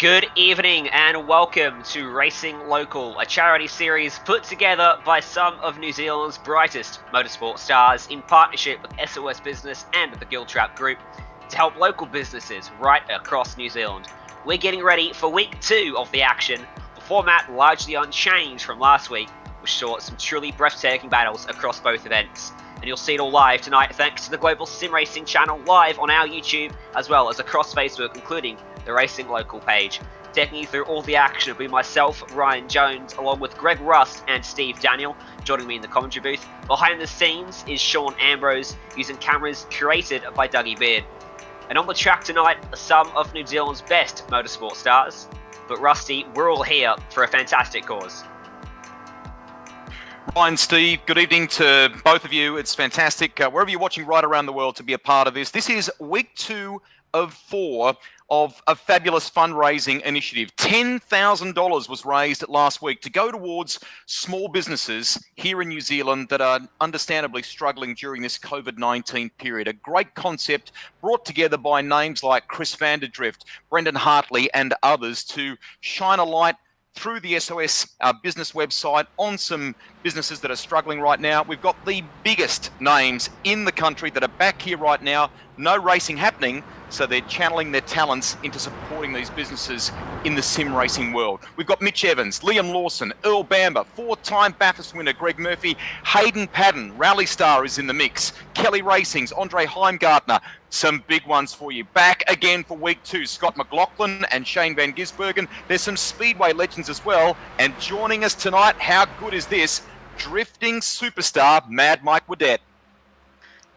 Good evening and welcome to Racing Local, a charity series put together by some of New Zealand's brightest motorsport stars in partnership with SOS Business and the Giltrap Group to help local businesses right across New Zealand. We're getting ready for week 2 of the action, the format largely unchanged from last week, which saw some truly breathtaking battles across both events. And you'll see it all live tonight thanks to the Global Sim Racing channel live on our YouTube, as well as across Facebook, including the Racing Local page. Taking you through all the action will be myself, Ryan Jones, along with Greg Rust and Steve Daniel, joining me in the commentary booth. Behind the scenes is Sean Ambrose, using cameras curated by Dougie Beard. And on the track tonight are some of New Zealand's best motorsport stars. But Rusty, we're all here for a fantastic cause. Ryan, Steve, good evening to both of you. It's fantastic, wherever you're watching right around the world, to be a part of this. This is week 2 of 4 of a fabulous fundraising initiative. $10,000 was raised last week to go towards small businesses here in New Zealand that are understandably struggling during this COVID-19 period. A great concept brought together by names like Chris Vanderdrift, Brendon Hartley and others to shine a light through the SOS business website on some businesses that are struggling right now. We've got the biggest names in the country that are back here right now. No racing happening, so they're channeling their talents into supporting these businesses in the sim racing world. We've got Mitch Evans, Liam Lawson, Earl Bamber, 4-time Bathurst winner Greg Murphy, Hayden Paddon, Rally Star is in the mix, Kelly Racing's Andre Heimgartner. Some big ones for you. Back again for week 2, Scott McLaughlin and Shane van Gisbergen. There's some Speedway legends as well. And joining us tonight, how good is this? Drifting superstar, Mad Mike Waddell.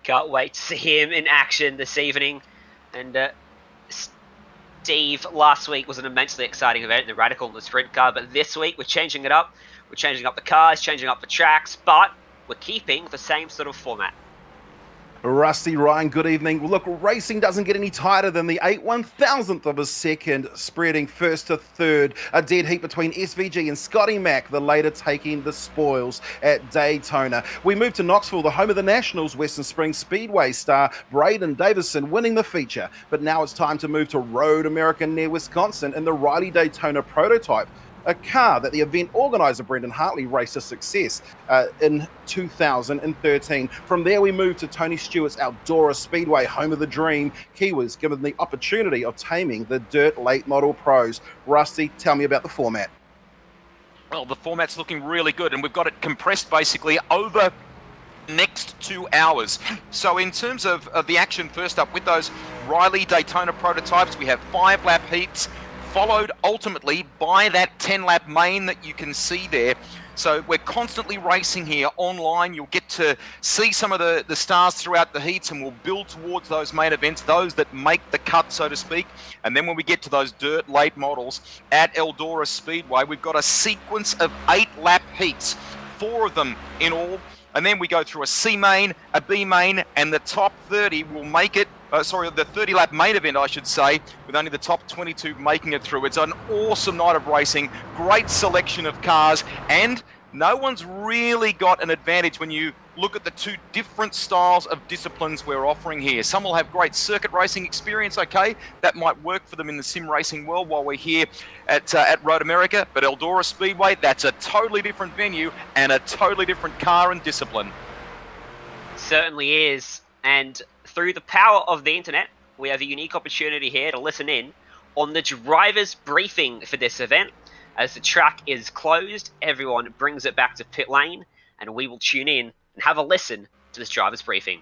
Can't wait to see him in action this evening. And Steve, last week was an immensely exciting event, the Radical and the Sprint car, but this week we're changing it up. We're changing up the cars, changing up the tracks, but we're keeping the same sort of format. Rusty, Ryan, good evening. Well, look, racing doesn't get any tighter than the 8/1000th of a second, spreading first to third. A dead heat between SVG and Scotty Mack, the later taking the spoils at Daytona. We move to Knoxville, the home of the Nationals. Western Springs Speedway star Braden Davison winning the feature. But now it's time to move to Road America near Wisconsin in the Riley Daytona prototype, a car that the event organizer Brendon Hartley raced to success in 2013. From there we move to Tony Stewart's Eldora Speedway, home of the dream. Kiwis given the opportunity of taming the dirt late model pros. Rusty, tell me about the format. Well, the format's looking really good, and we've got it compressed basically over next 2 hours. So in terms of the action, first up with those Riley Daytona prototypes, we have 5-lap heats, followed ultimately by that 10-lap main that you can see there. So we're constantly racing here online. You'll get to see some of the stars throughout the heats, and we'll build towards those main events, those that make the cut, so to speak. And then when we get to those dirt late models at Eldora Speedway, we've got a sequence of 8-lap heats, 4 of them in all. And then we go through a C main, a B main, and the top 30 will make it, the 30-lap main event, I should say, with only the top 22 making it through. It's an awesome night of racing, great selection of cars, and no one's really got an advantage when you look at the 2 different styles of disciplines we're offering here. Some will have great circuit racing experience, okay, that might work for them in the sim racing world while we're here at Road America, but Eldora Speedway, that's a totally different venue and a totally different car and discipline. Certainly is, and through the power of the internet, we have a unique opportunity here to listen in on the driver's briefing for this event. As the track is closed, everyone brings it back to pit lane, and we will tune in and have a listen to this driver's briefing.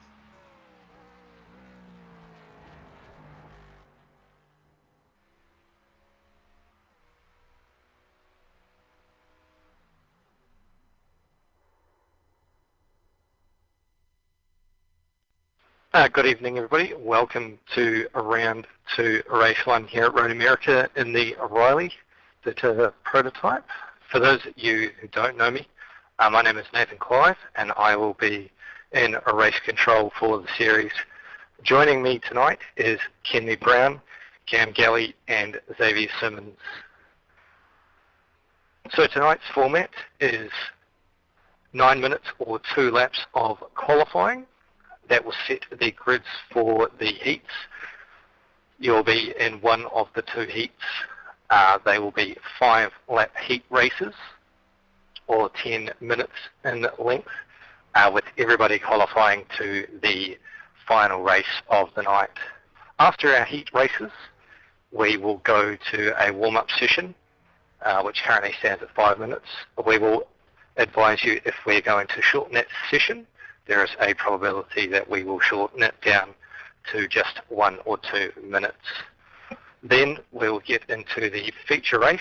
Good evening, everybody. Welcome to round 2, race 1 here at Road America in the Riley Daytona prototype. For those of you who don't know me, my name is Nathan Clive, and I will be in race control for the series. Joining me tonight is Kenley Brown, Cam Galley, and Xavier Simmons. So tonight's format is 9 minutes or 2 laps of qualifying. That will set the grids for the heats. You'll be in one of the 2 heats. They will be 5-lap heat races, or 10 minutes in length, with everybody qualifying to the final race of the night. After our heat races, we will go to a warm-up session, which currently stands at 5 minutes. We will advise you if we're going to shorten that session. There is a probability that we will shorten it down to just 1 or 2 minutes. Then we'll get into the feature race.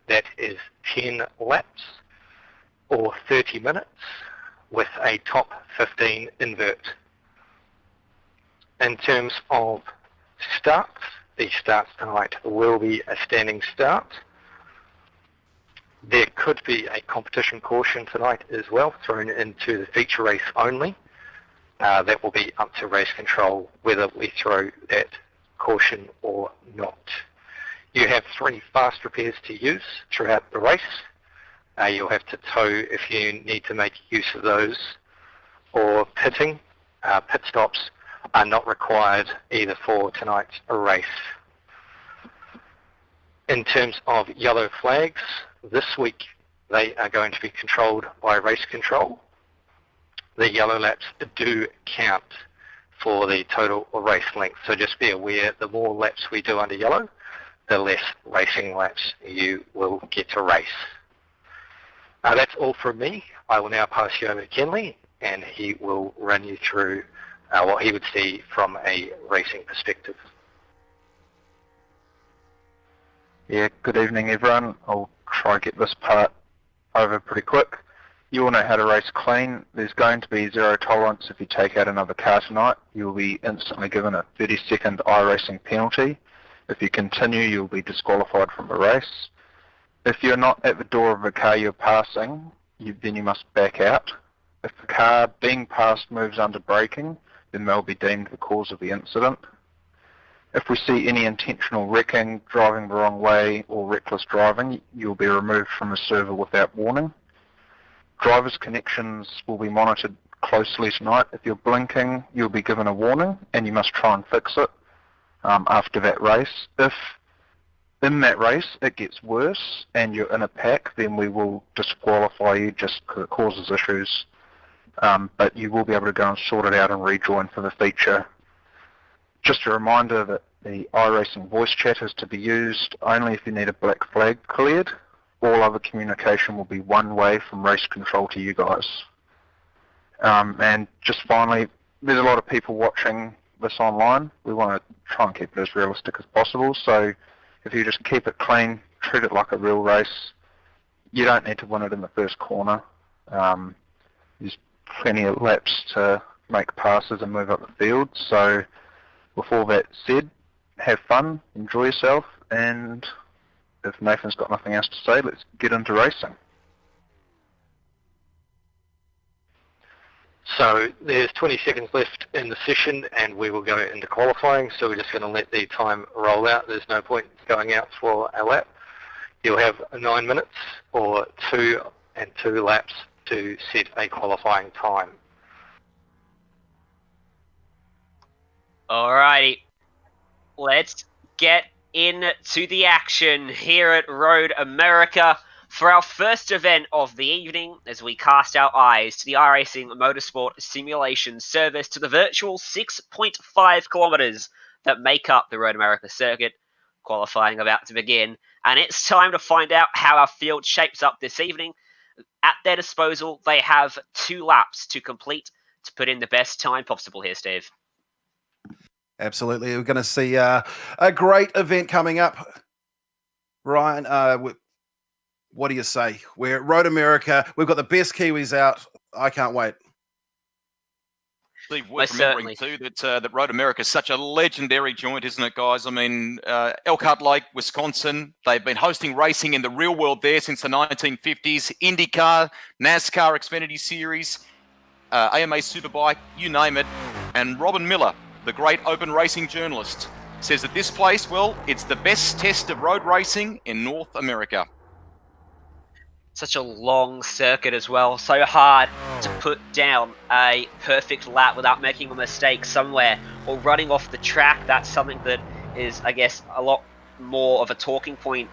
That is 10 laps or 30 minutes with a top 15 invert. In terms of starts, the starts tonight will be a standing start. There could be a competition caution tonight as well, thrown into the feature race only. That will be up to race control whether we throw that caution or not. You have 3 fast repairs to use throughout the race. You'll have to tow if you need to make use of those, or pitting. Pit stops are not required either for tonight's race. In terms of yellow flags, this week they are going to be controlled by race control. The yellow laps do count for the total race length, so just be aware the more laps we do under yellow, the less racing laps you will get to race. That's all from me. I will now pass you over to Kenley, and he will run you through what he would see from a racing perspective. Yeah, good evening everyone. I'll try and get this part over pretty quick. You all know how to race clean. There's going to be zero tolerance if you take out another car tonight. You'll be instantly given a 30-second iRacing penalty. If you continue, you'll be disqualified from the race. If you're not at the door of the car you're passing, then you must back out. If the car being passed moves under braking, then they'll be deemed the cause of the incident. If we see any intentional wrecking, driving the wrong way, or reckless driving, you'll be removed from the server without warning. Drivers' connections will be monitored closely tonight. If you're blinking, you'll be given a warning, and you must try and fix it after that race. If in that race it gets worse and you're in a pack, then we will disqualify you just because it causes issues. But you will be able to go and sort it out and rejoin for the feature. Just a reminder that the iRacing voice chat is to be used only if you need a black flag cleared. All other communication will be one way from race control to you guys. And just finally, there's a lot of people watching this online. We want to try and keep it as realistic as possible. So if you just keep it clean, treat it like a real race, you don't need to win it in the first corner. There's plenty of laps to make passes and move up the field. So with all that said, have fun, enjoy yourself, and if Nathan's got nothing else to say, let's get into racing. So there's 20 seconds left in the session and we will go into qualifying, so we're just going to let the time roll out. There's no point going out for a lap. You'll have 9 minutes or 2 and 2 laps to set a qualifying time. Alrighty, let's get into the action here at Road America for our first event of the evening, as we cast our eyes to the iRacing Motorsport Simulation Service, to the virtual 6.5 kilometers that make up the Road America circuit. Qualifying about to begin, and it's time to find out how our field shapes up this evening. At their disposal, they have 2 laps to complete to put in the best time possible here, Steve. Absolutely. We're going to see a great event coming up. Ryan, what do you say? We're at Road America. We've got the best Kiwis out. I can't wait. Steve, worth remembering too that Road America is such a legendary joint, isn't it, guys? I mean, Elkhart Lake, Wisconsin, they've been hosting racing in the real world there since the 1950s. IndyCar, NASCAR Xfinity Series, AMA Superbike, you name it. And Robin Miller, the great open racing journalist, says that this place, well, it's the best test of road racing in North America. Such a long circuit as well, so hard to put down a perfect lap without making a mistake somewhere or running off the track. That's something that is, I guess, a lot more of a talking point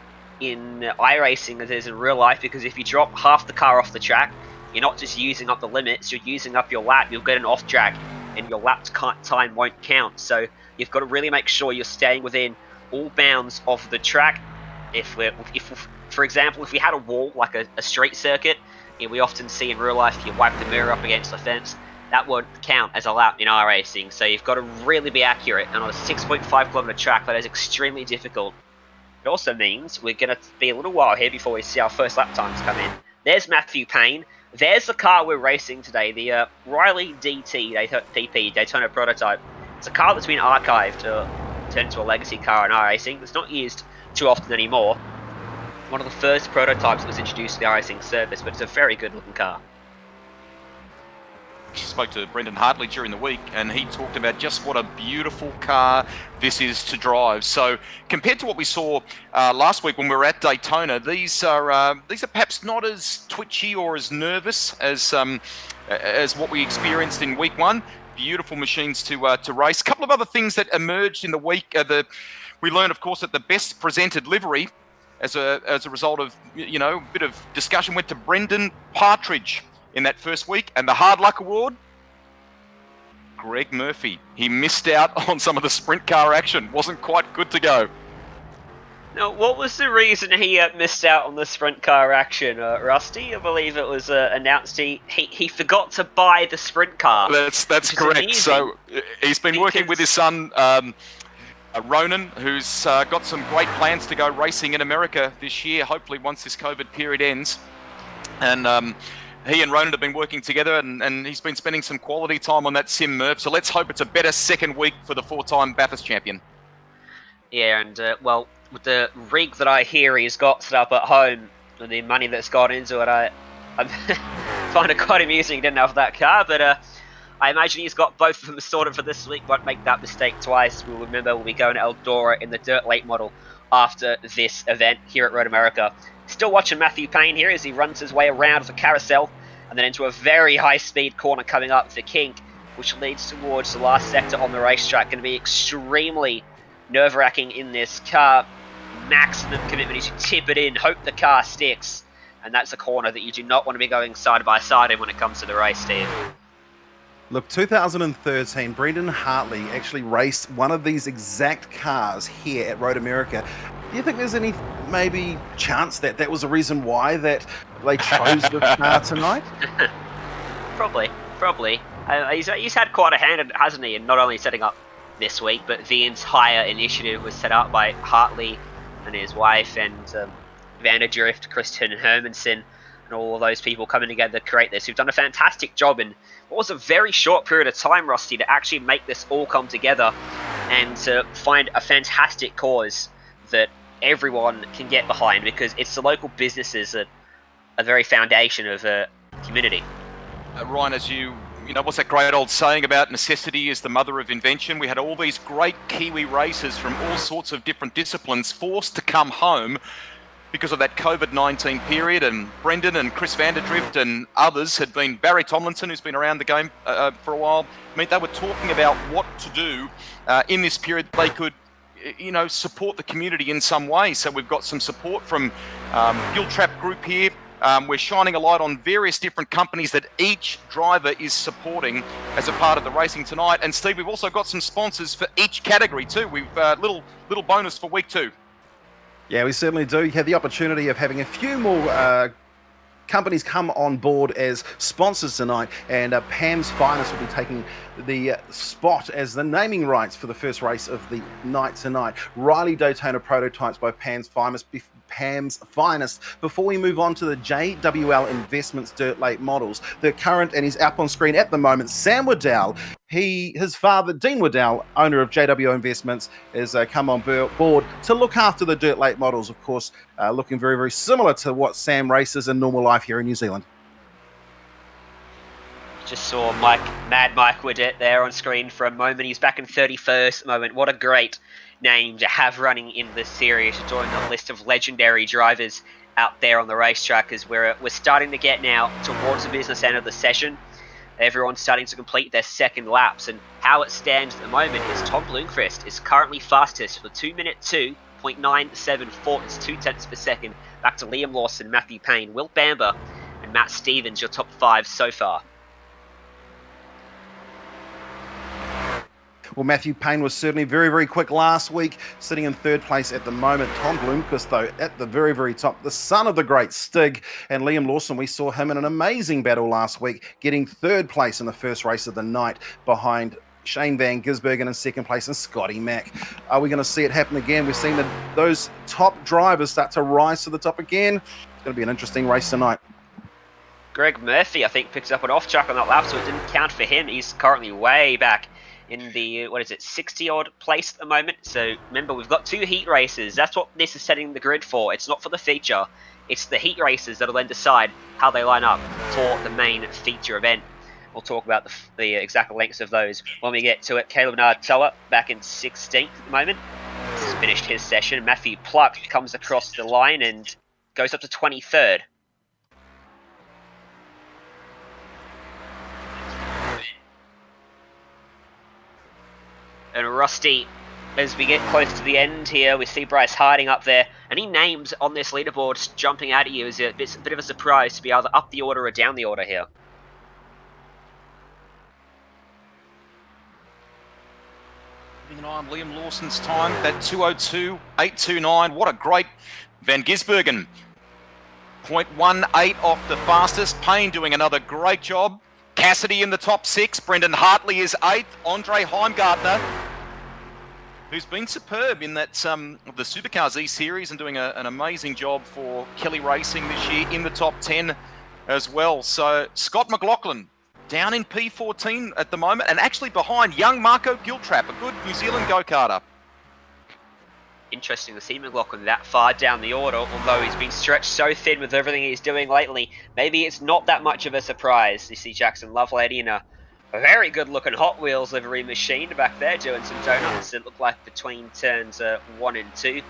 in iRacing as it is in real life, because if you drop half the car off the track, you're not just using up the limits, you're using up your lap. You'll get an off track and your lap time won't count. So you've got to really make sure you're staying within all bounds of the track. For example, if we had a wall like a street circuit, we often see in real life, if you wipe the mirror up against the fence, that won't count as a lap in iRacing. So you've got to really be accurate, and on a 6.5 kilometer track, that is extremely difficult. It also means we're going to be a little while here before we see our first lap times come in. There's Matthew Payne. There's the car we're racing today, the Riley DP Daytona prototype. It's a car that's been archived, turned into a legacy car in iRacing. It's not used too often anymore. One of the first prototypes that was introduced to the iRacing service, but it's a very good looking car. She spoke to Brendon Hartley during the week, and he talked about just what a beautiful car this is to drive. So compared to what we saw last week when we were at Daytona, these are perhaps not as twitchy or as nervous as what we experienced in week one. Beautiful machines to race. A couple of other things that emerged in the week. We learned, of course, that the best presented livery, as a result of a bit of discussion, went to Brendan Partridge in that first week, and the Hard Luck Award, Greg Murphy. He missed out on some of the sprint car action. Wasn't quite good to go. Now, what was the reason he missed out on the sprint car action, Rusty? I believe it was announced he forgot to buy the sprint car. That's correct. Amazing. So he's been working with his son, Ronan, who's got some great plans to go racing in America this year, hopefully once this COVID period ends. And he and Ronan have been working together, and he's been spending some quality time on that sim Murph. So let's hope it's a better second week for the 4-time Bathurst champion. Yeah, and well, with the rig that I hear he's got set up at home and the money that's gone into it, I find it quite amusing he didn't have that car. But I imagine he's got both of them sorted for this week. Won't make that mistake twice. We'll remember we'll be going to Eldora in the Dirt Late model after this event here at Road America. Still watching Matthew Payne here as he runs his way around the carousel and then into a very high-speed corner coming up for Kink, which leads towards the last sector on the racetrack. Going to be extremely nerve-wracking in this car. Maximum commitment is to tip it in, hope the car sticks, and that's a corner that you do not want to be going side by side in when it comes to the race, Steve. Look, 2013, Brendon Hartley actually raced one of these exact cars here at Road America. Do you think there's any maybe chance that that was the reason why that they chose the car tonight? Probably. He's had quite a hand, hasn't he, in not only setting up this week, but the entire initiative was set up by Hartley and his wife and Vanderdrift, Kristen Hermansen, and all of those people coming together to create this, who've done a fantastic job in what was a very short period of time, Rusty, to actually make this all come together and to find a fantastic cause that everyone can get behind, because it's the local businesses that are the very foundation of a community. Ryan, as you know, what's that great old saying about necessity is the mother of invention? We had all these great Kiwi racers from all sorts of different disciplines forced to come home because of that COVID-19 period, and Brendon and Chris Vanderdrift and others had been, Barry Tomlinson, who's been around the game for a while, I mean, they were talking about what to do in this period. They could support the community in some way. So we've got some support from Giltrap Group here. We're shining a light on various different companies that each driver is supporting as a part of the racing tonight. And Steve, we've also got some sponsors for each category too. We've little bonus for week 2. Yeah, we certainly do. You have the opportunity of having a few more companies come on board as sponsors tonight, and Pam's Finest will be taking the spot as the naming rights for the first race of the night tonight. Riley Daytona Prototypes by Pam's Finest. Before we move on to the JWL Investments Dirt Late models, the current, and he's up on screen at the moment, Sam Waddell. His father, Dean Waddell, owner of JWL Investments, has come on board to look after the Dirt Late models, of course, looking very, very similar to what Sam races in normal life here in New Zealand. Just saw Mad Mike Waddell there on screen for a moment. He's back in 31st at the moment. What a great name to have running in this series, to join the list of legendary drivers out there on the racetrack, as we're starting to get now towards the business end of the session. Everyone's starting to complete their second laps, and how it stands at the moment is Tom Blomqvist is currently fastest with 2 minute 2, 1.974. It's 0.2 per second. Back to Liam Lawson, Matthew Payne, Will Bamber, and Matt Stevens, your top 5 so far. Well, Matthew Payne was certainly very, very quick last week, sitting in third place at the moment. Tom Blomqvist, though, at the very, very top, the son of the great Stig. And Liam Lawson, we saw him in an amazing battle last week, getting third place in the first race of the night behind Shane van Gisbergen in second place and Scotty Mack. Are we going to see it happen again? We've seen those top drivers start to rise to the top again. It's going to be an interesting race tonight. Greg Murphy, I think, picks up an off-track on that lap, so it didn't count for him. He's currently way back in the, 60-odd place at the moment. So remember, we've got 2 heat races. That's what this is setting the grid for. It's not for the feature. It's the heat races that'll then decide how they line up for the main feature event. We'll talk about the exact lengths of those when we get to it. Caleb Nard-Toa back in 16th at the moment. He's finished his session. Matthew Pluck comes across the line and goes up to 23rd. And Rusty, as we get close to the end here, we see Bryce Harding up there. Any names on this leaderboard jumping out at you is a bit of a surprise to be either up the order or down the order here. Keeping an eye on Liam Lawson's time, that 2:02.829. What a great Van Gisbergen. 0.18 off the fastest. Payne doing another great job. Cassidy in the top 6. Brendon Hartley is 8th. Andre Heimgartner, who's been superb in that the Supercars E-Series and doing an amazing job for Kelly Racing this year in the top 10 as well. So Scott McLaughlin down in P14 at the moment and actually behind young Marco Giltrap, a good New Zealand go-karter. Interesting to see McLaughlin that far down the order, although he's been stretched so thin with everything he's doing lately. Maybe it's not that much of a surprise. You see Jackson Lovelady in a very good looking Hot Wheels livery machine back there doing some donuts, it looked like between turns 1 and 2.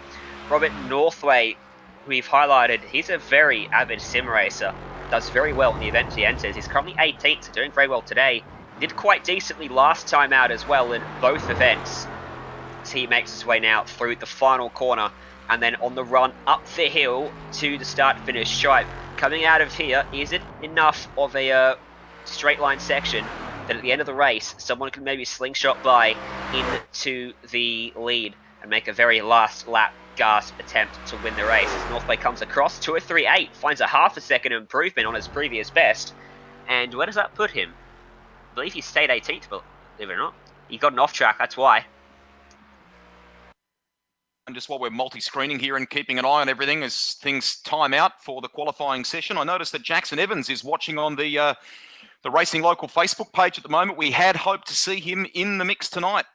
Robert Northway, who we've highlighted, he's a very avid sim racer. Does very well in the events he enters. He's currently 18th, so doing very well today. Did quite decently last time out as well in both events. He makes his way now through the final corner and then on the run up the hill to the start-finish stripe. Coming out of here, is it enough of a straight line section that at the end of the race someone can maybe slingshot by into the lead and make a very last lap gasp attempt to win the race? As Northway comes across, 2:03.8, finds a half a second improvement on his previous best. And where does that put him? I believe he stayed 18th, but believe it or not, he got an off track, that's why. And just while we're multi-screening here and keeping an eye on everything as things time out for the qualifying session, I noticed that Jaxon Evans is watching on the Racing Local Facebook page at the moment. We had hoped to see him in the mix tonight.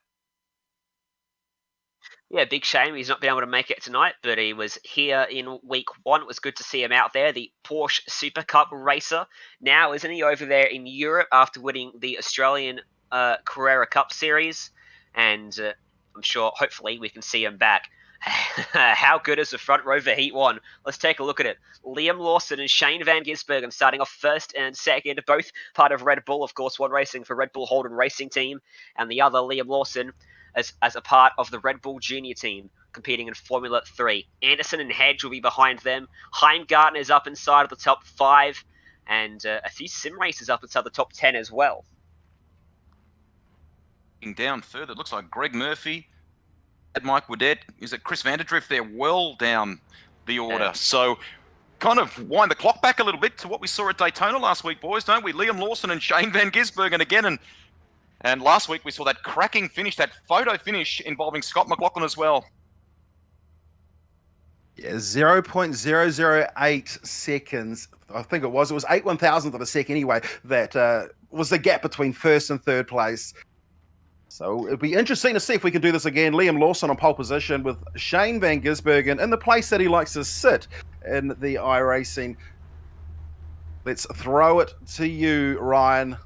Yeah, big shame he's not been able to make it tonight, but he was here in week 1. It was good to see him out there, the Porsche Super Cup racer. Now, isn't he over there in Europe after winning the Australian Carrera Cup Series? And I'm sure, hopefully, we can see him back. How good is the front row for Heat 1? Let's take a look at it. Liam Lawson and Shane van Gisbergen starting off first and second, both part of Red Bull, of course, one racing for Red Bull Holden Racing Team, and the other, Liam Lawson, as a part of the Red Bull Junior Team, competing in Formula 3. Anderson and Hedge will be behind them. Heimgartner is up inside of the top 5, and a few sim racers up inside the top 10 as well. Down further, it looks like Greg Murphy, Mike Woodette, is it Chris Vanderdrift there, well down the order. Yeah. So kind of wind the clock back a little bit to what we saw at Daytona last week, boys, don't we? Liam Lawson and Shane van Gisbergen again, and last week we saw that cracking finish, that photo finish involving Scott McLaughlin as well. Yeah, 0.008 seconds, I think it was 8/1000th of a second anyway, that was the gap between first and third place. So it'll be interesting to see if we can do this again. Liam Lawson on pole position with Shane van Gisbergen in the place that he likes to sit in the iRacing. Let's throw it to you, Ryan.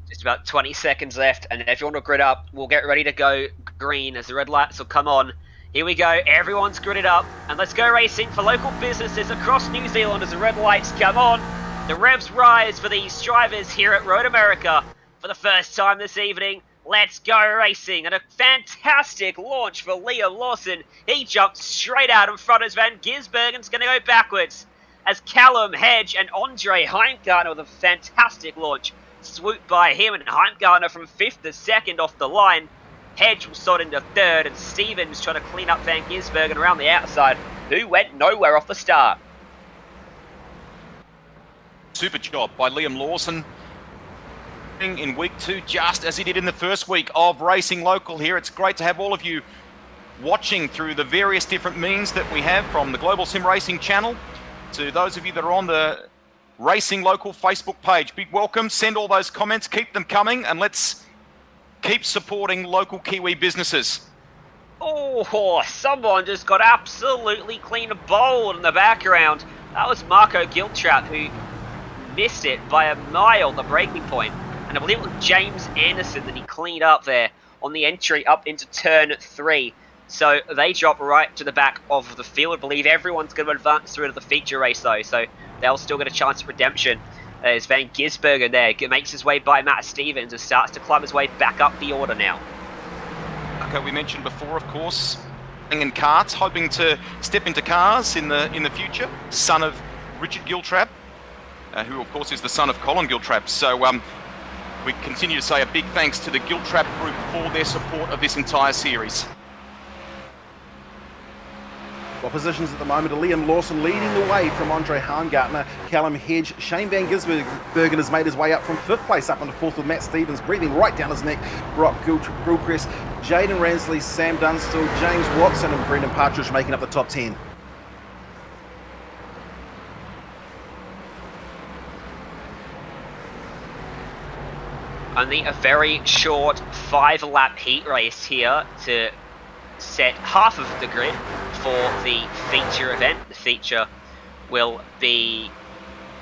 Just about 20 seconds left, and everyone will grid up. We'll get ready to go green as the red lights will come on. Here we go, everyone's gridded up, and let's go racing for local businesses across New Zealand as the red lights come on. The revs rise for these drivers here at Road America. For the first time this evening, Let's go racing, and a fantastic launch for Liam Lawson. He jumped straight out in front as Van Gisbergen's going to go backwards. As Callum Hedge and Andre Heimgartner with a fantastic launch. Swooped by him, and Heimgartner from 5th to 2nd off the line. Hedge will sort into 3rd, and Stevens trying to clean up Van Gisbergen around the outside, who went nowhere off the start. Super job by Liam Lawson in week 2, just as he did in the first week of Racing Local here. It's great to have all of you watching through the various different means that we have, from the Global Sim Racing channel to those of you that are on the Racing Local Facebook page. Big welcome. Send all those comments, keep them coming, and let's keep supporting local Kiwi businesses. Oh, someone just got absolutely clean bowled in the background. That was Marco Giltrap, who missed it by a mile, the breaking point. And I believe it was James Anderson that he cleaned up there on the entry up into turn 3. So they drop right to the back of the field. I believe everyone's going to advance through to the feature race though, so they'll still get a chance at redemption. As Van Gisbergen there makes his way by Matt Stevens and starts to climb his way back up the order now. Okay, we mentioned before, of course, in karts, hoping to step into cars in the future. Son of Richard Giltrap, who of course is the son of Colin Giltrap. So we continue to say a big thanks to the Giltrap group for their support of this entire series. Well, positions at the moment are Liam Lawson leading the way from Andre Heimgartner, Callum Hedge. Shane Van Gisbergen has made his way up from 5th place up into 4th with Matt Stevens breathing right down his neck. Brock Gilchrist, Jaden Ransley, Sam Dunstall, James Watson and Brendan Partridge making up the top 10. Only a very short 5-lap heat race here to set half of the grid for the feature event. The feature will be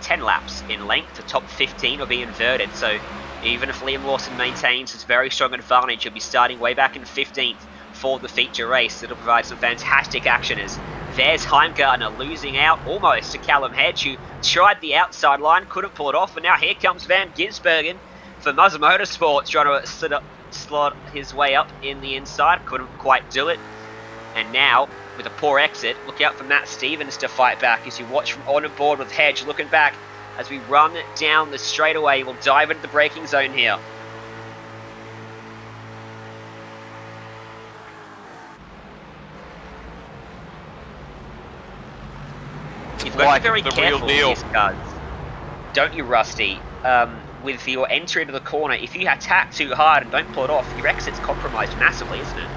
10 laps in length. The top 15 will be inverted, so even if Liam Lawson maintains his very strong advantage, he'll be starting way back in 15th for the feature race. It'll provide some fantastic action as there's Heimgartner losing out almost to Callum Hedge, who tried the outside line, couldn't pull it off, and now here comes Van Gisbergen for Muzzer Motorsports trying to slot his way up in the inside, couldn't quite do it. And now, with a poor exit, look out for Matt Stevens to fight back as you watch from on and board with Hedge looking back as we run down the straightaway. We'll dive into the braking zone here. You've got to be very careful with these guys, don't you, Rusty? With your entry into the corner, if you attack too hard and don't pull it off, your exit's compromised massively, isn't it?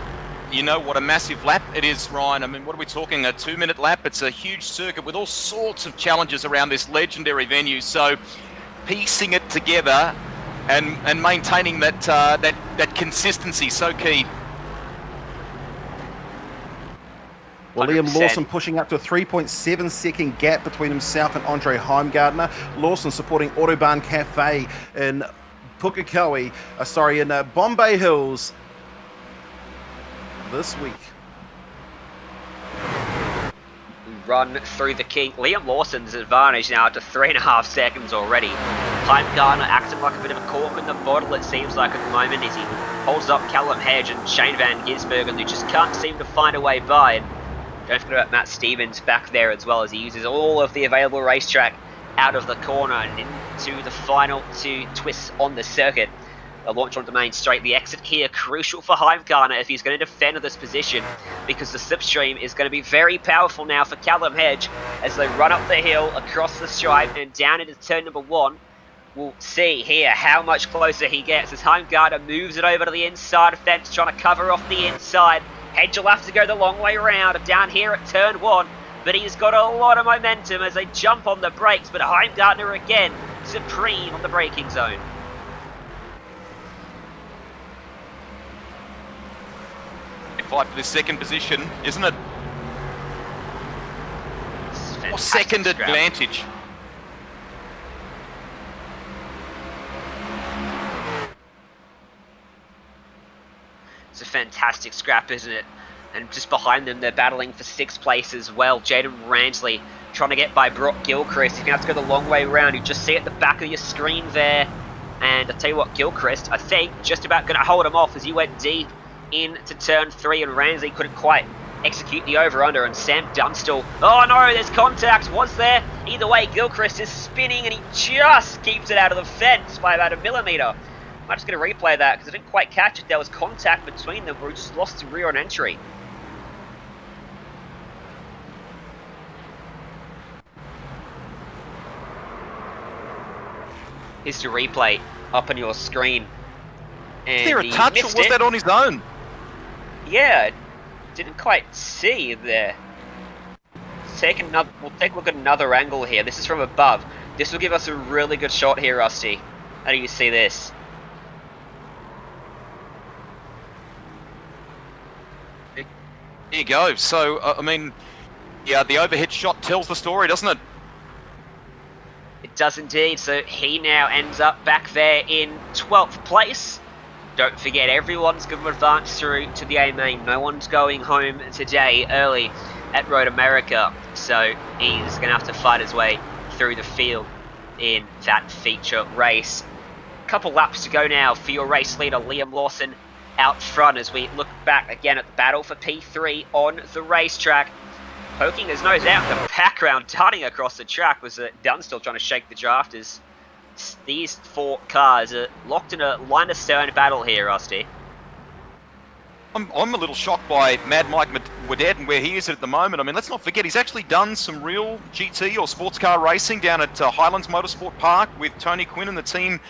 You know what a massive lap it is, Ryan. I mean, what are we talking, a 2-minute lap? It's a huge circuit with all sorts of challenges around this legendary venue. So piecing it together and maintaining that consistency, so key. Well, Liam 100%. Lawson pushing up to a 3.7 second gap between himself and Andre Heimgartner. Lawson supporting Autobahn Cafe in in Bombay Hills this week. Run through the kink. Liam Lawson's advantage now to 3.5 seconds already. Heimgartner acting like a bit of a cork in the bottle, it seems like at the moment, as he holds up Callum Hedge and Shane Van Gisbergen, who just can't seem to find a way by. And don't forget about Matt Stevens back there as well, as he uses all of the available racetrack out of the corner and into the final 2 twists on the circuit. A launch onto the main straight. The exit here crucial for Heimgartner if he's going to defend this position, because the slipstream is going to be very powerful now for Callum Hedge as they run up the hill across the stripe and down into turn number 1. We'll see here how much closer he gets as Heimgartner moves it over to the inside fence, trying to cover off the inside. Hedge will have to go the long way around down here at turn 1, but he's got a lot of momentum as they jump on the brakes, but Heimgartner again supreme on the braking zone. Fight for this second position, isn't it? Or second advantage. It's a fantastic scrap, isn't it? And just behind them, they're battling for 6th place as well. Jaden Ransley trying to get by Brock Gilchrist. You're going to have to go the long way around. You just see at the back of your screen there And I'll tell you what, Gilchrist, I think, just about going to hold him off as he went deep into turn 3, and Ramsey couldn't quite execute the over-under, and Sam Dunstall, oh no, there's contact, was there? Either way, Gilchrist is spinning and he just keeps it out of the fence by about 1 millimetre. I'm just going to replay that because I didn't quite catch it. There was contact between them, we just lost the rear on entry. Here's the replay up on your screen. And is there a touch, or was that on his own? Yeah, didn't quite see there. We'll take a look at another angle here. This is from above. This will give us a really good shot here, Rusty. How do you see this? There you go. So, I mean, yeah, the overhead shot tells the story, doesn't it? It does indeed. So he now ends up back there in 12th place. Don't forget, everyone's going to advance through to the A main. No one's going home today early at Road America. So he's going to have to fight his way through the field in that feature race. A couple laps to go now for your race leader, Liam Lawson, out front as we look back again at the battle for P3 on the racetrack. Poking his nose out in the background, darting across the track was Dunstall trying to shake the draft as these 4 cars are locked in a line of stern battle here, Rusty. I'm a little shocked by Mad Mike Waddell and where he is at the moment. I mean, let's not forget, he's actually done some real GT or sports car racing down at Highlands Motorsport Park with Tony Quinn and the team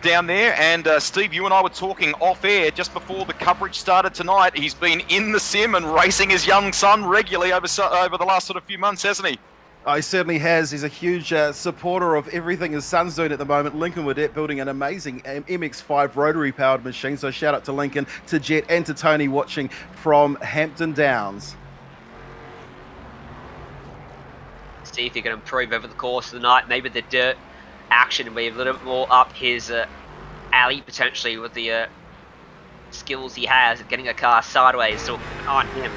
down there. And Steve, you and I were talking off air just before the coverage started tonight. He's been in the sim and racing his young son regularly over the last sort of few months, hasn't he? Oh, he certainly has. He's a huge supporter of everything his son's doing at the moment. Lincoln Waddell building an amazing MX-5 rotary-powered machine. So shout out to Lincoln, to Jet, and to Tony watching from Hampton Downs. See if he can improve over the course of the night. Maybe the dirt action will be a little bit more up his alley, potentially, with the skills he has at getting a car sideways. So on him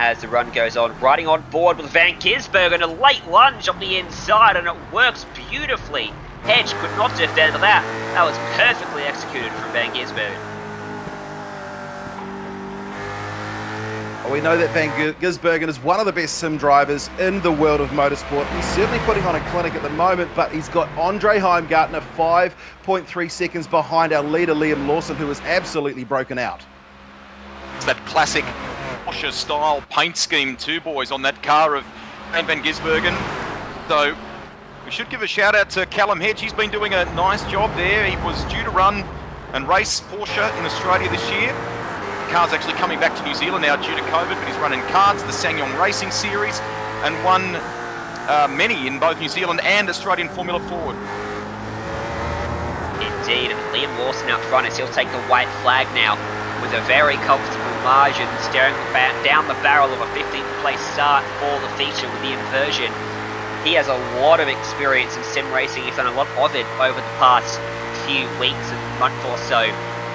as the run goes on. Riding on board with Van Gisbergen, a late lunge on the inside, and it works beautifully. Hedge could not defend that. That was perfectly executed from Van Gisbergen. We know that Van Gisbergen is one of the best sim drivers in the world of motorsport. He's certainly putting on a clinic at the moment, but he's got Andre Heimgartner 5.3 seconds behind our leader, Liam Lawson, who is absolutely broken out. It's that classic Porsche style paint scheme too, boys, on that car of Van Gisbergen. So we should give a shout out to Callum Hedge. He's been doing a nice job there. He was due to run and race Porsche in Australia this year. The car's actually coming back to New Zealand now due to COVID, but he's running karts, the Sangyong Racing Series, and won many in both New Zealand and Australian Formula Ford. Indeed, and Liam Lawson out front as he'll take the white flag now with a very comfortable margin, staring down the barrel of a 15th place start for the feature with the inversion. He has a lot of experience in sim racing. He's done a lot of it over the past few weeks and month or so.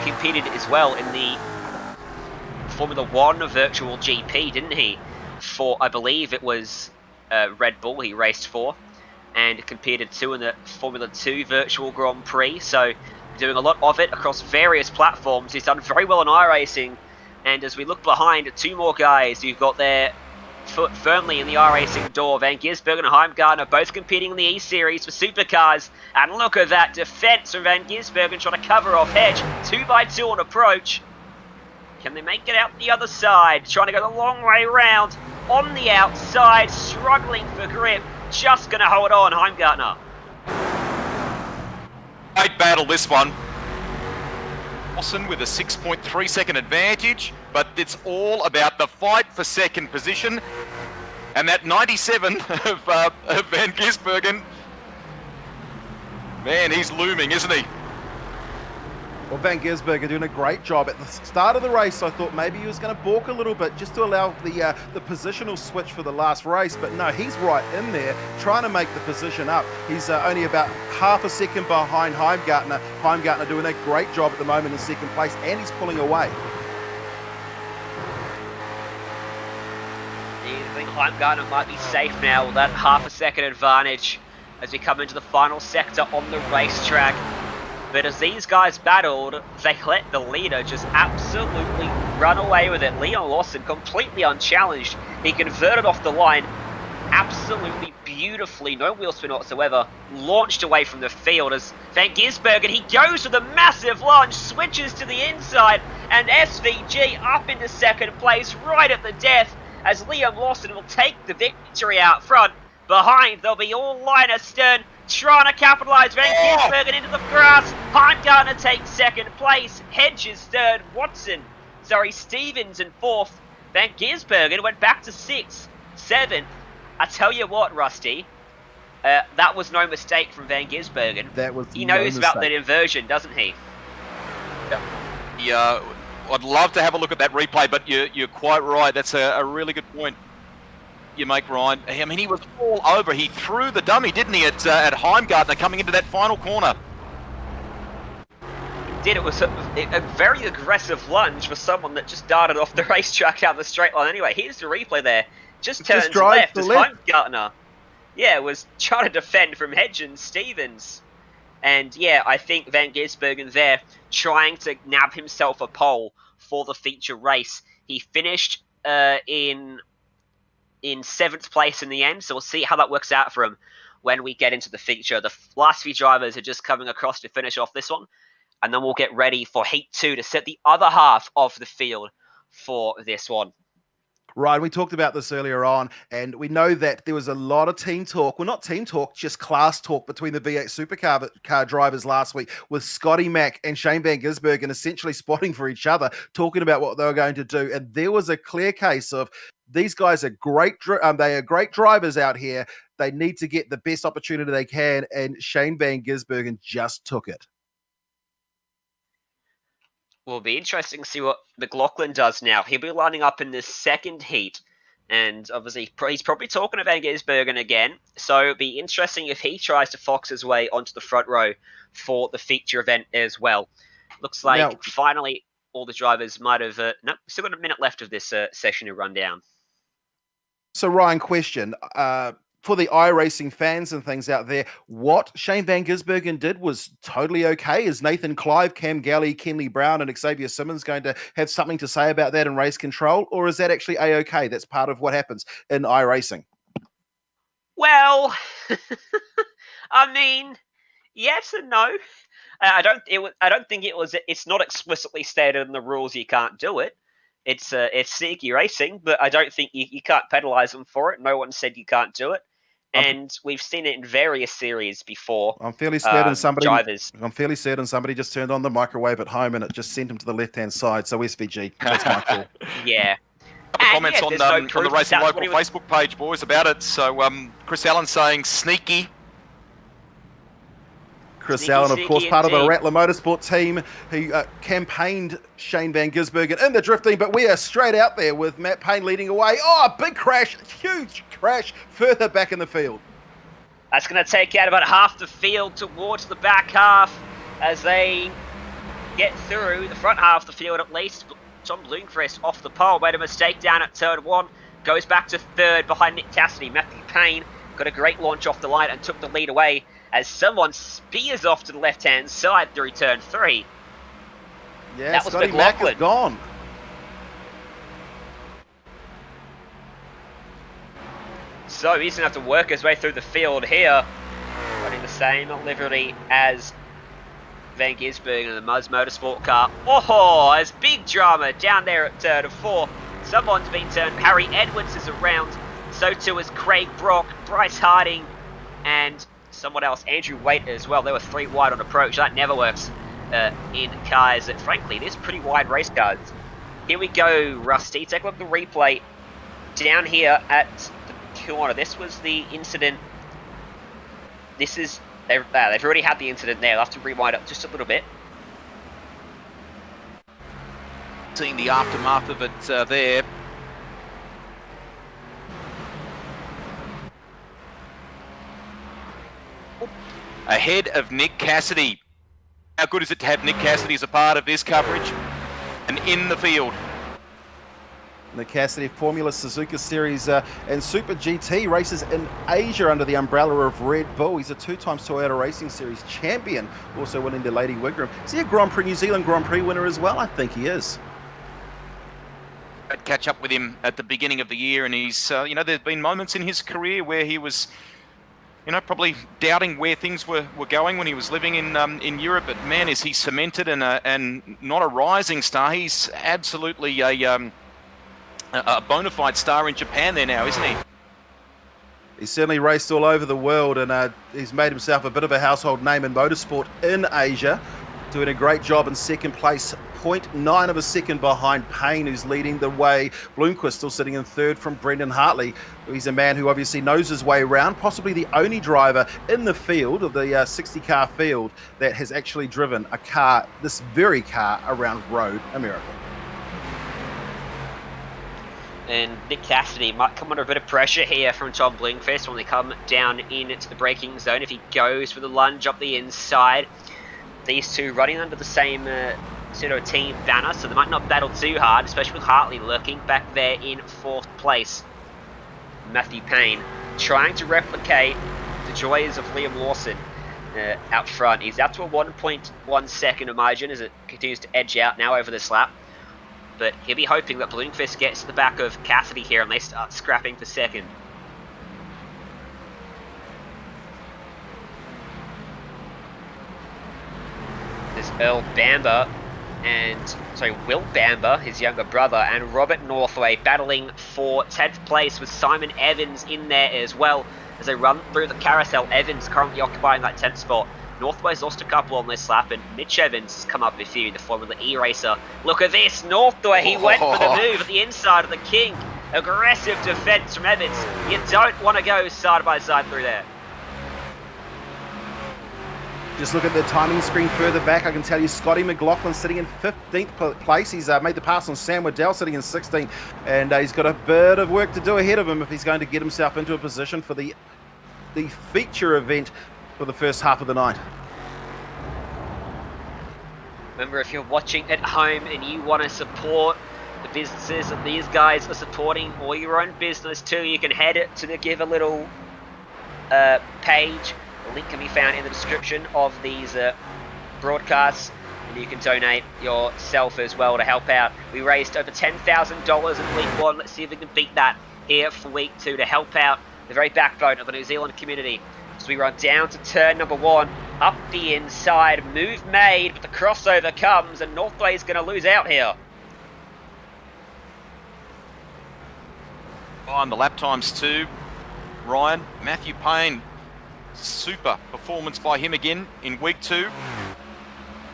Competed as well in the Formula 1 virtual GP, didn't he? For, I believe it was Red Bull he raced for, and competed too in the Formula 2 virtual Grand Prix. So doing a lot of it across various platforms. He's done very well in iRacing, and as we look behind, 2 more guys who've got their foot firmly in the iRacing door. Van Gisbergen and Heimgartner both competing in the E-Series for supercars, and look at that defense from Van Gisbergen trying to cover off Hedge. 2x2 on approach. Can they make it out the other side? Trying to go the long way round on the outside, struggling for grip. Just going to hold on, Heimgartner. Great battle, this one. Lawson with a 6.3 second advantage, but it's all about the fight for second position. And that 97 of Van Gisbergen, man, he's looming, isn't he? Well, Van Gisbergen doing a great job. At the start of the race, I thought maybe he was going to balk a little bit just to allow the positional switch for the last race. But no, he's right in there trying to make the position up. He's only about half a second behind Heimgartner. Heimgartner doing a great job at the moment in second place, and he's pulling away. I think Heimgartner might be safe now with that half a second advantage as we come into the final sector on the racetrack. But as these guys battled, they let the leader just absolutely run away with it. Leon Lawson, completely unchallenged. He converted off the line absolutely beautifully, no wheel spin whatsoever, launched away from the field as Van Gisbergen, he goes with a massive lunge, switches to the inside, and SVG up into second place right at the death as Liam Lawson will take the victory out front. Behind, there'll be all Linus Stern trying to capitalise. Van Gisbergen into the grass. Heimgartner takes second place. Hedges third. Stevens in fourth. Van Gisbergen went back to sixth. Seventh. I tell you what, Rusty, that was no mistake from Van Gisbergen. He knows about that inversion, doesn't he? Yeah, I'd love to have a look at that replay, but you're quite right. That's a really good point you make, Ryan. I mean, he was all over. He threw the dummy, didn't he, at Heimgartner coming into that final corner? It was a very aggressive lunge for someone that just darted off the racetrack down the straight line. Anyway, here's the replay there. Just turns left as Heimgartner, was trying to defend from Hedges Stevens. And I think Van Gisbergen there trying to nab himself a pole for the feature race. He finished in 7th place in the end, so we'll see how that works out for him when we get into the feature. The last few drivers are just coming across to finish off this one, and then we'll get ready for Heat 2 to set the other half of the field for this one. Ryan, we talked about this earlier on, and we know that there was a lot of team talk. Well, not team talk, just class talk between the V8 supercar drivers last week, with Scotty Mack and Shane Van Gisbergen essentially spotting for each other, talking about what they were going to do. And there was a clear case of these guys are great. They are great drivers out here. They need to get the best opportunity they can, and Shane Van Gisbergen just took it. Will be interesting to see what McLaughlin does now. He'll be lining up in the second heat, and obviously he's probably talking to Van Gisbergen again, so it'll be interesting if he tries to fox his way onto the front row for the feature event as well. Looks like finally all the drivers might have... no, still got a minute left of this session to run down. So Ryan, question... for the iRacing fans and things out there, what Shane Van Gisbergen did was totally okay. Is Nathan Clive, Cam Galley, Kenley Brown, and Xavier Simmons going to have something to say about that in race control? Or is that actually A-okay? That's part of what happens in iRacing. Well, I mean, yes and no. I don't think it was. It's not explicitly stated in the rules you can't do it. It's sneaky racing, but I don't think you can't penalise them for it. No one said you can't do it. And we've seen it in various series before. I'm fairly certain drivers. I'm fairly certain somebody just turned on the microwave at home and it just sent him to the left-hand side. So SVG, that's my call. Yeah. Comments on the Racing Local Facebook page, boys, about it. So Chris Allen saying sneaky. Chris Allen, of course, part of the Rattler Motorsport team who campaigned Shane Van Gisbergen in the drifting, but we are straight out there with Matt Payne leading away. Oh, big crash, huge crash further back in the field. That's going to take out about half the field towards the back half as they get through the front half of the field at least. Tom Blomqvist off the pole, made a mistake down at turn 1, goes back to third behind Nick Cassidy. Matthew Payne got a great launch off the line and took the lead away as someone spears off to the left-hand side through turn 3. Yeah, that was Scotty Mack is gone. So he's going to have to work his way through the field here, running the same livery as Van Gisbergen in the Muzz Motorsport car. Oh, there's big drama down there at turn 4. Someone's been turned. Harry Edwards is around. So too is Craig Brock, Bryce Harding, and someone else, Andrew Waite as well. They were 3 wide on approach. That never works in cars that, frankly, it is pretty wide race cars. Here we go, Rusty. Take a look at the replay down here at the corner. This was the incident. This is... They've already had the incident there. They'll have to rewind up just a little bit. Seeing the aftermath of it there. Ahead of Nick Cassidy. How good is it to have Nick Cassidy as a part of this coverage? And in the field. in the Cassidy Formula Suzuka Series and Super GT races in Asia under the umbrella of Red Bull. He's a two-time Toyota Racing Series champion, also winning the Lady Wigram. Is he a Grand Prix New Zealand Grand Prix winner as well? I think he is. I'd catch up with him at the beginning of the year, and he's, there's been moments in his career where he was, probably doubting where things were going when he was living in Europe. But man, is he cemented and not a rising star. He's absolutely a bona fide star in Japan there now, isn't he? He's certainly raced all over the world, and he's made himself a bit of a household name in motorsport in Asia, doing a great job in second place, 0.9 of a second behind Payne, who's leading the way. Blomqvist still sitting in third from Brendon Hartley. He's a man who obviously knows his way around, possibly the only driver in the field, of the 60-car field, that has actually driven a car, this very car, around Road America. And Nick Cassidy might come under a bit of pressure here from Tom Blomqvist when they come down into the braking zone. If he goes for the lunge up the inside, these two running under the same team banner, so they might not battle too hard, especially with Hartley lurking back there in fourth place. Matthew Payne trying to replicate the joys of Liam Lawson out front. He's up to a 1.1 second margin as it continues to edge out now over this lap. But he'll be hoping that Blomqvist gets to the back of Cassidy here and they start scrapping for second. There's Earl Bamber Will Bamber, his younger brother, and Robert Northway battling for 10th place with Simon Evans in there as well. As they run through the carousel, Evans currently occupying that 10th spot. Northway's lost a couple on this lap, and Mitch Evans has come up with you, the Formula E racer. Look at this, Northway, he went for the move at the inside of the King. Aggressive defence from Evans. You don't want to go side by side through there. Just look at the timing screen further back. I can tell you Scotty McLaughlin sitting in 15th place. He's made the pass on Sam Waddell sitting in 16th, and he's got a bit of work to do ahead of him if he's going to get himself into a position for the feature event for the first half of the night. Remember, if you're watching at home and you want to support the businesses that these guys are supporting, or your own business too, you can head to the Give a Little page. The link can be found in the description of these broadcasts, and you can donate yourself as well to help out. We raised over $10,000 in week 1. Let's see if we can beat that here for week 2 to help out the very backbone of the New Zealand community. So we run down to turn number 1, up the inside, move made, but the crossover comes, and Northway's going to lose out here. On the lap times too, Ryan, Matthew Payne. Super performance by him again in week 2.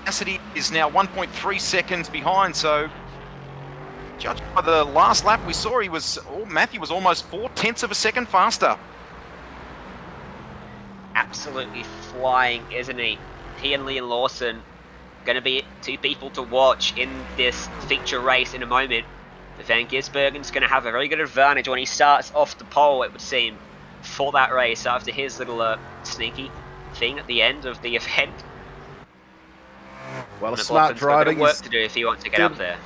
Cassidy is now 1.3 seconds behind, so judged by the last lap we saw, Matthew was almost 0.4 of a second faster. Absolutely flying, isn't he? He and Liam Lawson going to be two people to watch in this feature race in a moment. But Van Gisbergen's going to have a very good advantage when he starts off the pole, it would seem, for that race after his little sneaky thing at the end of the event. Well, a smart driving. Work to do if he wants to get up there.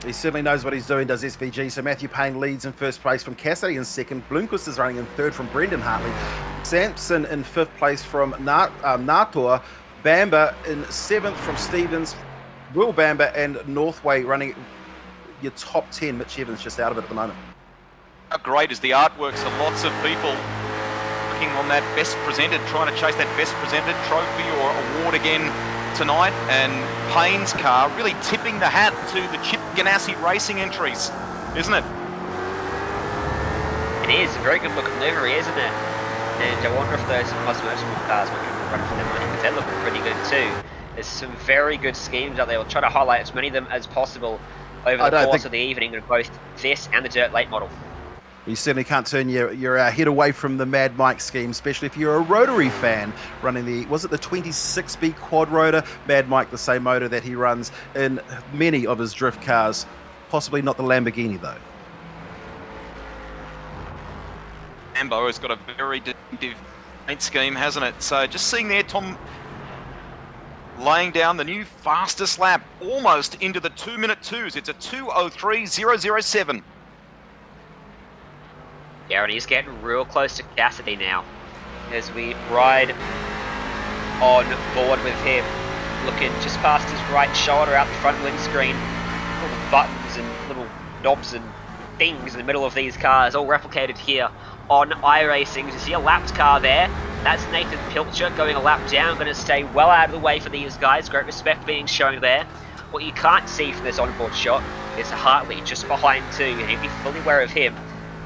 He certainly knows what he's doing, does SVG. So Matthew Payne leads in first place from Cassidy in second. Blomqvist is running in third from Brendon Hartley. Sampson in fifth place from Nator. Bamber in seventh from Stevens. Will Bamber and Northway running your top 10. Mitch Evans just out of it at the moment. How great is the artwork? So lots of people working on that best presented, trying to chase that best presented trophy or award again tonight. And Payne's car really tipping the hat to the Chip Ganassi Racing entries, isn't it? It is a very good looking livery, isn't it? And I wonder if those motorsport cars might be running for them, because they're looking pretty good too. There's some very good schemes out there. We'll try to highlight as many of them as possible over the course of the evening in both this and the Dirt Late model. You certainly can't turn your head away from the Mad Mike scheme, especially if you're a rotary fan running the 26B quad rotor? Mad Mike, the same motor that he runs in many of his drift cars, possibly not the Lamborghini though. Lambo has got a very distinctive paint scheme, hasn't it? So just seeing there, Tom laying down the new fastest lap, almost into the 2-minute 2s. It's a 2:03.007. Yeah, and he's getting real close to Cassidy now as we ride on board with him, looking just past his right shoulder out the front windscreen. Little buttons and little knobs and things in the middle of these cars, all replicated here on iRacing. You see a lapped car there. That's Nathan Pilcher going a lap down, going to stay well out of the way for these guys. Great respect being shown there. What you can't see from this onboard shot is Hartley just behind too, and he'll be fully aware of him.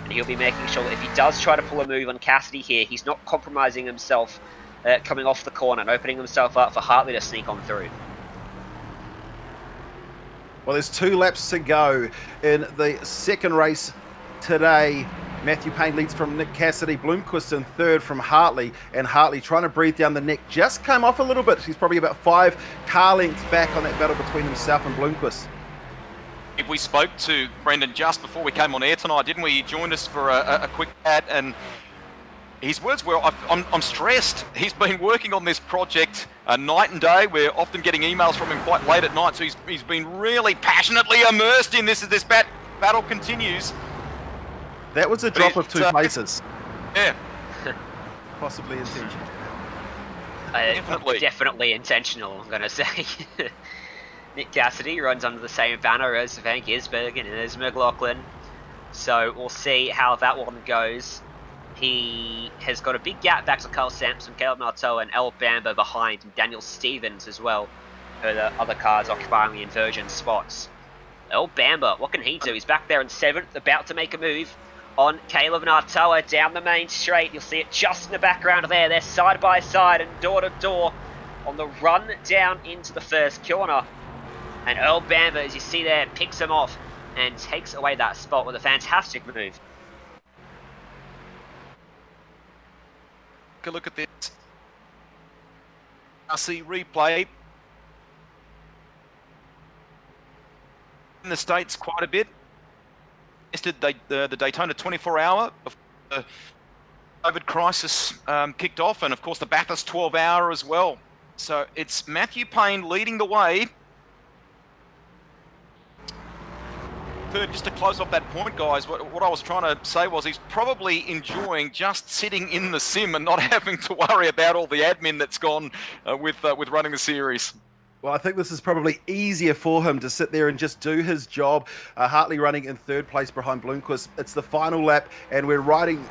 And he'll be making sure that if he does try to pull a move on Cassidy here, he's not compromising himself coming off the corner and opening himself up for Hartley to sneak on through. Well, there's 2 laps to go in the second race today. Matthew Payne leads from Nick Cassidy, Blomqvist in third from Hartley, and Hartley trying to breathe down the neck, just came off a little bit. He's probably about 5 car lengths back on that battle between himself and Blomqvist. If we spoke to Brendon just before we came on air tonight, didn't we? He joined us for a quick chat, and his words were, I'm stressed. He's been working on this project night and day. We're often getting emails from him quite late at night, so he's been really passionately immersed in this as this battle continues. That was a drop of 2 places. Yeah. Possibly intentional. Definitely intentional, I'm going to say. Nick Cassidy runs under the same banner as Van Gisbergen and as McLaughlin. So we'll see how that one goes. He has got a big gap back to Carl Sampson, Caleb Marteau and Earl Bamber behind, and Daniel Stevens as well, who are the other cars occupying the inversion spots. Earl Bamber, what can he do? He's back there in 7th, about to make a move on Caleb Marteau down the main straight. You'll see it just in the background there. They're side by side and door to door on the run down into the first corner. And Earl Bamber, as you see there, picks him off and takes away that spot with a fantastic move. Take a look at this. I see replay in the States quite a bit. The Daytona 24-hour before the COVID crisis kicked off, and of course the Bathurst 12-hour as well. So it's Matthew Payne leading the way. Third, just to close off that point, guys, what I was trying to say was he's probably enjoying just sitting in the sim and not having to worry about all the admin that's gone with running the series. Well, I think this is probably easier for him to sit there and just do his job. Hartley running in 3rd place behind Blomqvist. It's the final lap, and we're riding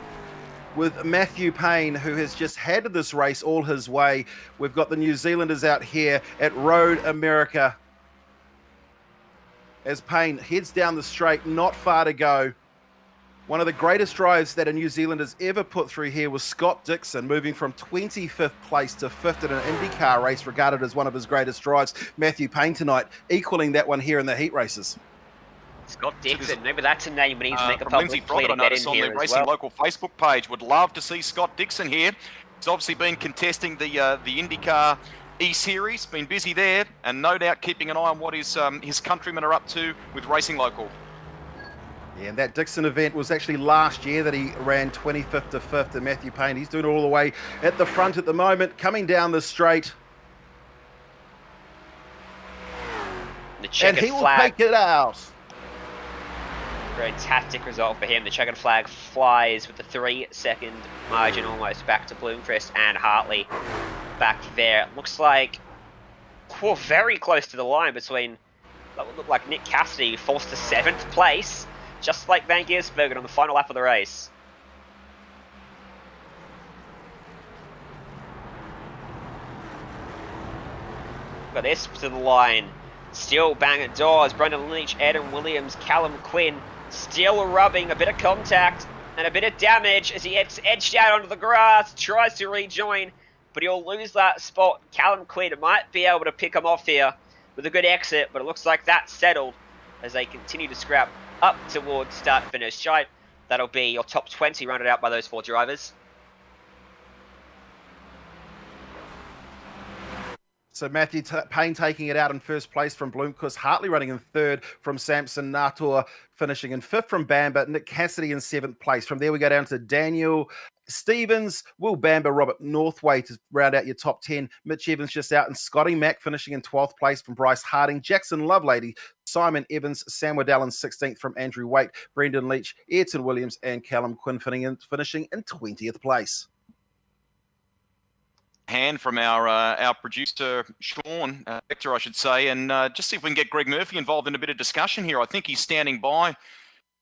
with Matthew Payne, who has just had this race all his way. We've got the New Zealanders out here at Road America as Payne heads down the straight, not far to go. One of the greatest drives that a New Zealander's ever put through here was Scott Dixon, moving from 25th place to 5th in an IndyCar race, regarded as one of his greatest drives. Matthew Payne tonight, equaling that one here in the heat races. Scott Dixon, maybe that's a name we need to make a Lindsay public plea to I get noticed in on here the as Racing well. Local Facebook page. Would love to see Scott Dixon here. He's obviously been contesting the IndyCar E-Series, been busy there, and no doubt keeping an eye on what his countrymen are up to with Racing Local. Yeah, and that Dixon event was actually last year that he ran 25th to 5th, and Matthew Payne, he's doing it all the way at the front at the moment, coming down the straight. The checkered and he will flag. take it out. Fantastic result for him. The checkered flag flies with the 3-second margin almost back to Blomqvist and Hartley back there. Looks like we're very close to the line between that would look like Nick Cassidy forced to 7th place, just like Van Gisbergen on the final lap of the race. Got this to the line. Still banging doors. Brendon Leitch, Adam Williams, Callum Quinn still rubbing a bit of contact and a bit of damage as he gets edged out onto the grass, tries to rejoin, but he'll lose that spot. Callum Quinn might be able to pick him off here with a good exit, but it looks like that's settled as they continue to scrap up towards start-finish straight. That'll be your top 20 rounded out by those 4 drivers. So Matthew Payne taking it out in 1st place from Blomqvist, Hartley running in 3rd from Sampson, Nator finishing in 5th from Bamber, Nick Cassidy in 7th place. From there we go down to Daniel Stevens, Will Bamber, Robert Northway to round out your top 10. Mitch Evans just out, and Scotty Mack finishing in 12th place from Bryce Harding. Jaxon Lovelady, Simon Evans, Sam Waddell in 16th from Andrew Waite. Brendon Leitch, Ayrton Williams, and Callum Quinn finishing in 20th place. Hand from our producer, Sean, Victor, I should say, and just see if we can get Greg Murphy involved in a bit of discussion here. I think he's standing by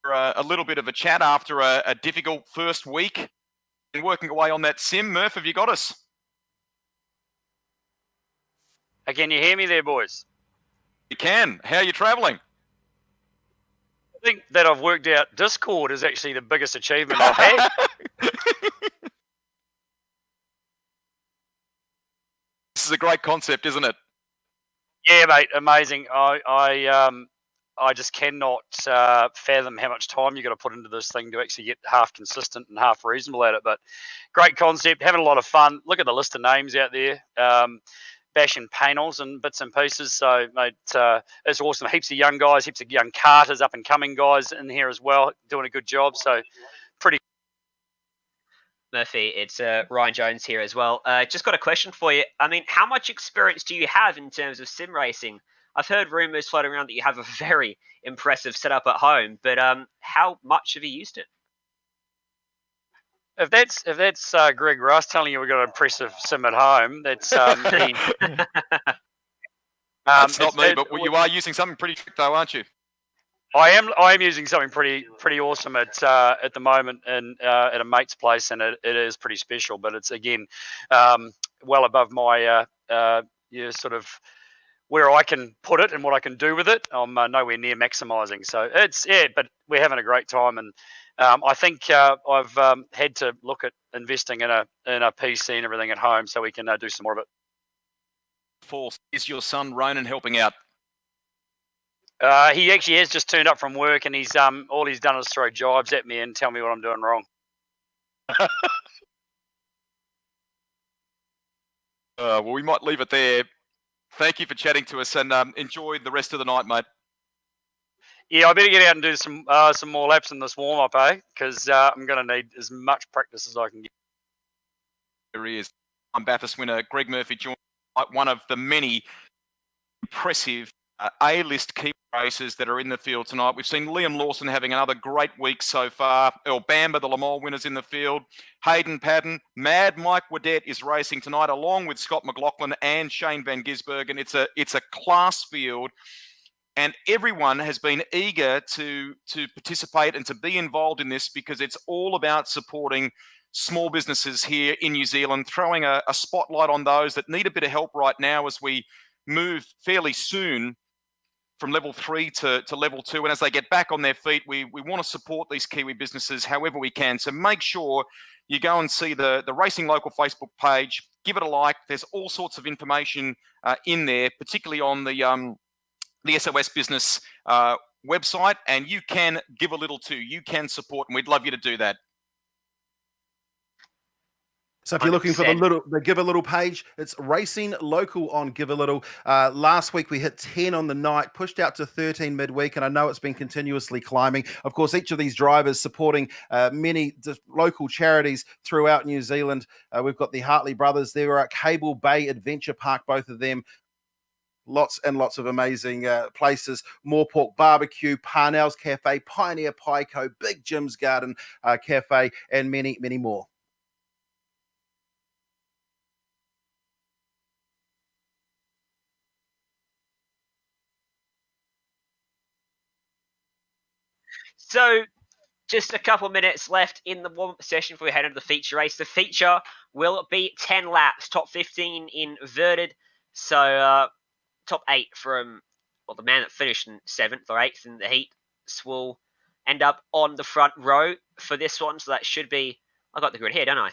for a little bit of a chat after a difficult first week and working away on that sim. Murph, have you got us? Can you hear me there, boys? You can. How are you travelling? I think that I've worked out Discord is actually the biggest achievement I've had. This is a great concept, isn't it? Yeah, mate, amazing. I just cannot fathom how much time you got to put into this thing to actually get half consistent and half reasonable at it. But great concept, having a lot of fun. Look at the list of names out there, bashing panels and bits and pieces. So, mate, it's awesome. Heaps of young guys, heaps of young karters, up and coming guys in here as well, doing a good job. So, pretty. Murphy, it's Ryan Jones here as well. Just got a question for you. I mean, how much experience do you have in terms of sim racing? I've heard rumours floating around that you have a very impressive setup at home, but how much have you used it? If that's Greg Russ telling you we've got an impressive sim at home, that's me. That's not me, but you are using something pretty trick though, aren't you? I am using something pretty awesome at the moment and at a mate's place, and it is pretty special. But it's again well above my sort of where I can put it and what I can do with it. I'm nowhere near maximising. So but we're having a great time, and I think I've had to look at investing in a PC and everything at home so we can do some more of it. Force, is your son Ronan helping out? He actually has just turned up from work, and he's all he's done is throw jibes at me and tell me what I'm doing wrong. Well, we might leave it there. Thank you for chatting to us, and enjoy the rest of the night, mate. Yeah, I better get out and do some more laps in this warm up, because I'm going to need as much practice as I can get. There he is. I'm Bathurst winner Greg Murphy, joined by one of the many impressive A-list Kiwi racers that are in the field tonight. We've seen Liam Lawson having another great week so far. Earl Bamber, the Le Mans winners in the field. Hayden Paddon. Mad Mike Waddell is racing tonight, along with Scott McLaughlin and Shane Van Gisbergen. It's a class field, and everyone has been eager to participate and to be involved in this, because it's all about supporting small businesses here in New Zealand, throwing a spotlight on those that need a bit of help right now as we move fairly soon from level 3 to level 2. And as they get back on their feet, we want to support these Kiwi businesses however we can. So make sure you go and see the Racing Local Facebook page. Give it a like. There's all sorts of information in there, particularly on the SOS Business website. And you can give a little too. You can support, and we'd love you to do that. So if you're looking for the Give a Little page, it's Racing Local on Give a Little. Last week we hit 10 on the night, pushed out to 13 midweek, and I know it's been continuously climbing. Of course, each of these drivers supporting many local charities throughout New Zealand. We've got the Hartley brothers. They were at Cable Bay Adventure Park, both of them. Lots and lots of amazing places. More Pork Barbecue, Parnell's Cafe, Pioneer Pico, Big Jim's Garden Cafe, and many, many more. So, just a couple minutes left in the warm-up session before we head into the feature race. The feature will be 10 laps, top 15 inverted. So, top 8 from, well, the man that finished in 7th or 8th in the heat will end up on the front row for this one. So that should be, I got the grid here, don't I?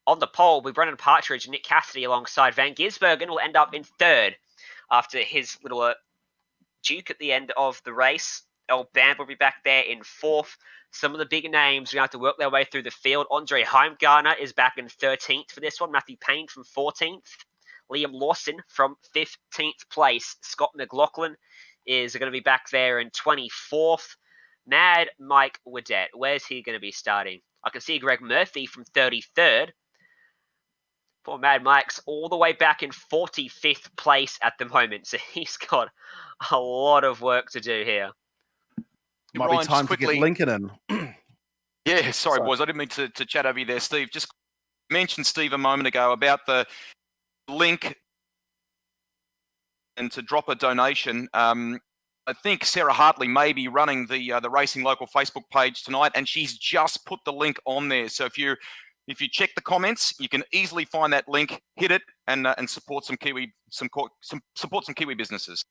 On the pole with Brendan Partridge and Nick Cassidy alongside Van Gisbergen will end up in 3rd after his little duke at the end of the race. Earl Bamber will be back there in 4th. Some of the bigger names are going to have to work their way through the field. Andre Heimgartner is back in 13th for this one. Matthew Payne from 14th. Liam Lawson from 15th place. Scott McLaughlin is going to be back there in 24th. Mad Mike Waddell, where's he going to be starting? I can see Greg Murphy from 33rd. Poor Mad Mike's all the way back in 45th place at the moment, so he's got a lot of work to do here. Might Ryan, be time to get Lincoln in. Yeah, sorry, boys. I didn't mean to chat over you there, Steve. Just mentioned, Steve, a moment ago about the link and to drop a donation. I think Sarah Hartley may be running the Racing Local Facebook page tonight, and she's just put the link on there. So if you check the comments, you can easily find that link, hit it, and support some Kiwi businesses.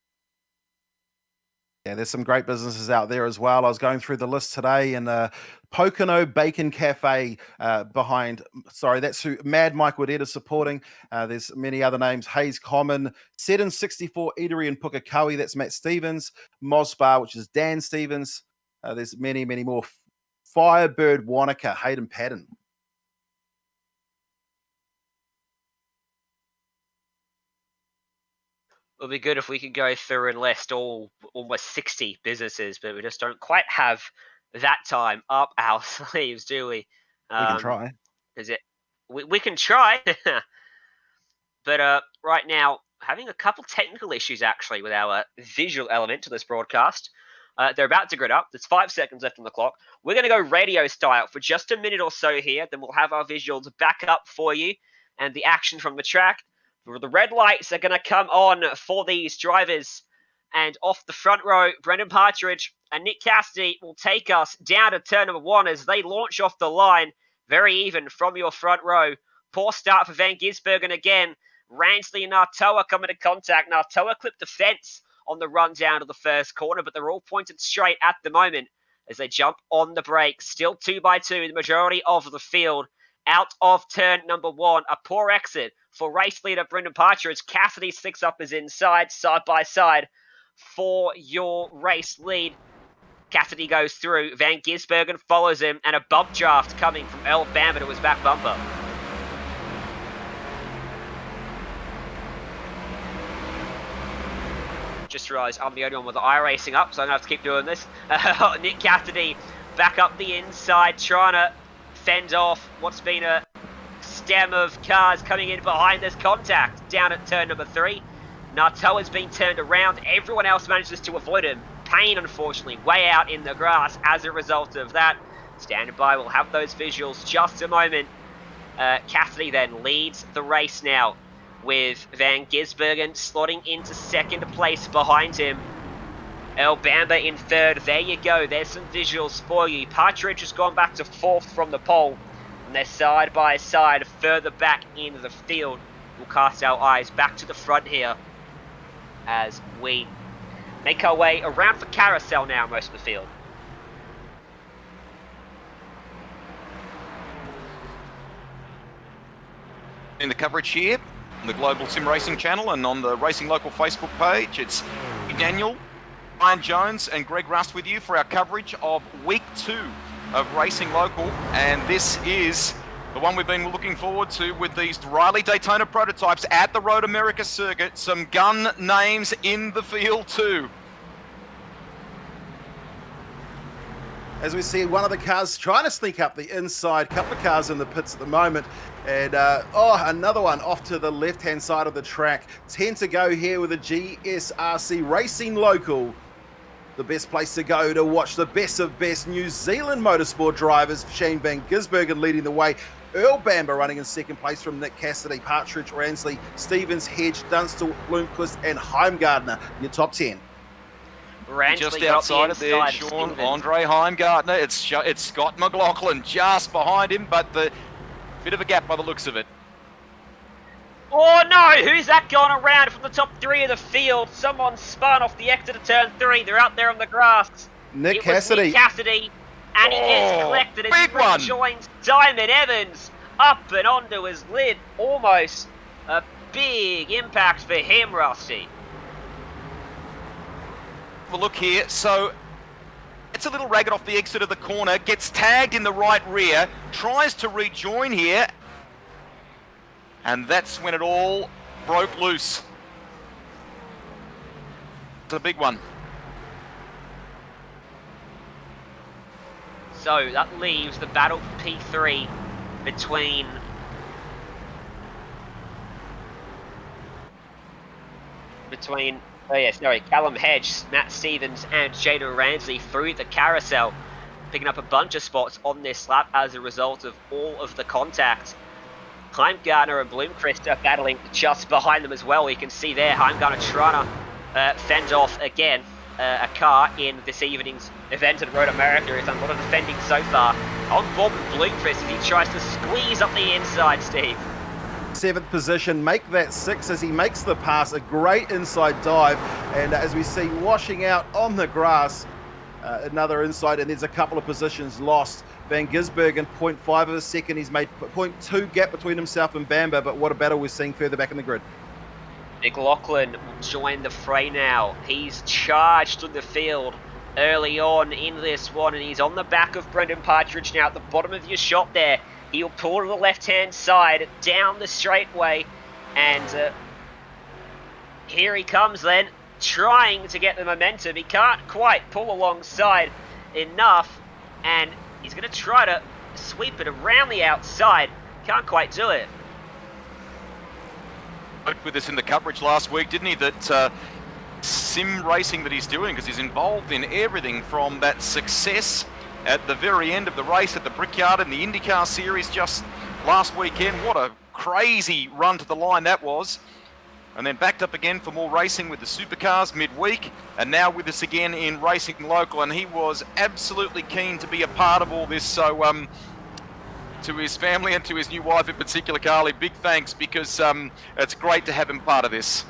Yeah, there's some great businesses out there as well. I was going through the list today, and Pocono Bacon Cafe that's who Mad Mike Woodhead is supporting. There's many other names. Hayes Common, 764 Eatery in Pukekohe, that's Matt Stevens. Moz Bar, which is Dan Stevens. There's many, many more. Firebird Wanaka, Hayden Paddon. It would be good if we could go through and list almost 60 businesses, but we just don't quite have that time up our sleeves, do we? We can try. We can try, but right now, having a couple technical issues actually with our visual element to this broadcast. They're about to grid up. There's 5 seconds left on the clock. We're going to go radio style for just a minute or so here. Then we'll have our visuals back up for you and the action from the track. The red lights are going to come on for these drivers. And off the front row, Brendan Partridge and Nick Cassidy will take us down to turn number 1 as they launch off the line. Very even from your front row. Poor start for Van Gisbergen again. Ransley and Nartoa come into contact. Nartoa clipped the fence on the run down to the first corner, but they're all pointed straight at the moment as they jump on the brakes. Still 2 by 2, the majority of the field. Out of turn number 1, a poor exit for race leader Brendan Partridge. Cassidy sticks up his inside, side by side for your race lead. Cassidy goes through, Van Gisbergen follows him, and a bump draft coming from Earl Bamber to his back bumper. Just realised I'm the only one with the iRacing up, so I'm going to have to keep doing this. Nick Cassidy back up the inside, trying to fend off what's been a stem of cars coming in behind this contact down at turn number 3. Nartoa's been turned around. Everyone else manages to avoid him. Payne, unfortunately, way out in the grass as a result of that. Standing by, we'll have those visuals just a moment. Cassidy then leads the race now with Van Gisbergen slotting into second place behind him. Earl Bamber in third. There you go. There's some visuals for you. Partridge has gone back to 4th from the pole. And they're side by side further back into the field. We'll cast our eyes back to the front here as we make our way around for carousel now, most of the field. In the coverage here, on the Global Sim Racing channel and on the Racing Local Facebook page, it's Daniel, Ryan Jones and Greg Rust with you for our coverage of week 2 of Racing Local, and this is the one we've been looking forward to with these Riley Daytona prototypes at the Road America circuit. Some gun names in the field too. As we see one of the cars trying to sneak up the inside, couple of cars in the pits at the moment, and another one off to the left-hand side of the track. 10 to go here with the GSRC Racing Local. The best place to go to watch the best of best New Zealand motorsport drivers. Shane Van Gisbergen leading the way. Earl Bamber running in second place from Nick Cassidy, Partridge, Ransley, Stevens, Hedge, Dunstall, Blomqvist and Heimgartner. Your top 10. Ransley just outside of there, Sean, Andre Heimgartner. It's Scott McLaughlin just behind him, but the bit of a gap by the looks of it. Oh no, who's that going around from the top 3 of the field? Someone spun off the exit of turn 3. They're out there on the grass. Nick Cassidy. Nick Cassidy, and he gets collected as he rejoins Diamond Evans up and onto his lid. Almost a big impact for him, Rusty. Have a look here. So it's a little ragged off the exit of the corner, gets tagged in the right rear, tries to rejoin here, and that's when it all broke loose. It's a big one. So that leaves the battle for P3 between Callum Hedge, Matt Stevens and Jaden Ramsey through the carousel, picking up a bunch of spots on this lap as a result of all of the contact. Heimgartner and Blomqvist are battling just behind them as well. You can see there Heimgartner trying to fend off again a car in this evening's event at Road America. He's done a lot of defending so far. On board with Blomqvist as he tries to squeeze up the inside, Steve. 7th position, make that 6 as he makes the pass. A great inside dive, and as we see washing out on the grass, another inside, and there's a couple of positions lost. Van Gisbergen 0.5 of a second. He's made 0.2 gap between himself and Bamber, but what a battle we're seeing further back in the grid. McLaughlin will join the fray now. He's charged in the field early on in this one, and he's on the back of Brendan Partridge now at the bottom of your shot there. He'll pull to the left-hand side, down the straightaway, and here he comes then, trying to get the momentum. He can't quite pull alongside enough, and he's going to try to sweep it around the outside. Can't quite do it. With us in the coverage last week, didn't he, that sim racing that he's doing, because he's involved in everything from that success at the very end of the race at the Brickyard in the IndyCar series just last weekend. What a crazy run to the line that was. And then backed up again for more racing with the supercars midweek, and now with us again in Racing Local, and he was absolutely keen to be a part of all this. So to his family and to his new wife in particular, Carly, big thanks, because it's great to have him part of this.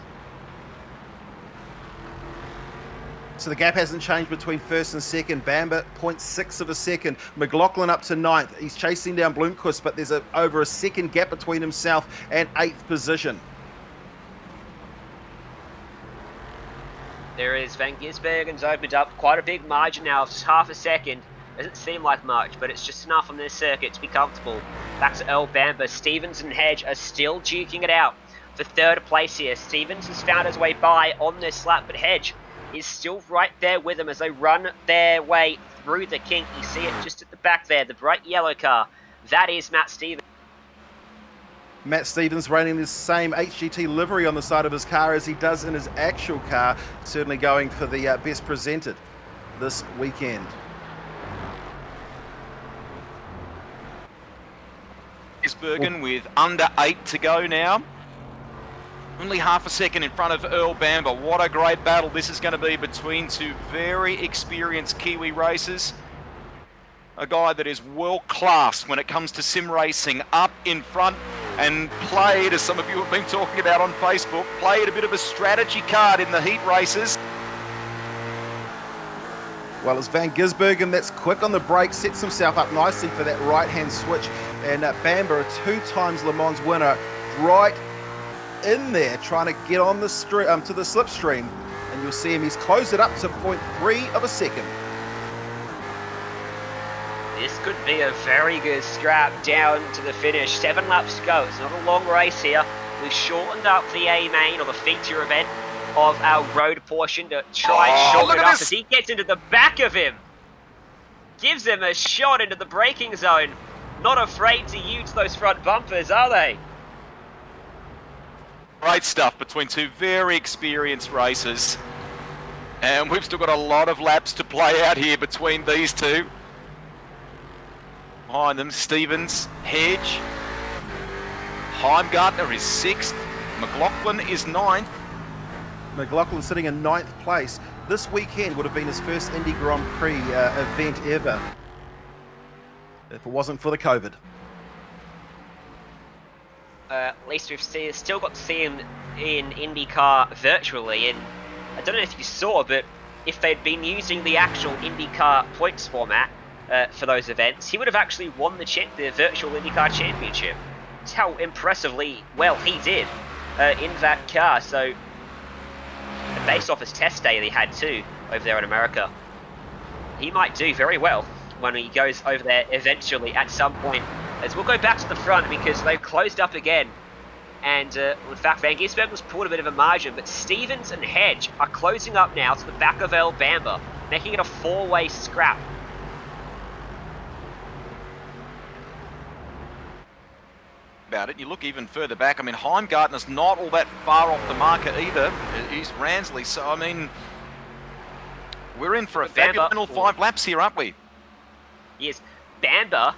So the gap hasn't changed between first and second. Bamber 0.6 of a second. McLaughlin up to 9th. He's chasing down Blomqvist, but there's over a second gap between himself and 8th position. There is Van Gisbergen's opened up quite a big margin now, just half a second. Doesn't seem like much, but it's just enough on this circuit to be comfortable. Back to Earl Bamber. Stevens and Hedge are still duking it out for 3rd place here. Stevens has found his way by on this lap, but Hedge is still right there with them as they run their way through the kink. You see it just at the back there, the bright yellow car. That is Matt Stevens. Matt Stevens running the same HGT livery on the side of his car as he does in his actual car, certainly going for the best presented this weekend. Gisbergen with under 8 to go now. Only half a second in front of Earl Bamber. What a great battle this is going to be between two very experienced Kiwi racers. A guy that is world class when it comes to sim racing, up in front and played, as some of you have been talking about on Facebook, played a bit of a strategy card in the heat races. Well, it's Van Gisbergen that's quick on the brake, sets himself up nicely for that right-hand switch. And Bamber, a 2-times Le Mans winner, right in there trying to get on the to the slipstream. And you'll see him, he's closed it up to 0.3 of a second. This could be a very good strap down to the finish. 7 laps to go. It's not a long race here. We've shortened up the A main, or the feature event, of our road portion to try and shorten it up as he gets into the back of him. Gives him a shot into the braking zone. Not afraid to use those front bumpers, are they? Great stuff between two very experienced racers. And we've still got a lot of laps to play out here between these two. Behind them, Stevens, Hedge. Heimgartner is 6th. McLaughlin is 9th. McLaughlin sitting in 9th place. This weekend would have been his first Indy Grand Prix event ever, if it wasn't for the COVID. At least we've still got to see him in IndyCar virtually, and I don't know if you saw, but if they'd been using the actual IndyCar points format for those events, he would have actually won the virtual IndyCar Championship. That's how impressively well he did in that car. So, based off his test day that he had too over there in America, he might do very well when he goes over there eventually at some point. As we'll go back to the front because they've closed up again. And in fact, Van Gisbergen's pulled a bit of a margin, but Stevens and Hedge are closing up now to the back of Earl Bamber, making it a 4-way scrap. about it, you look even further back, I mean, Heimgartner's not all that far off the market either. He's Ransley, so I mean, we're in for a fabulous 5 laps here, aren't we? Yes. Bamber,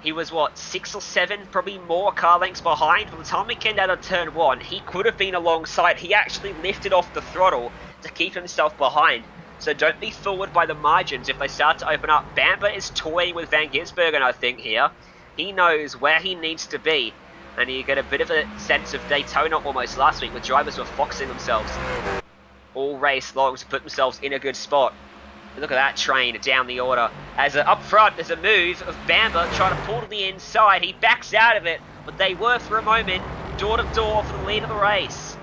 he was, what, 6 or 7, probably more car lengths behind. By the time we came out of turn 1, he could have been alongside. He actually lifted off the throttle to keep himself behind. So don't be fooled by the margins if they start to open up. Bamber is toying with Van Gisbergen, I think, here. He knows where he needs to be. And you get a bit of a sense of Daytona almost last week, where drivers were foxing themselves all race long to put themselves in a good spot. Look at that train down the order. As up front, there's a move of Bamber trying to pull to the inside. He backs out of it, but they were for a moment door to door for the lead of the race.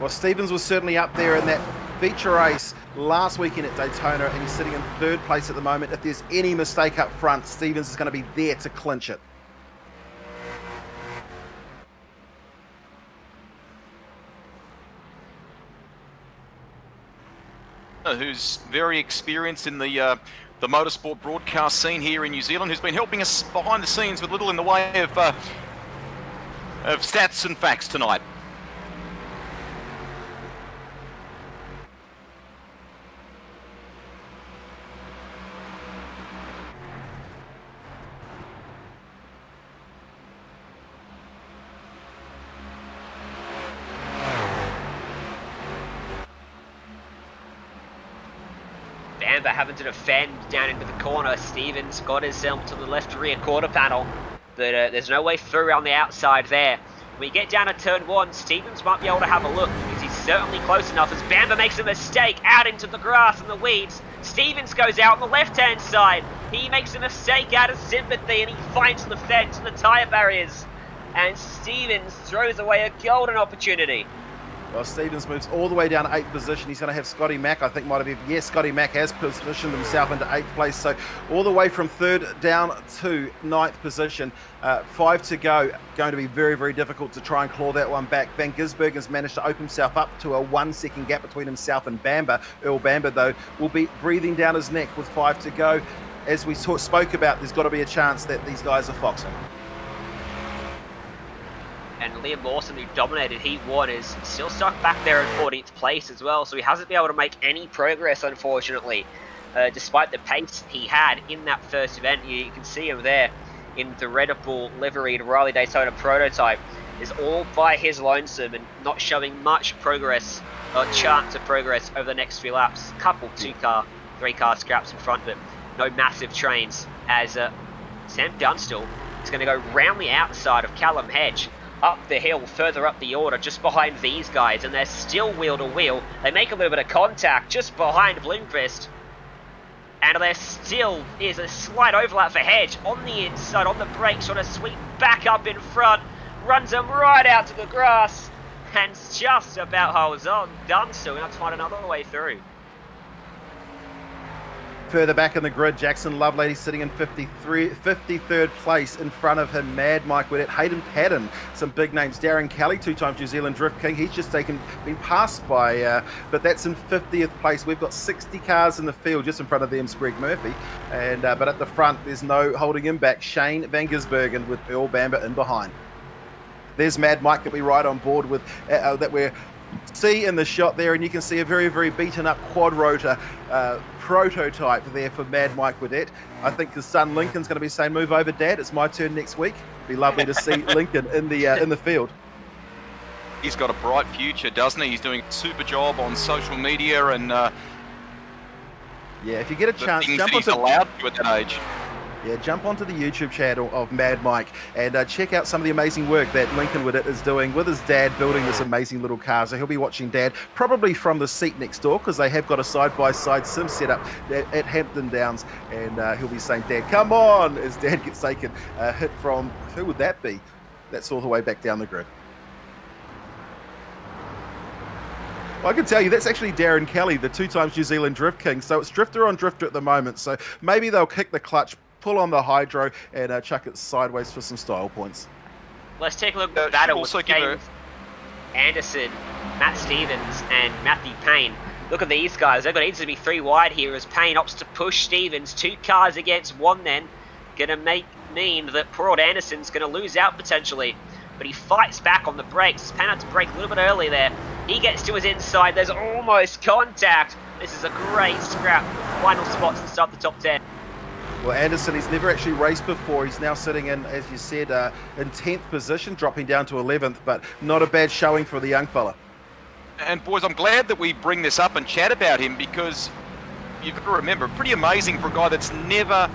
Well, Stevens was certainly up there in that feature race last weekend at Daytona, and he's sitting in 3rd place at the moment. If there's any mistake up front, Stevens is going to be there to clinch it. Who's very experienced in the motorsport broadcast scene here in New Zealand, who's been helping us behind the scenes with little in the way of stats and facts tonight. Bamber having to defend down into the corner. Stevens got himself to the left rear quarter panel, but there's no way through on the outside there. When we get down to turn 1, Stevens might be able to have a look, because he's certainly close enough as Bamber makes a mistake out into the grass and the weeds. Stevens goes out on the left-hand side. He makes a mistake out of sympathy, and he finds the fence and the tyre barriers. And Stevens throws away a golden opportunity. Well, Stevens moves all the way down to 8th position. He's going to have Scotty Mack, I think, might have been. Yes, Scotty Mack has positioned himself into 8th place. So all the way from 3rd down to 9th position. 5 to go. Going to be very, very difficult to try and claw that one back. Van Gisbergen's managed to open himself up to a 1-second gap between himself and Bamber. Earl Bamber, though, will be breathing down his neck with 5 to go. As we spoke about, there's got to be a chance that these guys are foxing. And Liam Lawson, who dominated Heat 1, is still stuck back there in 14th place as well, so he hasn't been able to make any progress, unfortunately. Despite the pace he had in that first event, you can see him there in the Red Bull liveried Riley Daytona prototype, is all by his lonesome and not showing much progress or chance of progress over the next few laps. Couple 2-car, 3-car scraps in front of him. No massive trains, as Sam Dunstall is going to go round the outside of Callum Hedge, up the hill, further up the order, just behind these guys, and they're still wheel to wheel. They make a little bit of contact just behind Blomqvist, and there still is a slight overlap for Hedge on the inside, on the brakes, trying to sweep back up in front, runs him right out to the grass, and just about holds on. Dunstall going to find another way through. Further back in the grid, Jackson Lovelady sitting in 53rd place. In front of him, Mad Mike Widdett, Hayden Paddon, some big names. Darren Kelly, 2-time New Zealand Drift King. He's just been passed by, but that's in 50th place. We've got 60 cars in the field just in front of them, Greg Murphy. And but at the front, there's no holding him back. Shane Van Gisbergen with Earl Bamber in behind. There's Mad Mike that we ride on board with, that we're see in the shot there, and you can see a very, very beaten up quad rotor prototype there for Mad Mike Widdett. I think his son Lincoln's going to be saying, "Move over, Dad. It's my turn next week." It'd be lovely to see Lincoln in the field. He's got a bright future, doesn't he? He's doing a super job on social media, and yeah, if you get a chance, jump onto allowed to at that age. Yeah, jump onto the YouTube channel of Mad Mike and check out some of the amazing work that Lincoln Widdett is doing with his dad, building this amazing little car. So he'll be watching Dad probably from the seat next door, because they have got a side-by-side sim setup at Hampton Downs, and he'll be saying, "Dad, come on," as Dad gets taken hit from, who would that be? That's all the way back down the grid. Well, I can tell you that's actually Darren Kelly, the 2-time New Zealand Drift King. So it's drifter on drifter at the moment. So maybe they'll kick the clutch, pull on the hydro, and chuck it sideways for some style points. Let's take a look at the battle with James Anderson, Matt Stevens, and Matthew Payne. Look at these guys. They've got each to be 3 wide here as Payne opts to push Stevens. 2 cars against 1 then. Going to make mean that poor old Anderson's going to lose out potentially. But he fights back on the brakes. Pan out to brake a little bit early there. He gets to his inside. There's almost contact. This is a great scrap. Final spots to start the top 10. Well, Anderson, he's never actually raced before. He's now sitting in, as you said, in 10th position, dropping down to 11th, but not a bad showing for the young fella. And boys, I'm glad that we bring this up and chat about him, because you've got to remember, pretty amazing for a guy that's never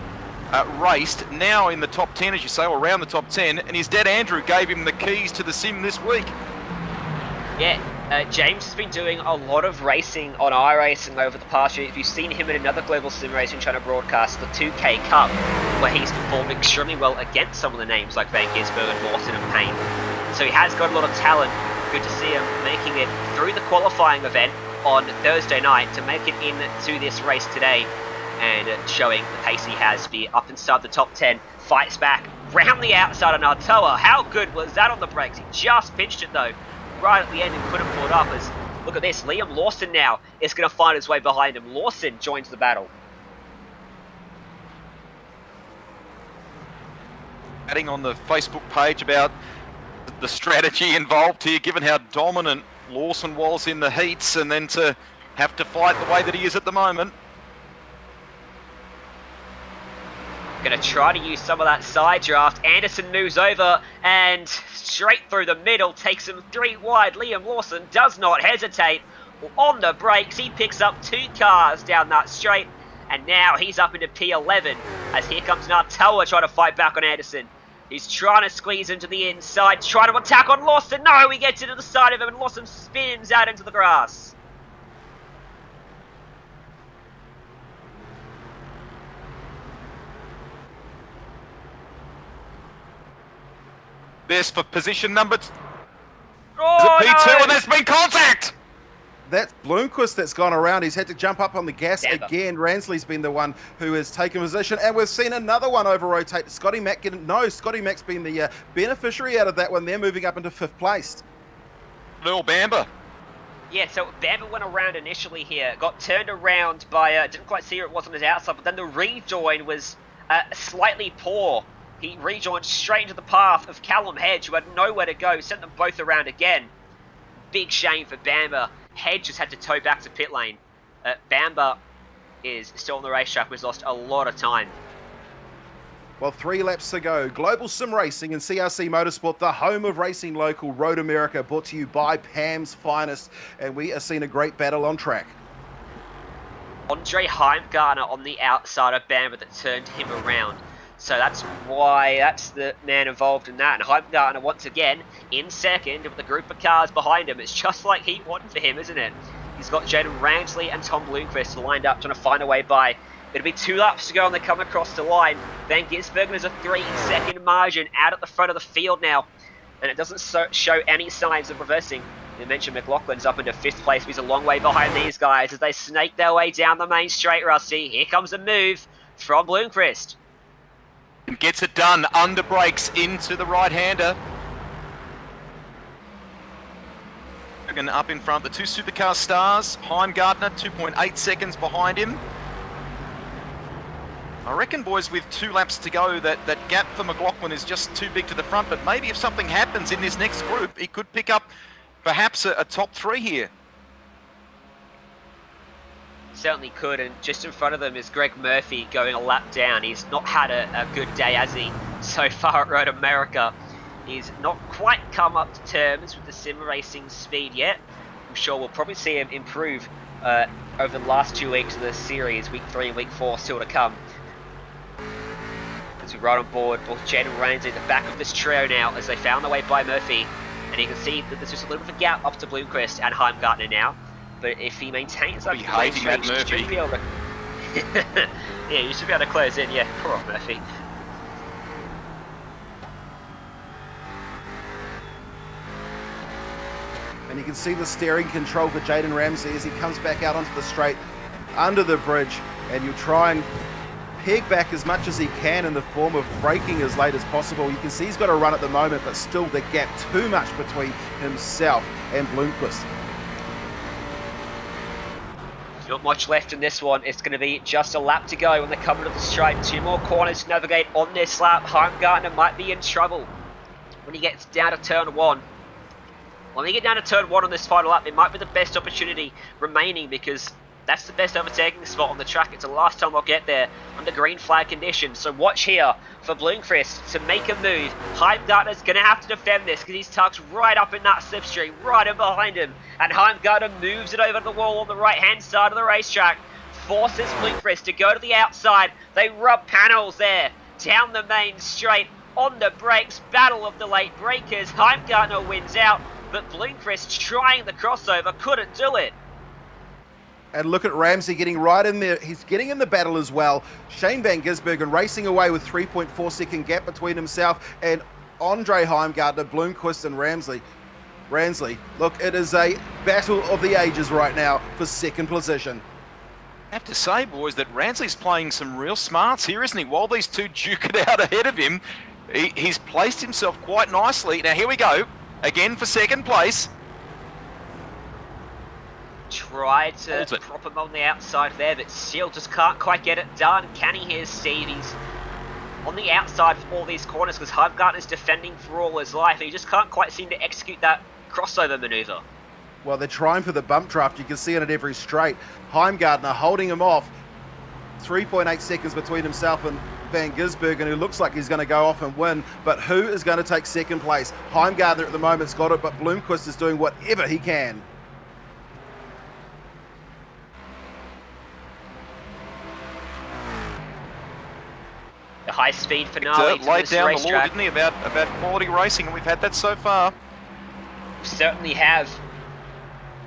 raced, now in the top 10, as you say, or around the top 10, and his dad Andrew gave him the keys to the sim this week. Yeah, James has been doing a lot of racing on iRacing over the past year. If you've seen him in another global sim racing trying to broadcast the 2K Cup, where he's performed extremely well against some of the names like Van Gisbergen, Lawson and Payne. So he has got a lot of talent. Good to see him making it through the qualifying event on Thursday night to make it into this race today, and showing the pace he has to be up inside the top 10. Fights back round the outside of Nartoa. How good was that on the brakes? He just pinched it though right at the end and couldn't pull it up. As look at this, Liam Lawson now is going to find his way behind him. Lawson joins the battle. Adding on the Facebook page about the strategy involved here, given how dominant Lawson was in the heats, and then to have to fight the way that he is at the moment. Going to try to use some of that side draft. Anderson moves over and straight through the middle, takes him 3 wide. Liam Lawson does not hesitate. On the brakes, he picks up 2 cars down that straight, and now he's up into P11 as here comes Nartoa trying to fight back on Anderson. He's trying to squeeze into the inside, trying to attack on Lawson. No, he gets into the side of him and Lawson spins out into the grass. This for position number Oh, P2, no. and there's been contact! That's Blomqvist that's gone around. He's had to jump up on the gas Bamber. again. Ransley's been the one who has taken position, and we've seen another one over-rotate. Scotty Mack's been the beneficiary out of that one. They're moving up into 5th place. Earl Bamber. Yeah, so Bamber went around initially here, got turned around by, didn't quite see where it was on his outside, but then the rejoin was slightly poor. He rejoined straight into the path of Callum Hedge, who had nowhere to go, sent them both around again. Big shame for Bamber. Hedge just had to tow back to pit lane. Bamber is still on the racetrack, who's lost a lot of time. Well, 3 laps to go. Global Sim Racing and CRC Motorsport, the home of Racing Local, Road America, brought to you by Pam's Finest, and we are seeing a great battle on track. Andre Heimgartner on the outside of Bamber that turned him around. So that's why that's the man involved in that. And Heimgartner once again in second with a group of cars behind him. It's just like Heat 1 for him, isn't it? He's got Jaden Ransley and Tom Blomqvist lined up trying to find a way by. It'll be 2 laps to go and they come across the line. Van Gisbergen is a 3-second margin out at the front of the field now. And it doesn't show any signs of reversing. You mentioned McLaughlin's up into 5th place. He's a long way behind these guys as they snake their way down the main straight, Rusty. Here comes a move from Blomqvist. Gets it done, under brakes into the right-hander. And up in front, the 2 supercar stars. Heimgartner, 2.8 seconds behind him. I reckon, boys, with 2 laps to go, that gap for McLaughlin is just too big to the front, but maybe if something happens in this next group, he could pick up perhaps a top 3 here. Certainly could, and just in front of them is Greg Murphy going a lap down. He's not had a good day, has he, so far at Road America. He's not quite come up to terms with the sim racing speed yet. I'm sure we'll probably see him improve over the last 2 weeks of the series, week 3 and week 4 still to come. As we ride on board, both Jen and Rains at the back of this trio now as they found their way by Murphy. And you can see that there's just a little bit of a gap up to Blomqvist and Heimgartner now. But if he maintains that, hating that Murphy. should be able to yeah, you should be able to close in. Yeah, poor old Murphy. And you can see the steering control for Jaden Ramsey as he comes back out onto the straight under the bridge, and you try and peg back as much as he can in the form of braking as late as possible. You can see he's got a run at the moment, but still the gap too much between himself and Blomqvist. Not much left in this one. It's going to be just a lap to go when they come into the straight. 2 more corners to navigate on this lap. Heimgartner might be in trouble when he gets down to turn 1. When they get down to turn 1 on this final lap, it might be the best opportunity remaining because that's the best overtaking spot on the track. It's the last time they'll get there under green flag conditions. So watch here for Blomqvist to make a move. Heimgartner's going to have to defend this because he's tucked right up in that slipstream, right in behind him. And Heimgartner moves it over the wall on the right-hand side of the racetrack. Forces Blomqvist to go to the outside. They rub panels there. Down the main straight. On the brakes. Battle of the late breakers. Heimgartner wins out. But Blomqvist trying the crossover couldn't do it. And look at Ramsey getting right in there. He's getting in the battle as well. Shane van Gisbergen racing away with 3.4 second gap between himself and Andre Heimgartner, Blomqvist and Ransley. Look, it is a battle of the ages right now for second position. I have to say, boys, that Ransley's playing some real smarts here, isn't he? While these two duke it out ahead of him, he's placed himself quite nicely. Now, here we go. Again for second place. Tried to prop him on the outside there, but still just can't quite get it done. Can he hear Steve? He's on the outside for all these corners because Heimgartner's defending for all his life. He just can't quite seem to execute that crossover maneuver. Well, they're trying for the bump draft. You can see it at every straight. Heimgartner holding him off. 3.8 seconds between himself and van Gisbergen, who looks like he's going to go off and win. But who is going to take second place? Heimgartner at the moment's got it, but Blomqvist is doing whatever he can. The high-speed finale to laid this down racetrack. the law, didn't he, about quality racing, and we've had that so far. We certainly have.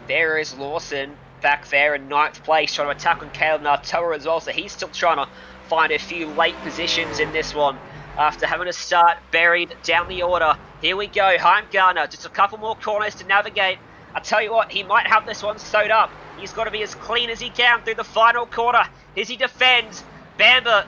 There is Lawson back there in 9th place, trying to attack on Caleb Nartoa as well, so he's still trying to find a few late positions in this one after having to start buried down the order. Here we go, Heimgartner, just a couple more corners to navigate. I tell you what, he might have this one sewed up. He's got to be as clean as he can through the final corner as he defends. Bamber,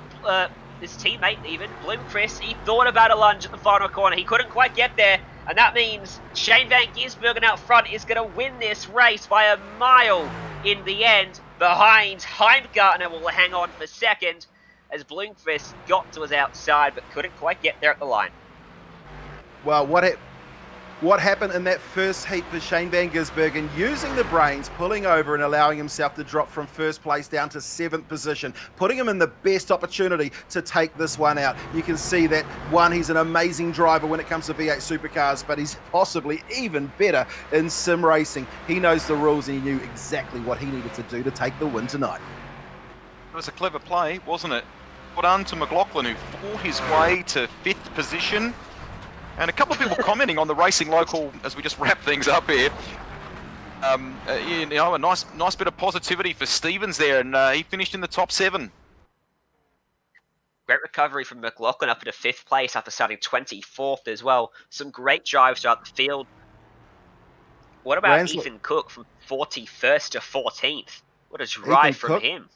his teammate even, Blomqvist, he thought about a lunge at the final corner. He couldn't quite get there, and that means Shane van Gisbergen out front is going to win this race by a mile in the end. Behind, Heimgartner will hang on for second as Blomqvist got to his outside but couldn't quite get there at the line. Well, what happened in that first heat for Shane van Gisbergen, using the brains, pulling over and allowing himself to drop from first place down to 7th position, putting him in the best opportunity to take this one out. You can see that, one, he's an amazing driver when it comes to V8 supercars, but he's possibly even better in sim racing. He knows the rules and he knew exactly what he needed to do to take the win tonight. It was a clever play, wasn't it? Well done to McLaughlin, who fought his way to 5th position. And a couple of people commenting on the Racing Local as we just wrap things up here. You know, a nice bit of positivity for Stevens there, and he finished in the top 7. Great recovery from McLaughlin up into 5th place after starting 24th as well. Some great drives throughout the field. What about Ethan Cook from 41st to 14th? What a drive from him.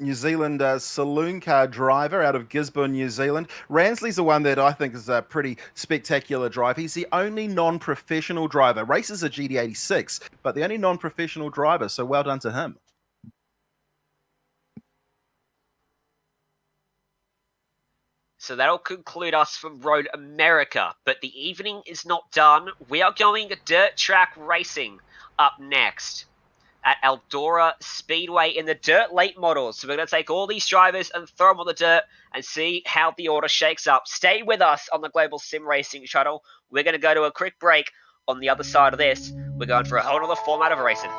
New Zealand saloon car driver out of Gisborne, New Zealand. Ransley's the one that I think is a pretty spectacular drive. He's the only non-professional driver. Races a GT86, but the only non-professional driver, so well done to him. So that'll conclude us from Road America, but the evening is not done. We are going dirt track racing up next at Eldora Speedway in the dirt late models. So we're going to take all these drivers and throw them on the dirt and see how the order shakes up. Stay with us on the Global Sim Racing Shuttle. We're going to go to a quick break. On the other side of this, we're going for a whole other format of racing.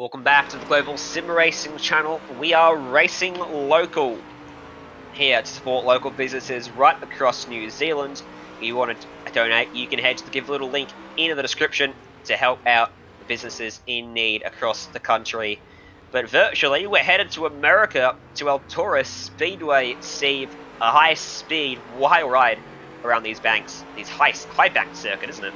Welcome back to the Global Sim Racing channel. We are racing local, here to support local businesses right across New Zealand. If you want to donate, you can head to the Give Little link in the description to help out the businesses in need across the country. But virtually, we're headed to America, to Eldora Speedway, see a high-speed wild ride around these banks, these high bank circuit, isn't it?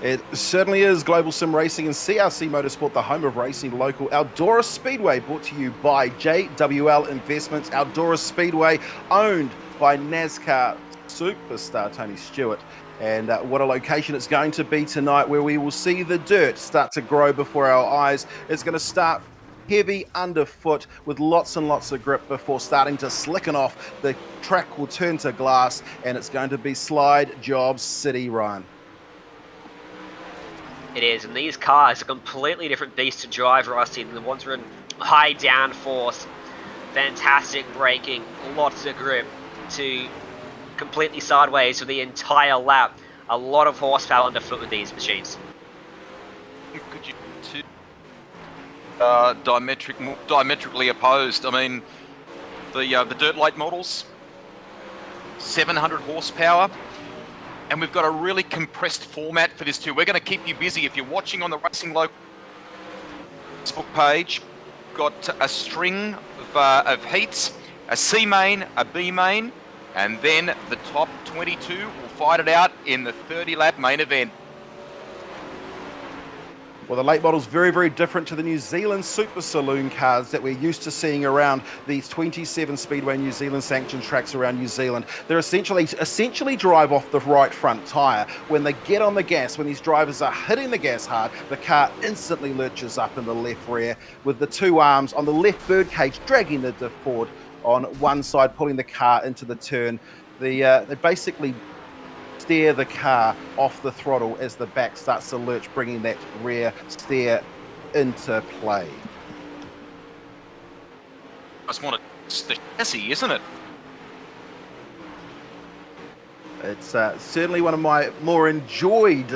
It certainly is. Global Sim Racing and CRC Motorsport, the home of racing local. Eldora Speedway, brought to you by JWL Investments. Eldora Speedway, owned by NASCAR superstar Tony Stewart. And what a location it's going to be tonight, where we will see the dirt start to grow before our eyes. It's going to start heavy underfoot with lots and lots of grip before starting to slicken off. The track will turn to glass, and it's going to be slide jobs city, Ryan. It is, and these cars are a completely different beast to drive, Rusty, than the ones that are in high downforce, fantastic braking, lots of grip, to completely sideways for the entire lap. A lot of horsepower underfoot with these machines. Could you diametrically opposed? I mean, the dirt light models, 700 horsepower. And we've got a really compressed format for this too. We're going to keep you busy. If you're watching on the Racing Local Facebook page, got a string of heats, a C main, a B main, and then the top 22 will fight it out in the 30-lap main event. Well, the late model's very, very different to the New Zealand Super Saloon cars that we're used to seeing around these 27 Speedway New Zealand sanctioned tracks around New Zealand. They're essentially drive off the right front tyre. When they get on the gas, when these drivers are hitting the gas hard, the car instantly lurches up in the left rear with the two arms on the left birdcage dragging the diff forward on one side, pulling the car into the turn. They basically steer the car off the throttle as the back starts to lurch, bringing that rear steer into play. It's more the chassis, isn't it? It's certainly one of my more enjoyed.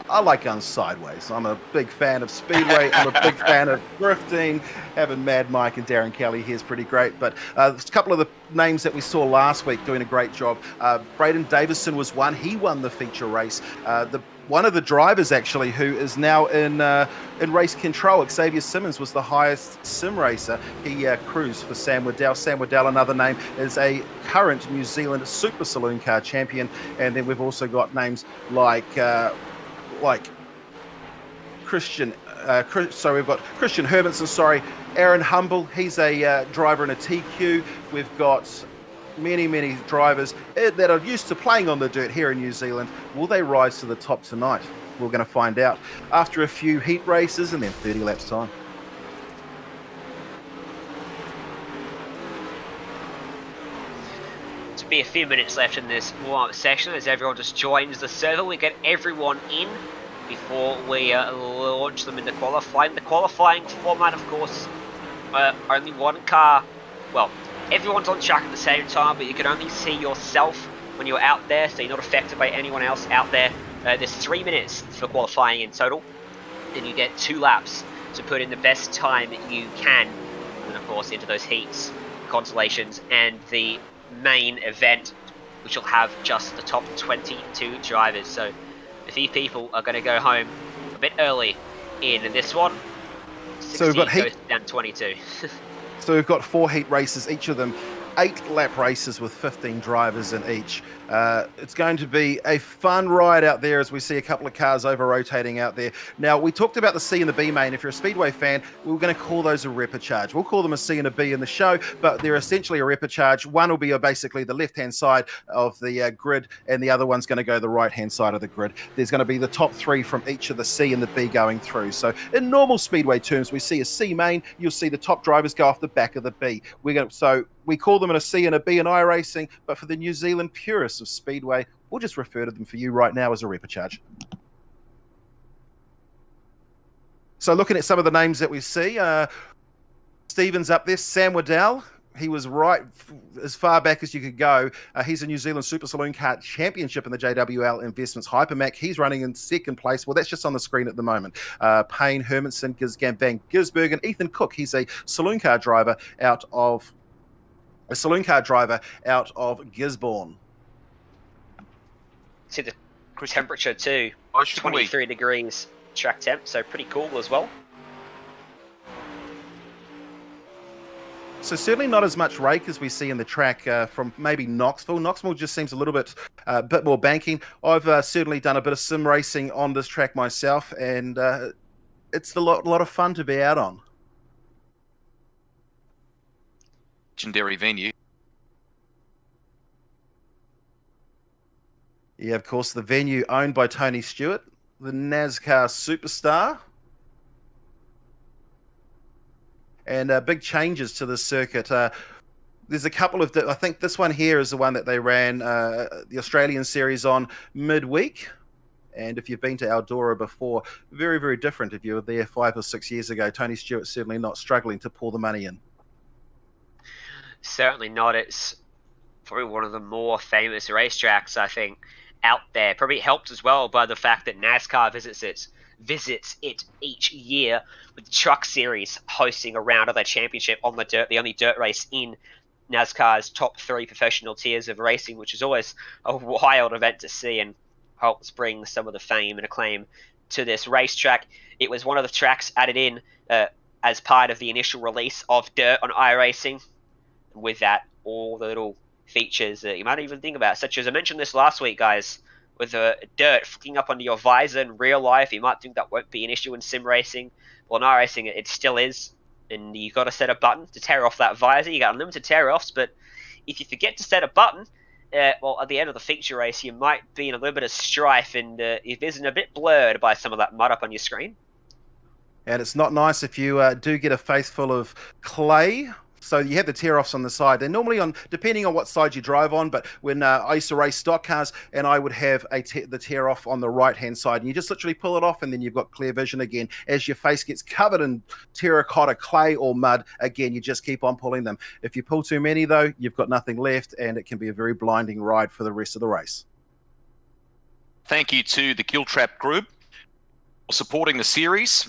I like going sideways. I'm a big fan of Speedway. I'm a big fan of drifting. Having Mad Mike and Darren Kelly here is pretty great. But a couple of the names that we saw last week doing a great job. Braden Davison was one. He won the feature race. One of the drivers, actually, who is now in race control, Xavier Simmons, was the highest sim racer. He cruised for Sam Waddell. Sam Waddell, another name, is a current New Zealand Super Saloon car champion. And then we've also got names like Christian. So we've got Christian Hermansen. Aaron Humble. He's a driver in a TQ. We've got many drivers that are used to playing on the dirt here in New Zealand. Will they rise to the top tonight? We're going to find out after a few heat races and then 30 laps time. To be a few minutes left in this warm-up session as everyone just joins the server. We get everyone in before we launch them into qualifying. The qualifying format, of course, only one car. Well, everyone's on track at the same time, but you can only see yourself when you're out there, so you're not affected by anyone else out there. There's 3 minutes for qualifying in total, and you get 2 laps to put in the best time you can, and of course into those heats, consolations, and the main event, which will have just the top 22 drivers. So a few people are going to go home a bit early in this one. 60 so we've got goes down 22. So we've got 4 heat races, each of them 8-lap races with 15 drivers in each. It's going to be a fun ride out there as we see a couple of cars over-rotating out there. Now, we talked about the C and the B main. If you're a Speedway fan, we're going to call those a repecharge. We'll call them a C and a B in the show, but they're essentially a repecharge. One will be basically the left-hand side of the grid, and the other one's going to go the right-hand side of the grid. There's going to be the top 3 from each of the C and the B going through. So in normal Speedway terms, we see a C main. You'll see the top drivers go off the back of the B. So we call them in a C and a B in iRacing, but for the New Zealand purists of Speedway, we'll just refer to them for you right now as a repecharge. So looking at some of the names that we see, Stevens up there, Sam Waddell, He was right as far back as you could go. He's a New Zealand Super Saloon Car Championship in the JWL Investments Hypermac. He's running in second place. Well, that's just on the screen at the moment. Payne, Hermansen, Gisbergen, Gisbergen, Ethan Cook. He's a saloon car driver out of Gisborne. See the temperature too. 23 degrees track temp, so pretty cool as well. So certainly not as much rake as we see in the track from maybe Knoxville. Knoxville just seems a little bit more banking. I've certainly done a bit of sim racing on this track myself, and it's a lot of fun to be out on. Legendary venue. Yeah, of course, the venue owned by Tony Stewart, the NASCAR superstar. And big changes to the circuit. There's a couple of, I think this one here is the one that they ran the Australian series on midweek. And if you've been to Eldora before, very, very different. If you were there 5 or 6 years ago, Tony Stewart's certainly not struggling to pour the money in. Certainly not. It's probably one of the more famous racetracks, I think, out there. Probably helped as well by the fact that NASCAR visits it each year, with the Truck Series hosting a round of their championship on the dirt, the only dirt race in NASCAR's top 3 professional tiers of racing, which is always a wild event to see and helps bring some of the fame and acclaim to this racetrack. It was one of the tracks added in as part of the initial release of Dirt on iRacing. And with that, all the little features that you might even think about, such as I mentioned this last week, guys, with the dirt flicking up onto your visor in real life. You might think that won't be an issue in sim racing. Well, in iRacing, it still is. And you've got to set a button to tear off that visor. You got unlimited tear-offs, but if you forget to set a button, well, at the end of the feature race, you might be in a little bit of strife, and your vision a bit blurred by some of that mud up on your screen. And it's not nice if you do get a face full of clay. So you have the tear-offs on the side. They're normally on, depending on what side you drive on, but when I used to race stock cars, and I would have the tear-off on the right-hand side, and you just literally pull it off, and then you've got clear vision again. As your face gets covered in terracotta, clay, or mud, again, you just keep on pulling them. If you pull too many, though, you've got nothing left, and it can be a very blinding ride for the rest of the race. Thank you to the Giltrap Group supporting the series,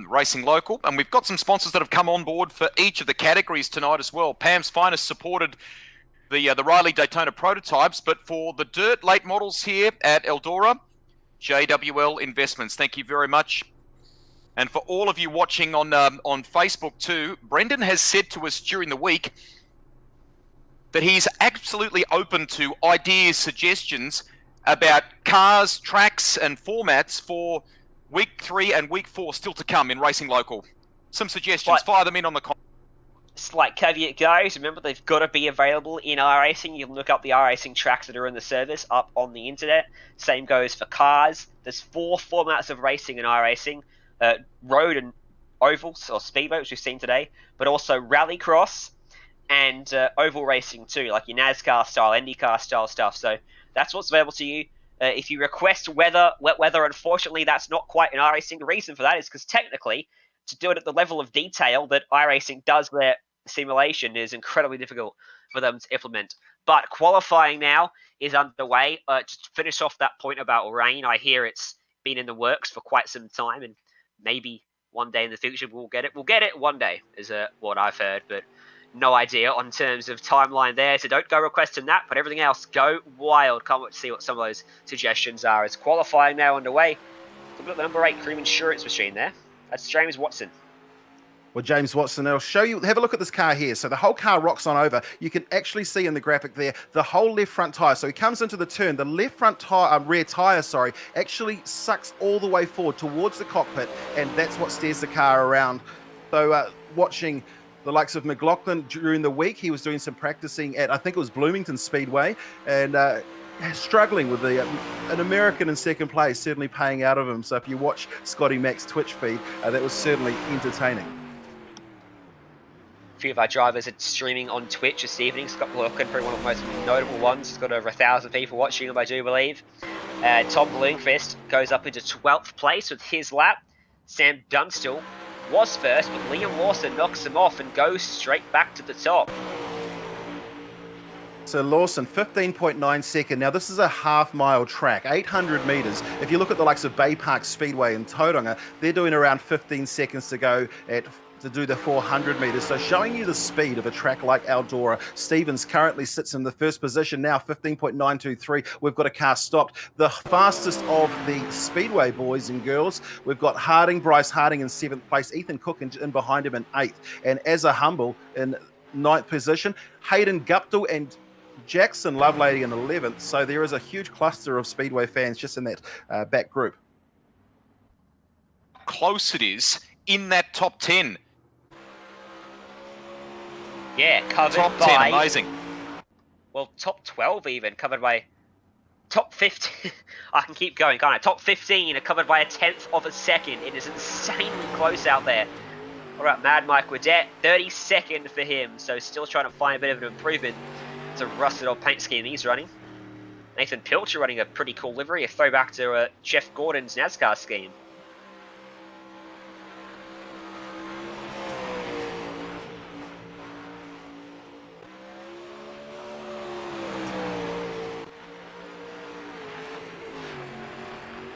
Racing Local, and we've got some sponsors that have come on board for each of the categories tonight as well. Pam's Finest supported the Riley Daytona prototypes, but for the dirt late models here at Eldora, JWL Investments. Thank you very much. And for all of you watching on Facebook too, Brendon has said to us during the week that he's absolutely open to ideas, suggestions about cars, tracks, and formats for Week 3 and Week 4 still to come in Racing Local. Some suggestions, fire them in on the comments. Slight caveat, guys. Remember, they've got to be available in iRacing. You can look up the iRacing tracks that are in the service up on the internet. Same goes for cars. There's 4 formats of racing in iRacing. Road and ovals, or speedway, which we've seen today, but also rallycross and oval racing too, like your NASCAR style, IndyCar style stuff. So that's what's available to you. If you request wet weather, unfortunately, that's not quite an iRacing. The reason for that is because technically, to do it at the level of detail that iRacing does their simulation is incredibly difficult for them to implement. But qualifying now is underway. Just to finish off that point about rain, I hear it's been in the works for quite some time, and maybe one day in the future we'll get it. We'll get it one day, is what I've heard, but no idea on terms of timeline there, so don't go requesting that, but everything else, go wild. Can't wait to see what some of those suggestions are. As qualifying now underway, look at the number 8 Cream Insurance machine there. That's James Watson. Well, James Watson, I'll show you, have a look at this car here. So the whole car rocks on over. You can actually see in the graphic there, the whole left front tyre. So he comes into the turn, the left front tyre, rear tyre, actually sucks all the way forward towards the cockpit, and that's what steers the car around. So watching the likes of McLaughlin during the week, he was doing some practicing at, I think it was Bloomington Speedway, and struggling with an American in second place, certainly paying out of him. So if you watch Scotty Mac's Twitch feed, that was certainly entertaining. A few of our drivers are streaming on Twitch this evening. Scott McLaughlin, probably one of the most notable ones. He's got over 1,000 people watching him, I do believe. Tom Blomqvist goes up into 12th place with his lap. Sam Dunstall was first, but Liam Lawson knocks him off and goes straight back to the top. So Lawson, 15.9 second. Now this is a half-mile track, 800 metres. If you look at the likes of Bay Park Speedway in Tauranga, they're doing around 15 seconds to go to do the 400 metres. So showing you the speed of a track like Eldora. Stevens currently sits in the first position now, 15.923. We've got a car stopped. The fastest of the Speedway boys and girls, we've got Bryce Harding in 7th place, Ethan Cook in behind him in 8th, and Azza Humble in 9th position. Hayden Guptill and Jaxon Lovelady in 11th. So there is a huge cluster of Speedway fans just in that back group. Close it is in that top 10. Yeah, covered top by... 10, amazing. Well, top 12 even, covered by... Top 15... I can keep going, can't I? Top 15 are covered by a 10th of a second. It is insanely close out there. All right, Mad Mike Waddell, 32nd for him, so still trying to find a bit of an improvement. It's a rusted old paint scheme he's running. Nathan Pilcher running a pretty cool livery, a throwback to Jeff Gordon's NASCAR scheme.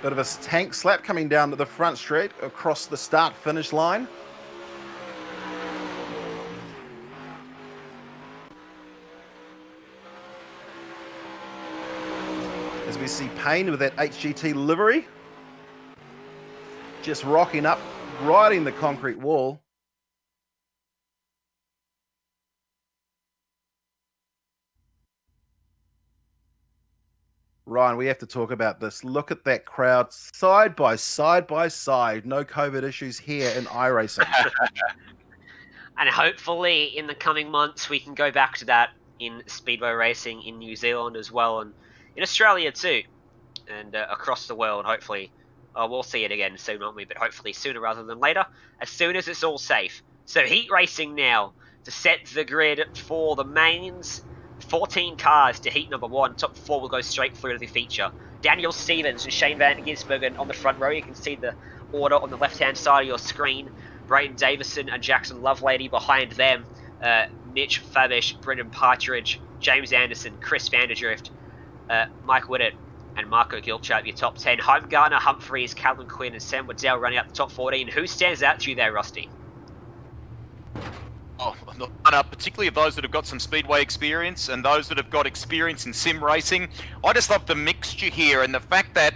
Bit of a tank slap coming down to the front straight across the start-finish line. As we see Payne with that HGT livery, just rocking up, riding the concrete wall. Ryan, we have to talk about this. Look at that crowd, side by side by side. No COVID issues here in iRacing. And hopefully in the coming months we can go back to that in Speedway racing in New Zealand as well, and in Australia too, and across the world. Hopefully we'll see it again soon, won't we? But hopefully sooner rather than later, as soon as it's all safe. So heat racing now to set the grid for the mains. 14 cars to heat number 1. Top 4 will go straight through to the feature. Daniel Stevens and Shane Van Gisbergen on the front row. You can see the order on the left-hand side of your screen. Brayden Davison and Jaxon Lovelady behind them. Mitch Fabish, Brendan Partridge, James Anderson, Chris Vanderdrift, Mike Whitted, and Marco Gilchat, your top 10. Heimgartner, Humphreys, Calvin Quinn, and Sam Waddell running out the top 14. Who stands out to you there, Rusty? Oh, particularly of those that have got some Speedway experience and those that have got experience in sim racing. I just love the mixture here and the fact that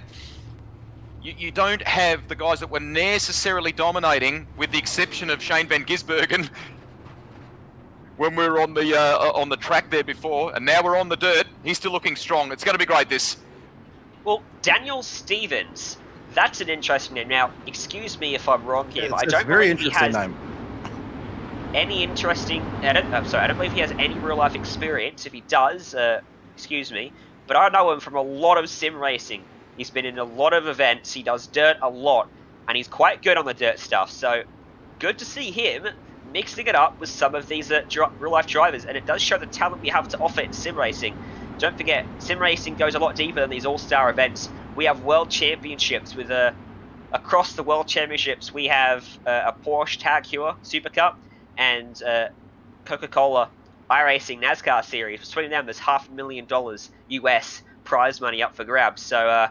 you don't have the guys that were necessarily dominating, with the exception of Shane Van Gisbergen when we were on the track there before, and now we're on the dirt. He's still looking strong. It's going to be great, this. Well, Daniel Stevens, that's an interesting name. Now, excuse me if I'm wrong here, but I don't believe he has any interesting... I don't believe he has any real-life experience. If he does, excuse me, but I know him from a lot of sim racing. He's been in a lot of events, he does dirt a lot, and he's quite good on the dirt stuff, so good to see him mixing it up with some of these real-life drivers, and it does show the talent we have to offer in sim racing. Don't forget, sim racing goes a lot deeper than these all-star events. We have world championships with across the world championships. We have a Porsche Tag Heuer Super Cup and Coca-Cola iRacing NASCAR series. Between them, there's $500,000 US prize money up for grabs. So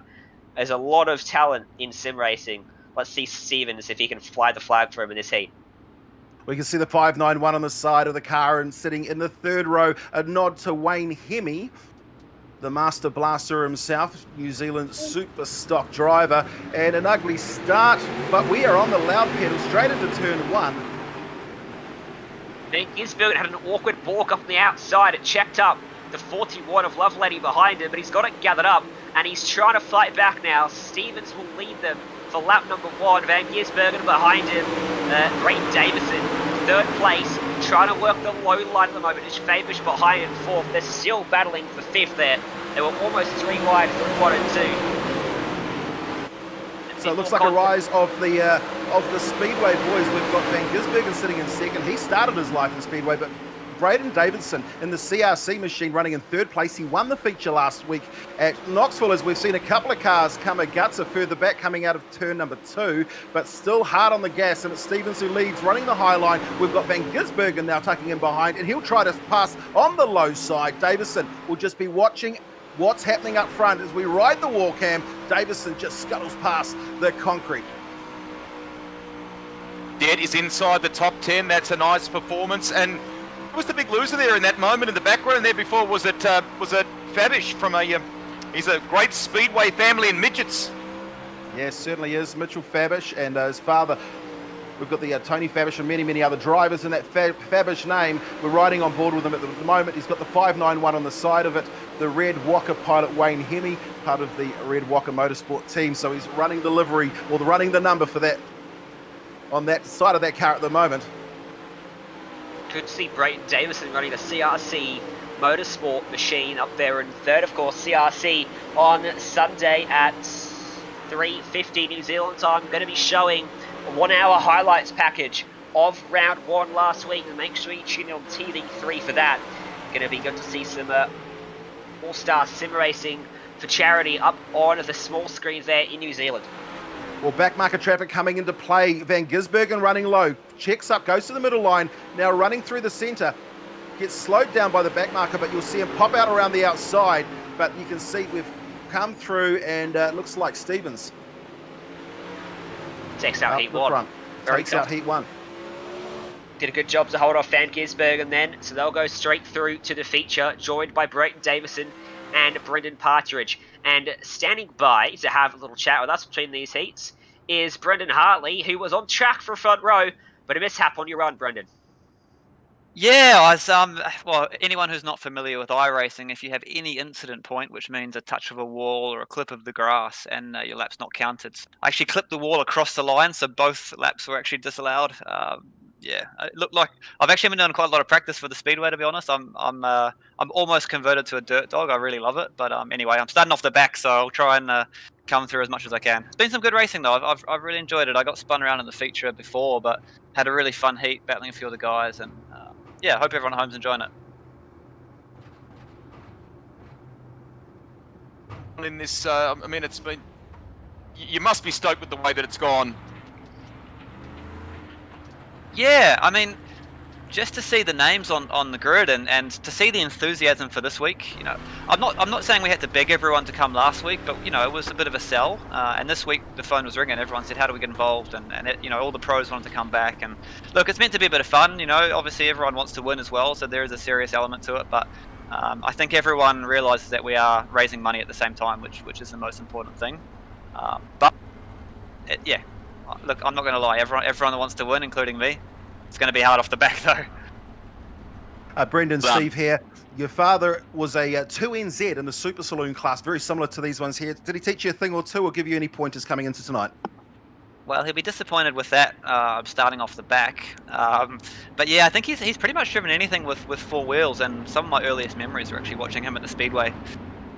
there's a lot of talent in sim racing. Let's see Stevens if he can fly the flag for him in this heat. We can see the 591 on the side of the car, and sitting in the third row, a nod to Wayne Hemme, the Master Blaster himself, New Zealand super stock driver, and an ugly start, but we are on the loud pedal straight into turn 1. Gisbergen had an awkward balk off the outside. It checked up the 41 of Lovelady behind him, but he's got it gathered up, and he's trying to fight back now. Stevens will lead them for lap number 1. Van Gisbergen behind him. Reid Davison, 3rd place, trying to work the low line at the moment. It's Fabish behind in 4th. They're still battling for 5th there. They were almost 3 wide from 1 and 2. So it looks like a rise of the Speedway boys. We've got Van Gisbergen sitting in 2nd. He started his life in Speedway, but Brayden Davidson in the CRC machine running in third place. He won the feature last week at Knoxville, as we've seen a couple of cars come a gutser further back coming out of turn number 2, but still hard on the gas, and it's Stevens who leads, running the high line. We've got Van Gisbergen now tucking in behind, and he'll try to pass on the low side. Davison will just be watching what's happening up front as we ride the wall cam. Davison just scuttles past the concrete. Dead is inside the top 10. That's a nice performance. And who was the big loser there in that moment in the background there before? Was it Fabish from he's a great Speedway family in midgets. Yes, certainly is. Mitchell Fabish and his father. We've got the Tony Fabish and many other drivers in that Fabish name. We're riding on board with him at the moment. He's got the 591 on the side of it. The Red Walker pilot Wayne Hemme, part of the Red Walker Motorsport team. So he's running the livery, or running the number for that, on that side of that car at the moment. Good to see Brayden Davison running the CRC Motorsport machine up there in third. Of course, CRC on Sunday at 3:50 New Zealand time. Going to be showing a 1 hour highlights package of round 1 last week, and make sure you tune in on TV3 for that. Going to be good to see some all-star sim racing for charity up on the small screens there in New Zealand. Well, backmarker traffic coming into play. Van Gisbergen running low, checks up, goes to the middle line, now running through the centre. Gets slowed down by the backmarker, but you'll see him pop out around the outside. But you can see we've come through, and it looks like Stevens takes out heat 1. Takes out heat 1. Did a good job to hold off Van Gisbergen then, so they'll go straight through to the feature, joined by Brayden Davison and Brendan Partridge. And standing by to have a little chat with us between these heats is Brendon Hartley, who was on track for front row, but a mishap on your run, Brendan. Yeah, I was, well, anyone who's not familiar with iRacing, if you have any incident point, which means a touch of a wall or a clip of the grass, and your lap's not counted, I actually clipped the wall across the line, so both laps were actually disallowed. Yeah, it looked like I've actually been doing quite a lot of practice for the Speedway, to be honest. I'm almost converted to a dirt dog. I really love it, but anyway, I'm starting off the back, so I'll try and come through as much as I can. It's been some good racing though. I've really enjoyed it. I got spun around in the feature before, but had a really fun heat battling a few of the guys, and yeah, I hope everyone at home's enjoying it. In this, I mean, it's been. You must be stoked with the way that it's gone. Yeah, I mean, just to see the names on the grid and to see the enthusiasm for this week, you know, I'm not saying we had to beg everyone to come last week, but you know, it was a bit of a sell. And this week the phone was ringing. Everyone said, "How do we get involved?" And it, you know, all the pros wanted to come back. And look, it's meant to be a bit of fun. You know, obviously everyone wants to win as well, so there is a serious element to it. But I think everyone realises that we are raising money at the same time, which is the most important thing. Yeah. Look, I'm not going to lie. Everyone that wants to win, including me, it's going to be hard off the back, though. Brendan, Steve here. Your father was a 2NZ in the Super Saloon class, very similar to these ones here. Did he teach you a thing or two, or give you any pointers coming into tonight? Well, he'll be disappointed with that. Starting off the back, but yeah, I think he's pretty much driven anything with 4 wheels. And some of my earliest memories are actually watching him at the Speedway.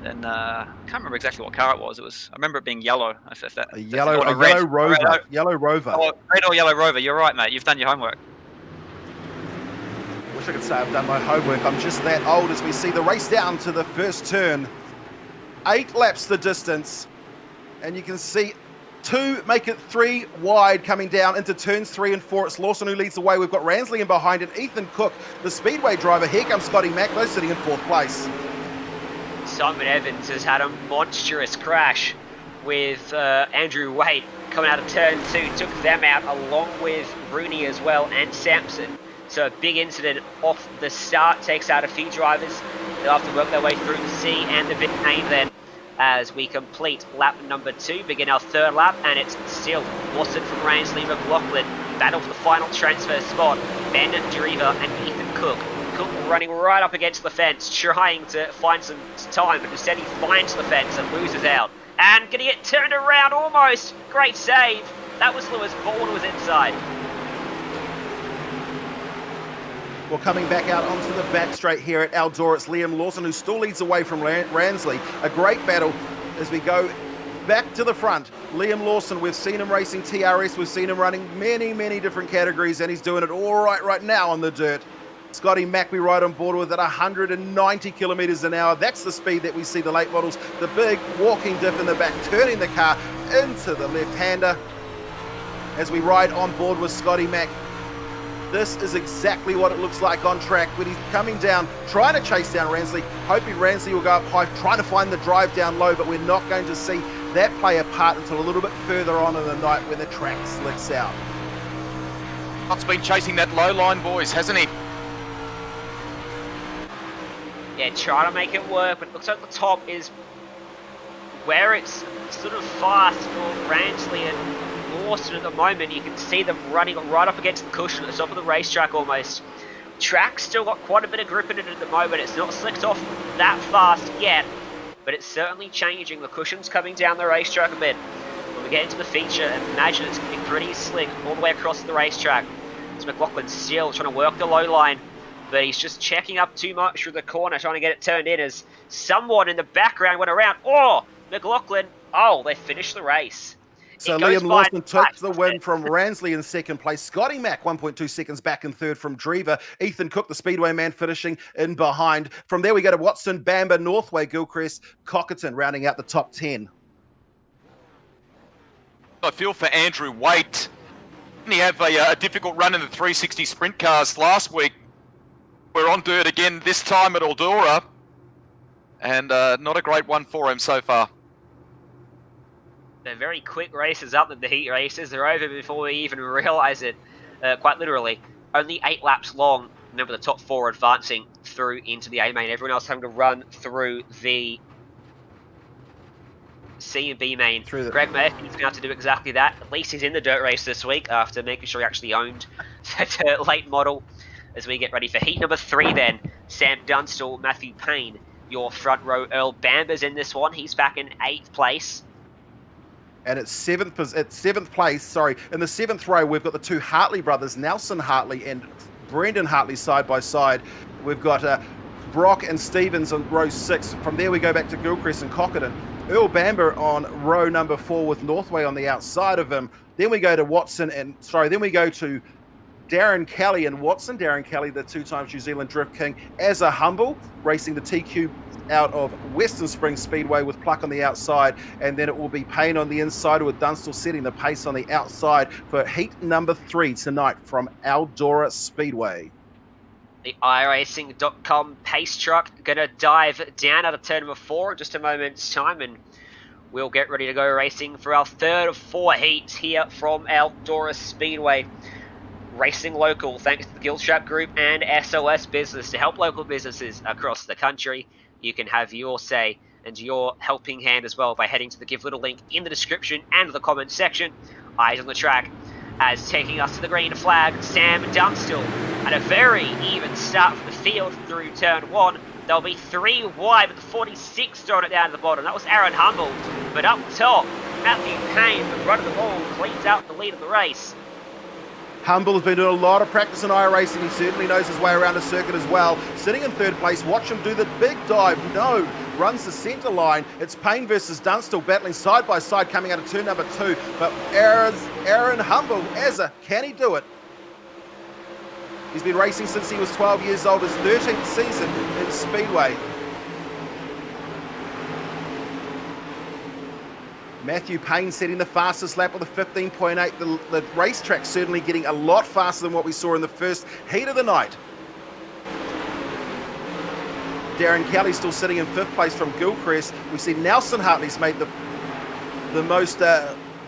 And I can't remember exactly what car it was. I remember it being yellow. Yellow Rover. Yellow Rover. Oh, red or yellow Rover. You're right, mate. You've done your homework. Wish I could say I've done my homework. I'm just that old. As we see the race down to the first turn. 8 laps the distance. And you can see 2 make it 3 wide coming down into turns 3 and 4. It's Lawson who leads the way. We've got Ransley in behind it. Ethan Cook, the Speedway driver. Here comes Scotty Mack. They're sitting in 4th place. Simon Evans has had a monstrous crash with Andrew Waite coming out of turn 2, took them out along with Rooney as well and Sampson. So a big incident off the start, takes out a few drivers. They'll have to work their way through the C and the big name then as we complete lap number 2, begin our 3rd lap, and it's still Lawson from Ransley, McLaughlin, battle for the final transfer spot, Ben Driver and Ethan Cook. Cook running right up against the fence, trying to find some time, but instead he finds the fence and loses out. And going to get turned around almost. Great save. That was Lewis. Ball was inside. Well, coming back out onto the back straight here at Eldora, it's Liam Lawson who still leads away from Ransley. A great battle as we go back to the front. Liam Lawson, we've seen him racing TRS, we've seen him running many different categories, and he's doing it all right now on the dirt. Scotty Mack we ride on board with at 190 kilometres an hour. That's the speed that we see the late models. The big walking dip in the back, turning the car into the left-hander as we ride on board with Scotty Mack. This is exactly what it looks like on track when he's coming down, trying to chase down Ransley, hoping Ransley will go up high, trying to find the drive down low, but we're not going to see that play a part until a little bit further on in the night when the track slicks out. Scott's been chasing that low line, boys, hasn't he? Yeah, trying to make it work, but it looks like the top is where it's sort of fast for Ransley and Lawson at the moment. You can see them running right up against the cushion at the top of the racetrack almost. Track's still got quite a bit of grip in it at the moment. It's not slicked off that fast yet, but it's certainly changing. The cushion's coming down the racetrack a bit. When we get into the feature, imagine it's going to be pretty slick all the way across the racetrack. It's McLaughlin still trying to work the low line, but he's just checking up too much through the corner, trying to get it turned in as someone in the background went around. Oh, McLaughlin. Oh, they finished the race. So Liam Lawson took the win from Ransley in second place. Scotty Mack 1.2 seconds back in third from Drever. Ethan Cook, the Speedway man, finishing in behind. From there we go to Watson, Bamber, Northway, Gilchrist, Cockerton rounding out the top 10. I feel for Andrew Waite. Didn't he have a difficult run in the 360 sprint cars last week? We're on dirt again, this time at Eldora. And not a great one for him so far. They're very quick races up than the heat races. They're over before we even realise it, quite literally. Only 8 laps long. Remember the top 4 advancing through into the A main. Everyone else having to run through the C and B main. Greg Murphy's going to have to do exactly that. At least he's in the dirt race this week after making sure he actually owned that late model. As we get ready for heat number 3 then. Sam Dunstall, Matthew Payne, your front row. Earl Bamber's in this one. He's back in 8th place. And at seventh place, in the 7th row, we've got the 2 Hartley brothers, Nelson Hartley and Brendon Hartley side by side. We've got Brock and Stevens on row 6. From there we go back to Gilchrist and Cockerton. Earl Bamber on row number 4 with Northway on the outside of him. Then we go to then we go to Darren Kelly and Watson. Darren Kelly, the 2-time New Zealand Drift King, as a humble, racing the TQ out of Western Springs Speedway with Pluck on the outside, and then it will be Payne on the inside with Dunstall setting the pace on the outside for heat number 3 tonight from Eldora Speedway. The iRacing.com pace truck going to dive down out of turn number 4 in just a moment's time, and we'll get ready to go racing for our 3rd of 4 heats here from Eldora Speedway. Racing local, thanks to the Gilstrap Group and SOS Business to help local businesses across the country. You can have your say and your helping hand as well by heading to the Give Little link in the description and the comment section. Eyes on the track as taking us to the green flag, Sam Dunstall at a very even start from the field through turn 1. There'll be 3 wide with the 46 throwing it down to the bottom. That was Aaron Humble, but up top, Matthew Payne, the run of the ball, cleans out the lead of the race. Humble has been doing a lot of practice in iRacing. He certainly knows his way around a circuit as well. Sitting in 3rd place, watch him do the big dive. No, runs the centre line. It's Payne versus Dunstall battling side by side coming out of turn number 2. But Aaron Humble, can he do it? He's been racing since he was 12 years old, his 13th season in Speedway. Matthew Payne setting the fastest lap with a 15.8. The racetrack certainly getting a lot faster than what we saw in the first heat of the night. Darren Kelly still sitting in 5th place from Gilchrist. We see Nelson Hartley's made the most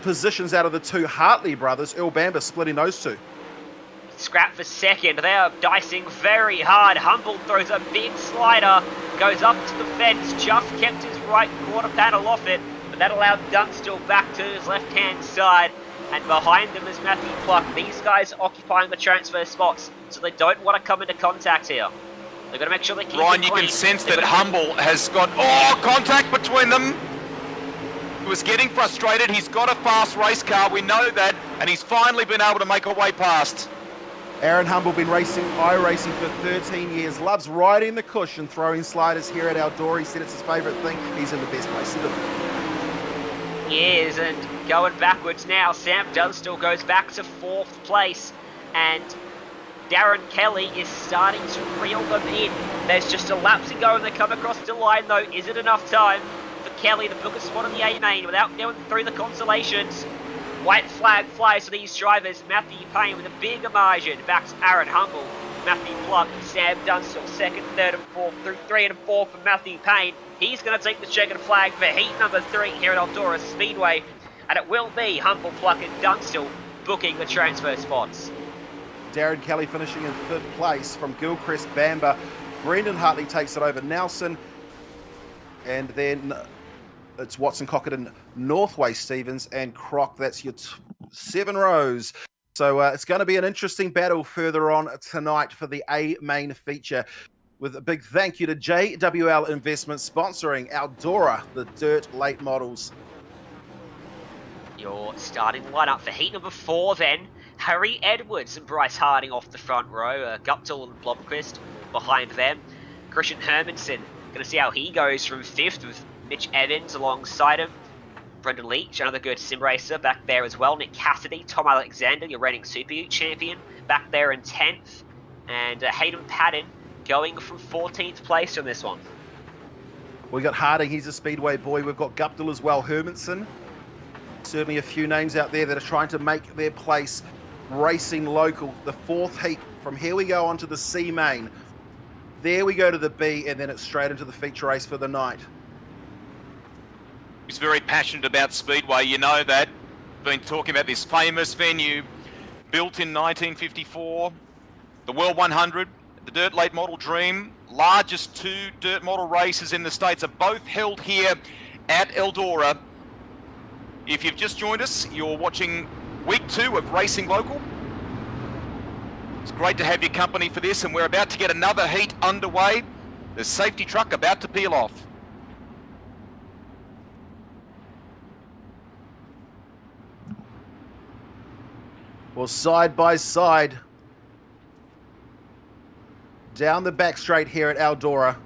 positions out of the 2 Hartley brothers. Earl Bamber splitting those 2. Scrap for 2nd. They are dicing very hard. Humble throws a big slider, goes up to the fence, just kept his right quarter panel off it. But that allowed Dunstall back to his left-hand side, and behind them is Matthew Pluck. These guys occupying the transfer spots, so they don't want to come into contact here. They've got to make sure they keep Ryan, it you clean. can sense that Humble has got contact between them. He was getting frustrated. He's got a fast race car, we know that, and he's finally been able to make a way past. Aaron Humble been racing iRacing for 13 years. Loves riding the cushion, throwing sliders here at Eldora. He said it's his favourite thing. He's in the best place to do it. He is, and going backwards now, Sam Dunstall goes back to 4th place, and Darren Kelly is starting to reel them in. There's just a lap to go and they come across the line though. Is it enough time for Kelly to book a spot on the A main without going through the consolations? White flag flies for these drivers. Matthew Payne with a bigger margin backs Aaron Humble. Matthew Pluck, Sam Dunstall, second, third and fourth, through 3 and 4 for Matthew Payne. He's going to take the checkered flag for heat number 3 here at Eldora Speedway. And it will be Humble, Pluck and Dunstall booking the transfer spots. Darren Kelly finishing in 5th place from Gilchrist Bamber. Brendon Hartley takes it over Nelson. And then it's Watson, Cockerton, Northway, Stevens and Croc. That's your 7 rows. So it's going to be an interesting battle further on tonight for the A main feature. With a big thank you to JWL Investments sponsoring Eldora, the dirt late models. Your starting lineup for heat number 4 then. Harry Edwards and Bryce Harding off the front row. Guptill and Blomqvist behind them. Christian Hermansen, going to see how he goes from 5th with Mitch Evans alongside him. Brendon Leitch, another good sim racer, back there as well. Nick Cassidy, Tom Alexander, your reigning Super Ute champion, back there in 10th. And Hayden Paddon going from 14th place on this one. We got Harding, he's a Speedway boy. We've got Guptill as well, Hermansen. Certainly a few names out there that are trying to make their place racing local. The 4th heat, from here we go onto the C main. There we go to the B, and then it's straight into the feature race for the night. He's very passionate about Speedway, you know that. Been talking about this famous venue, built in 1954, the World 100, the Dirt Late Model Dream, largest 2 dirt model races in the States are both held here at Eldora. If you've just joined us, you're watching week 2 of Racing Local. It's great to have your company for this, and we're about to get another heat underway. The safety truck about to peel off. Well, side by side, down the back straight here at Eldora.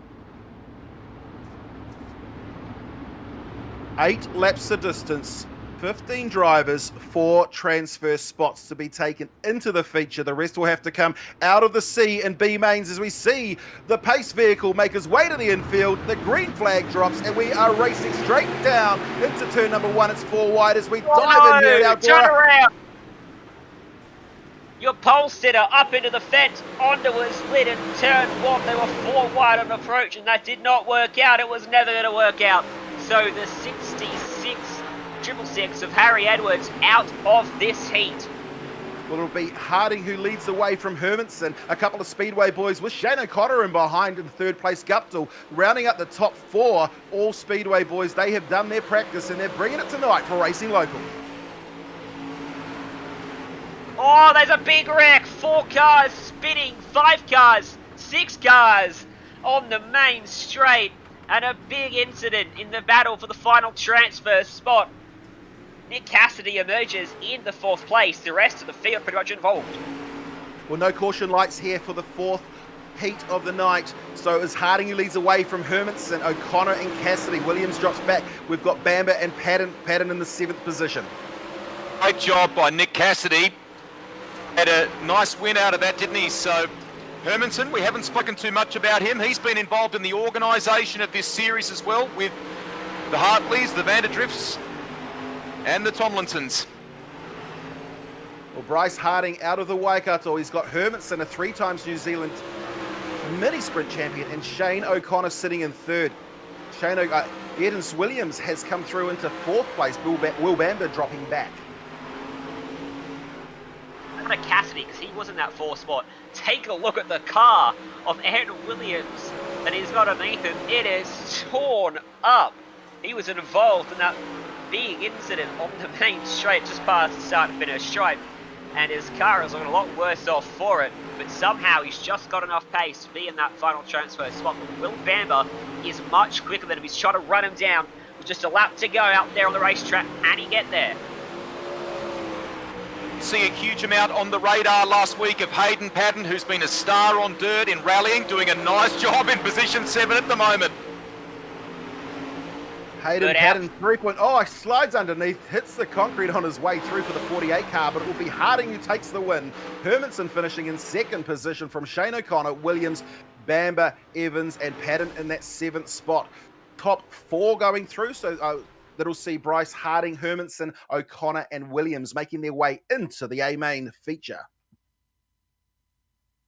8 laps the distance, 15 drivers, 4 transfer spots to be taken into the feature. The rest will have to come out of the C and B mains as we see the pace vehicle make his way to the infield. The green flag drops and we are racing straight down into turn number 1. It's 4 wide as we dive in here at Eldora. Turn around. Your pole sitter up into the fence, onto a split in turn 1. They were 4 wide on approach and that did not work out. It was never going to work out. So the 66 of Harry Edwards out of this heat. Well, it'll be Harding who leads the way from Hermansen. A couple of Speedway boys with Shane O'Connor in behind in 3rd place. Guptill rounding up the top 4. All Speedway boys, they have done their practice and they're bringing it tonight for Racing Local. Oh, there's a big wreck. 4 cars spinning, 5 cars, 6 cars on the main straight. And a big incident in the battle for the final transfer spot. Nick Cassidy emerges in the 4th place. The rest of the field pretty much involved. Well, no caution lights here for the 4th heat of the night. So as Harding who leads away from Hermansen, O'Connor and Cassidy. Williams drops back. We've got Bamber and Paddon in the 7th position. Great job by Nick Cassidy. Had a nice win out of that, didn't he? So Hermansen, we haven't spoken too much about him. He's been involved in the organisation of this series as well with the Hartleys, the Vanderdrifts and the Tomlinsons. Well, Bryce Harding out of the Waikato. He's got Hermansen, a 3 times New Zealand mini sprint champion, and Shane O'Connor sitting in 3rd. Edens Williams has come through into 4th place. Will Bamber dropping back. To Cassidy because he was in that 4th spot. Take a look at the car of Aaron Williams that he's got underneath him. It is torn up. He was involved in that big incident on the main straight just past the start and finish stripe, and his car is looking a lot worse off for it, but somehow he's just got enough pace to be in that final transfer spot. But Will Bamber is much quicker than him. He's trying to run him down with just a lap to go out there on the racetrack. Can he get there? See a huge amount on the radar last week of Hayden Paddon, who's been a star on dirt in rallying, doing a nice job in position 7 at the moment. Hayden Paddon 3 point. Oh, slides underneath, hits the concrete on his way through for the 48 car, but it will be Harding who takes the win. Hermansen finishing in second position from Shane O'Connor, Williams, Bamber, Evans, and Paddon in that 7th spot. Top 4 going through, so that'll see Bryce, Harding, Hermansen, O'Connor, and Williams making their way into the A main feature.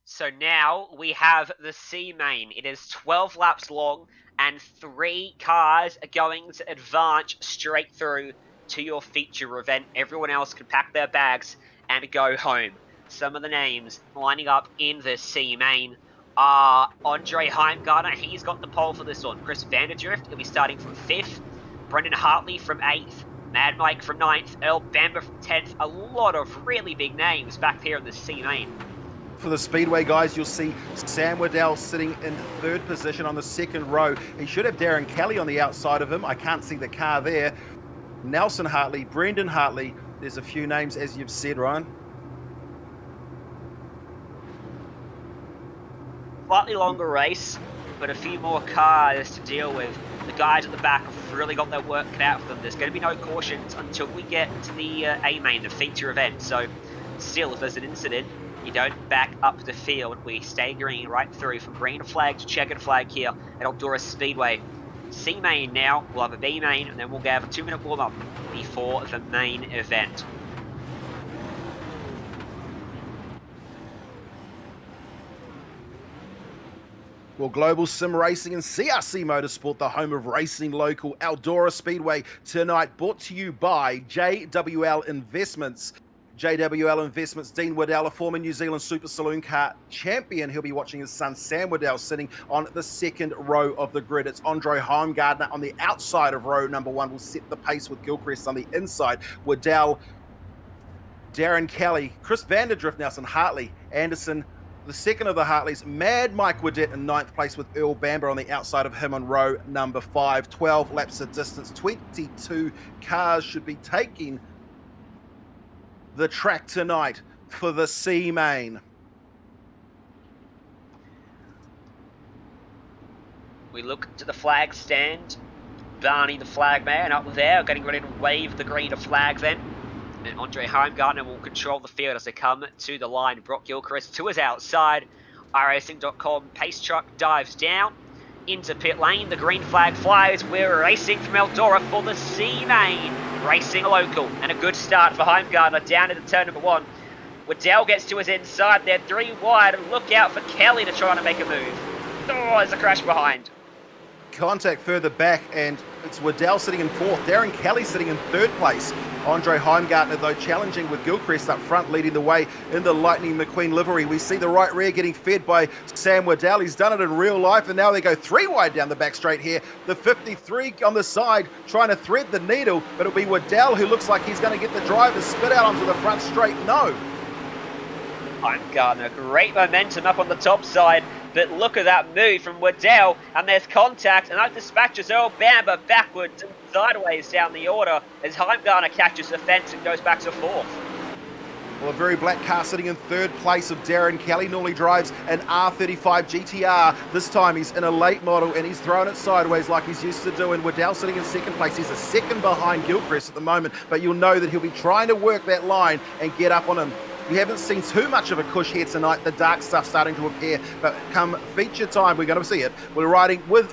So now we have the C main. It is 12 laps long, and 3 cars are going to advance straight through to your feature event. Everyone else can pack their bags and go home. Some of the names lining up in the C main are Andre Heimgartner. He's got the pole for this one. Chris Vanderdrift, he'll be starting from 5th. Brendon Hartley from 8th. Mad Mike from 9th. Earl Bamber from 10th. A lot of really big names back here in the C main. For the Speedway guys, you'll see Sam Waddell sitting in 3rd position on the 2nd row. He should have Darren Kelly on the outside of him. I can't see the car there. Nelson Hartley, Brendon Hartley. There's a few names, as you've said, Ryan. Slightly longer race, but a few more cars to deal with. The guys at the back have really got their work cut out for them. There's going to be no cautions until we get to the A main, the feature event. So still, if there's an incident, you don't back up the field. We stay green right through from green flag to checkered flag here at Eldora Speedway. C main now, we'll have a B main, and then we'll have a 2-minute warm-up before the main event. Well, Global Sim Racing and CRC Motorsport, the home of racing local, Eldora Speedway tonight, brought to you by JWL Investments. JWL Investments, Dean Waddell, a former New Zealand Super Saloon Car champion. He'll be watching his son Sam Waddell sitting on the 2nd row of the grid. It's Andre Heimgartner on the outside of row number 1. Will set the pace with Gilchrist on the inside. Waddell, Darren Kelly, Chris Vanderdrift, Nelson Hartley, Anderson, the second of the Hartleys, Mad Mike Waddell in 9th place with Earl Bamber on the outside of him on row number 5. 12 laps of distance. 22 cars should be taking the track tonight for the C main. We look to the flag stand. Barney, the flag man, up there, getting ready to wave the green flag then. And Andre Heimgartner will control the field as they come to the line. Brock Gilchrist to his outside. iRacing.com pace truck dives down into pit lane. The green flag flies. We're racing from Eldora for the C main. Racing local, and a good start for Heimgartner down into turn number 1. Waddell gets to his inside there, 3 wide, and look out for Kelly to try to make a move. Oh, there's a crash behind. Contact further back, and it's Waddell sitting in 4th. Darren Kelly sitting in 3rd place. Andre Heimgartner, though, challenging with Gilchrist up front, leading the way in the Lightning McQueen livery. We see the right rear getting fed by Sam Waddell. He's done it in real life, and now they go 3 wide down the back straight here. The 53 on the side trying to thread the needle, but it'll be Waddell who looks like he's going to get the driver spit out onto the front straight. No. Heimgartner, great momentum up on the top side, but look at that move from Waddell, and there's contact, and that dispatches Earl Bamber backwards and sideways down the order as Heimgartner catches the fence and goes back to 4th. Well, a very black car sitting in 3rd place of Darren Kelly. Normally drives an R35 GTR. This time he's in a late model and he's thrown it sideways like he's used to doing. Waddell sitting in 2nd place. He's a second behind Gilchrist at the moment, but you'll know that he'll be trying to work that line and get up on him. We haven't seen too much of a cush here tonight. The dark stuff starting to appear, but come feature time, we're going to see it. We're riding with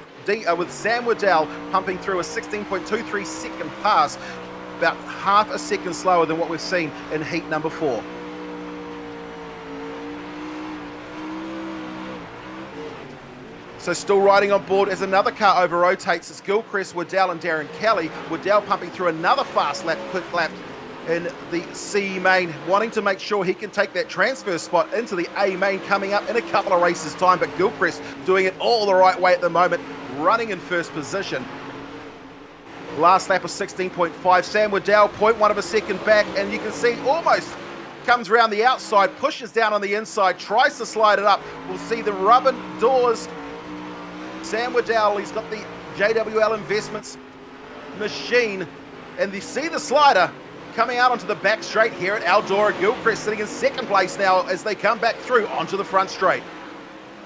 Sam Waddell pumping through a 16.23 second pass, about half a second slower than what we've seen in heat number 4. So still riding on board as another car over rotates. It's Gilchrist, Waddell and Darren Kelly. Waddell pumping through another fast lap, quick lap in the C main, wanting to make sure he can take that transfer spot into the A main coming up in a couple of races time, but Gilchrist doing it all the right way at the moment, running in 1st position. Last lap of 16.5. Sam Waddell, 0.1 of a second back, and you can see almost comes around the outside, pushes down on the inside, tries to slide it up. We'll see the rubber doors. Sam Waddell, he's got the JWL Investments machine, and you see the slider coming out onto the back straight here at Eldora. Gilchrist sitting in 2nd place now as they come back through onto the front straight.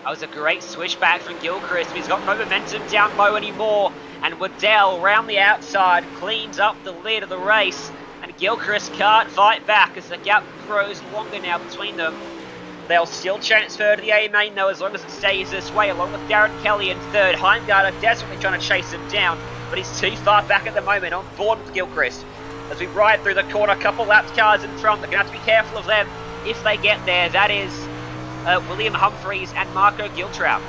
That was a great switchback from Gilchrist. He's got no momentum down low anymore. And Waddell round the outside cleans up the lead of the race. And Gilchrist can't fight back as the gap grows longer now between them. They'll still transfer to the A main though, as long as it stays this way, along with Darren Kelly in third. Heimgartner desperately trying to chase him down, but he's too far back at the moment, on board with Gilchrist. As we ride through the corner, a couple lapped cars in front, they're going to have to be careful of them if they get there. That is William Humphreys and Marco Giltrap.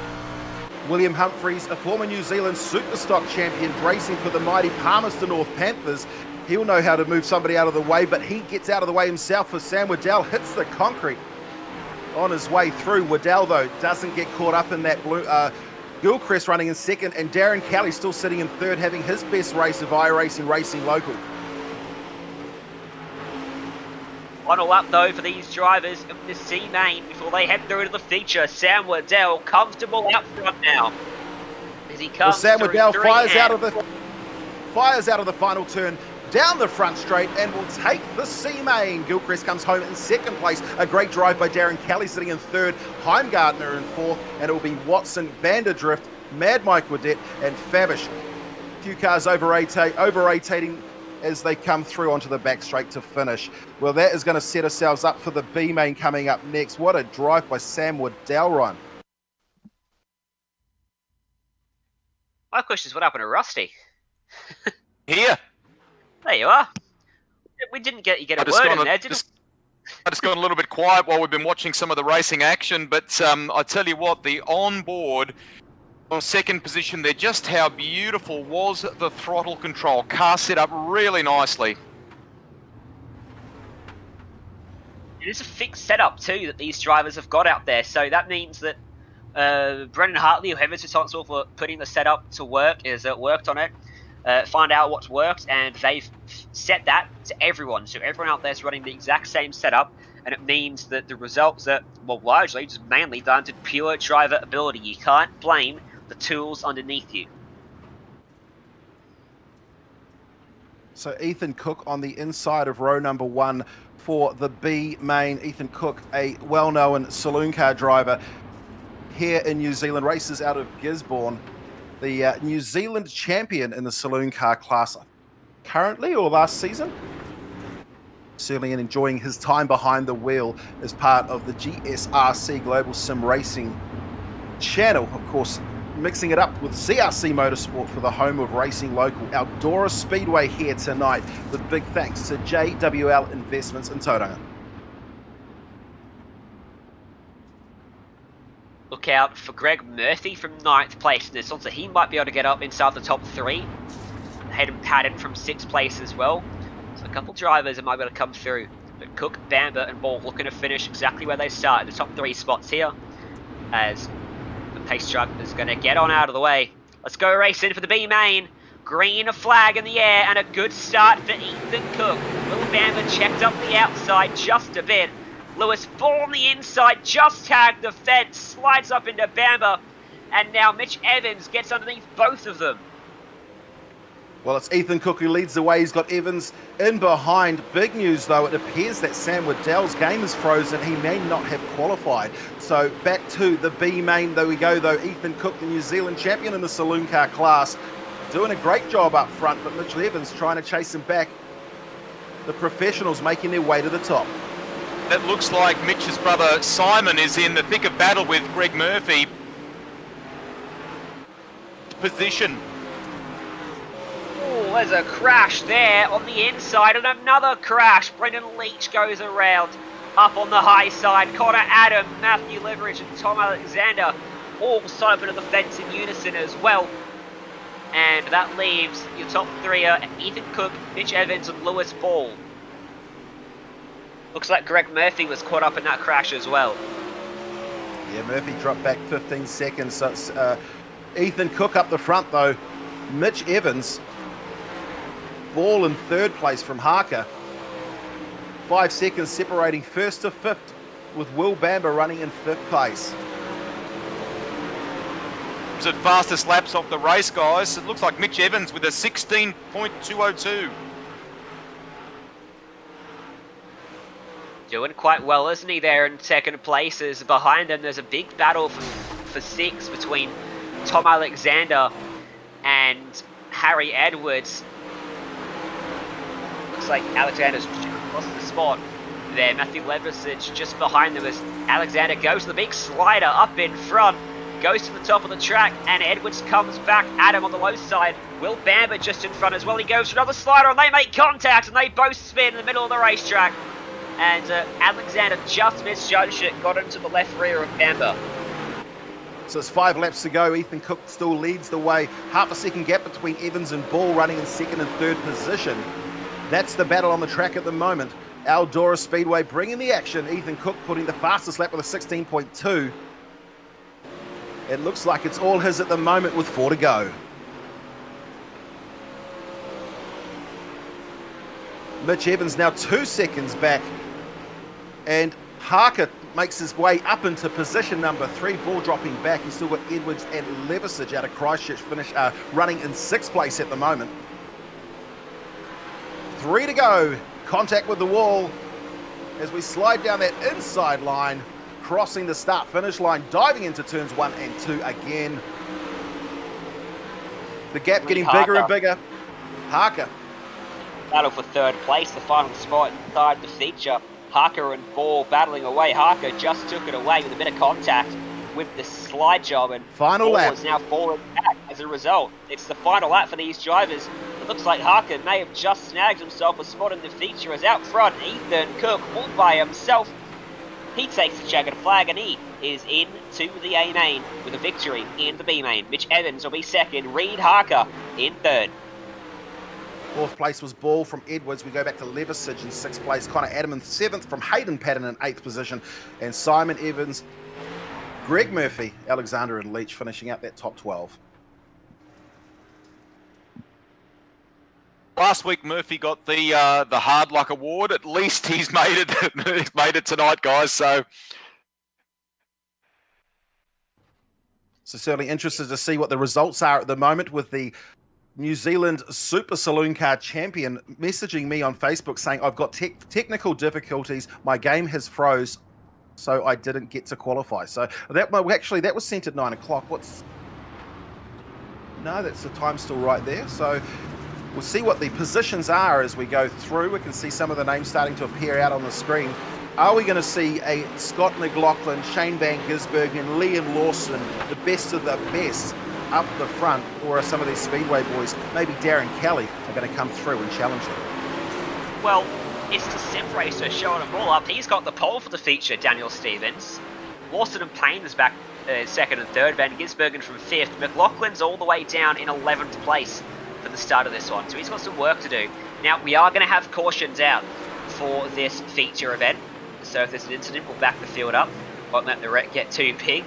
William Humphreys, a former New Zealand Superstock champion, racing for the mighty Palmerston North Panthers. He'll know how to move somebody out of the way, but he gets out of the way himself for Sam Waddell, hits the concrete on his way through. Waddell, though, doesn't get caught up in that blue. Gilchrist running in second, and Darren Kelly still sitting in third, having his best race of iRacing Racing Local. Final lap though for these drivers in the C main before they head through to the feature. Sam Waddell comfortable out front now as he comes. Sam Waddell fires out of the final turn, down the front straight, and will take the C main. Gilchrist comes home in second place. A great drive by Darren Kelly sitting in third. Heimgartner in fourth, and it will be Watson, Vanderdrift, Mad Mike Waddett, and Fabish. A few cars over-rotating as they come through onto the back straight to finish. Well, that is going to set ourselves up for the B main coming up next. What a drive by Sam Waddell, Ryan. My question is, what happened to Rusty? Here. There you are. We didn't get a word in there, did we? I just got a little bit quiet while we've been watching some of the racing action, but I tell you what, the onboard on second position there, just how beautiful was the throttle control. Car set up really nicely. It is a fixed setup too that these drivers have got out there, so that means that Brendon Hartley, whoever's responsible for putting the setup to work, is worked on it, find out what's worked, and they've set that to everyone. So everyone out there is running the exact same setup, and it means that the results are, well, largely just mainly down to pure driver ability. You can't blame the tools underneath you. So Ethan Cook on the inside of row number one for the B main. Ethan Cook, a well-known saloon car driver here in New Zealand, races out of Gisbergen, the New Zealand champion in the saloon car class currently, or last season. Certainly enjoying his time behind the wheel as part of the GSRC Global Sim Racing channel. Of course, mixing it up with CRC Motorsport for the home of Racing Local. Eldora Speedway here tonight, with big thanks to JWL Investments in Tauranga. Look out for Greg Murphy from 9th place in this one, so he might be able to get up inside the top 3. Hayden Paddon from 6th place as well. So a couple drivers that might be able to come through. But Cook, Bamber and Ball looking to finish exactly where they started, the top 3 spots here, as the pace truck is going to get on out of the way. Let's go racing for the B main. Green flag in the air and a good start for Ethan Cook. Will Bamber checked up the outside just a bit. Lewis Ball on the inside, just tagged the fence, slides up into Bamber, and now Mitch Evans gets underneath both of them. Well, it's Ethan Cook who leads the way. He's got Evans in behind. Big news, though. It appears that Sam Waddell's game is frozen. He may not have qualified. So back to the B main, though we go, though. Ethan Cook, the New Zealand champion in the saloon car class, doing a great job up front, but Mitch Evans trying to chase him back. The professionals making their way to the top. It looks like Mitch's brother Simon is in the thick of battle with Greg Murphy. Position. Oh, there's a crash there on the inside and another crash. Brendon Leitch goes around up on the high side. Connor Adam, Matthew Leverage and Tom Alexander all side up into the fence in unison as well. And that leaves your top 3 are Ethan Cook, Mitch Evans and Lewis Ball. Looks like Greg Murphy was caught up in that crash as well. Yeah, Murphy dropped back 15 seconds. So it's Ethan Cook up the front, though. Mitch Evans, Ball in 3rd place from Harker. 5 seconds separating 1st to 5th, with Will Bamber running in 5th place. It's the fastest laps off the race, guys. It looks like Mitch Evans with a 16.202. Doing quite well, isn't he, there in 2nd place? As behind him, there's a big battle for 6 between Tom Alexander and Harry Edwards. Looks like Alexander's lost the spot there. Matthew Levisage just behind them as Alexander goes to the big slider up in front. Goes to the top of the track, and Edwards comes back at him on the low side. Will Bamber just in front as well. He goes for another slider, and they make contact, and they both spin in the middle of the racetrack. And Alexander just misjudged it, got into the left rear of Bamber. So it's 5 laps to go. Ethan Cook still leads the way. Half a second gap between Evans and Ball, running in second and third position. That's the battle on the track at the moment. Eldora Speedway bringing the action. Ethan Cook putting the fastest lap with a 16.2. It looks like it's all his at the moment with 4 to go. Mitch Evans now 2 seconds back. And Harker makes his way up into position number 3. Ball dropping back. He's still got Edwards and Levisage out of Christchurch running in 6th place at the moment. 3 to go. Contact with the wall as we slide down that inside line. Crossing the start-finish line, diving into turns 1 and 2 again. The gap getting bigger and bigger. Harker. Battle for 3rd place, the final spot inside the feature. Harker and Ball battling away. Harker just took it away with a bit of contact with the slide job, and final lap is now falling back as a result. It's the final lap for these drivers. It looks like Harker may have just snagged himself a spot in the feature, as out front, Ethan Cook all by himself. He takes the checkered flag, and he is into the A main with a victory in the B main. Mitch Evans will be 2nd, Reid Harker in 3rd. 4th place was Ball from Edwards. We go back to Levisage in 6th place. Connor Adam in 7th from Hayden Paddon in 8th position. And Simon Evans, Greg Murphy, Alexander and Leitch finishing out that top 12. Last week Murphy got the hard luck award. At least he's made it. He's made it tonight, guys. So certainly interested to see what the results are at the moment, with the New Zealand Super Saloon Car Champion messaging me on Facebook saying, I've got technical difficulties. My game has froze, so I didn't get to qualify. So that was sent at 9 o'clock. No, that's the time still right there. So we'll see what the positions are as we go through. We can see some of the names starting to appear out on the screen. Are we going to see a Scott McLaughlin, Shane Van Gisbergen, Liam Lawson, the best of the best up the front? Or are some of these Speedway boys, maybe Darren Kelly, are going to come through and challenge them? Well, it's the sim racer showing them all up. He's got the pole for the feature, Daniel Stevens. Lawson and Payne is back 2nd and 3rd. Van Gisbergen from 5th. McLaughlin's all the way down in 11th place for the start of this one, so he's got some work to do. Now, we are going to have cautions out for this feature event, so if there's an incident, we'll back the field up, won't let the wreck get too big,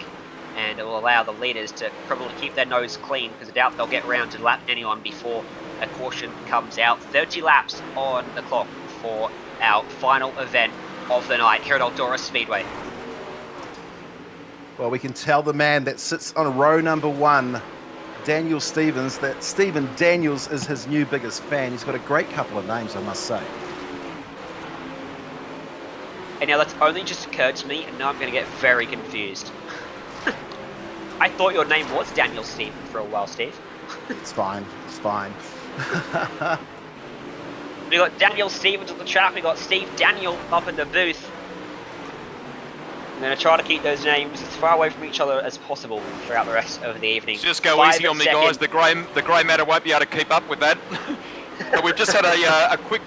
and it will allow the leaders to probably keep their nose clean, because I doubt they'll get round to lap anyone before a caution comes out. 30 laps on the clock for our final event of the night here at Eldora Speedway. Well, we can tell the man that sits on row number 1, Daniel Stevens, that Stephen Daniels is his new biggest fan. He's got a great couple of names, I must say. And now that's only just occurred to me, and now I'm going to get very confused. I thought your name was Daniel Stephen for a while, Steve. It's fine. It's fine. We got Daniel Stevens on the track. We got Steve Daniel up in the booth. I'm going to try to keep those names as far away from each other as possible throughout the rest of the evening. Just go easy on me, guys. The grey matter won't be able to keep up with that. But we've just had a quick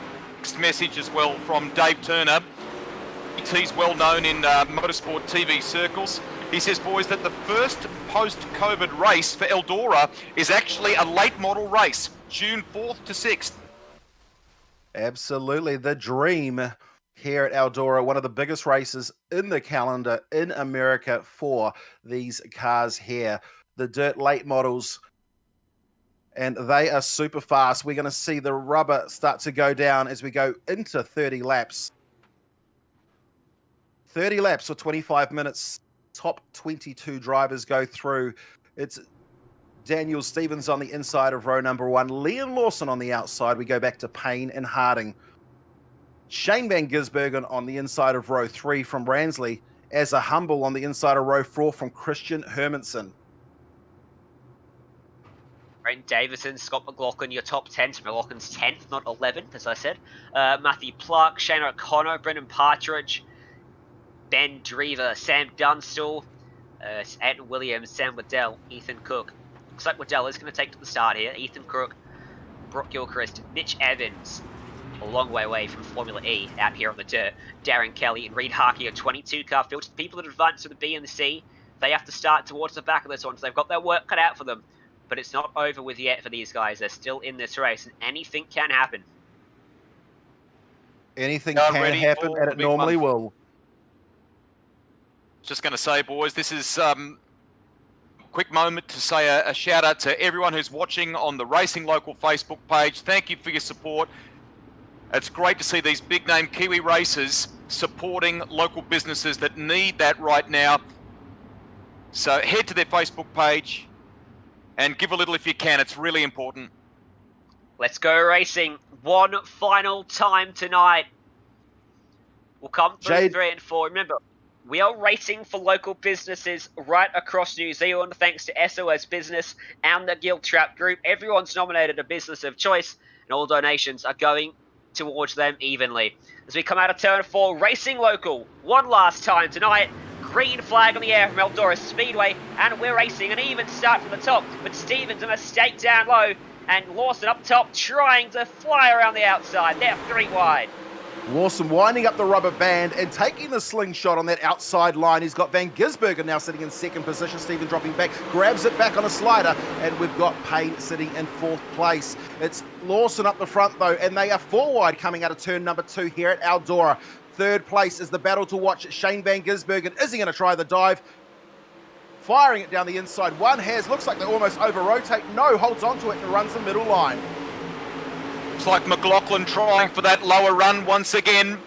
message as well from Dave Turner. He's well known in motorsport TV circles. He says, boys, that the first post-COVID race for Eldora is actually a late model race, June 4th to 6th. Absolutely. The dream here at Eldora, one of the biggest races in the calendar in America for these cars here. The dirt late models, and they are super fast. We're going to see the rubber start to go down as we go into 30 laps. 30 laps or 25 minutes. Top 22 drivers go through. It's Daniel Stevens on the inside of row number 1. Liam Lawson on the outside. We go back to Payne and Harding. Shane Van Gisbergen on the inside of row 3 from Ransley. As a humble on the inside of row 4 from Christian Hermansen. Brent Davison, Scott McLaughlin, your top 10. So McLaughlin's 10th, not 11th, as I said. Matthew Pluck, Shane O'Connor, Brendan Partridge, Ben Drever, Sam Dunstall, Anton Williams, Sam Waddell, Ethan Cook. Looks like Waddell is going to take to the start here. Ethan Cook, Brock Gilchrist, Mitch Evans, a long way away from Formula E out here on the dirt. Darren Kelly and Reid Harker, your 22 car field. The people that advance to the B and the C, they have to start towards the back of this one, so they've got their work cut out for them. But it's not over with yet for these guys. They're still in this race, and anything can happen. Anything can happen, and it normally will. Just going to say, boys, this is quick moment to say a shout out to everyone who's watching on the Racing Local Facebook page. Thank you for your support. It's great to see these big name Kiwi racers supporting local businesses that need that right now. So head to their Facebook page and give a little if you can. It's really important. Let's go racing. One final time tonight. We'll come through 3 and 4. Remember, we are racing for local businesses right across New Zealand, thanks to SOS Business and the Guild Trap Group. Everyone's nominated a business of choice, and all donations are going towards them evenly. As we come out of turn 4, racing local, one last time tonight. Green flag on the air from Eldora Speedway, and we're racing an even start from the top, but Stevens a mistake down low, and Lawson up top trying to fly around the outside. They're 3 wide. Lawson winding up the rubber band and taking the slingshot on that outside line. He's got Van Gisbergen now sitting in 2nd position. Stephen dropping back, grabs it back on a slider, and we've got Payne sitting in 4th place. It's Lawson up the front though, and they are 4 wide coming out of turn number 2 here at Eldora. 3rd place is the battle to watch. Shane Van Gisbergen. Is he going to try the dive? Firing it down the inside. One has, looks like they almost over-rotate. No, holds onto it and runs the middle line. It's like McLaughlin trying for that lower run once again.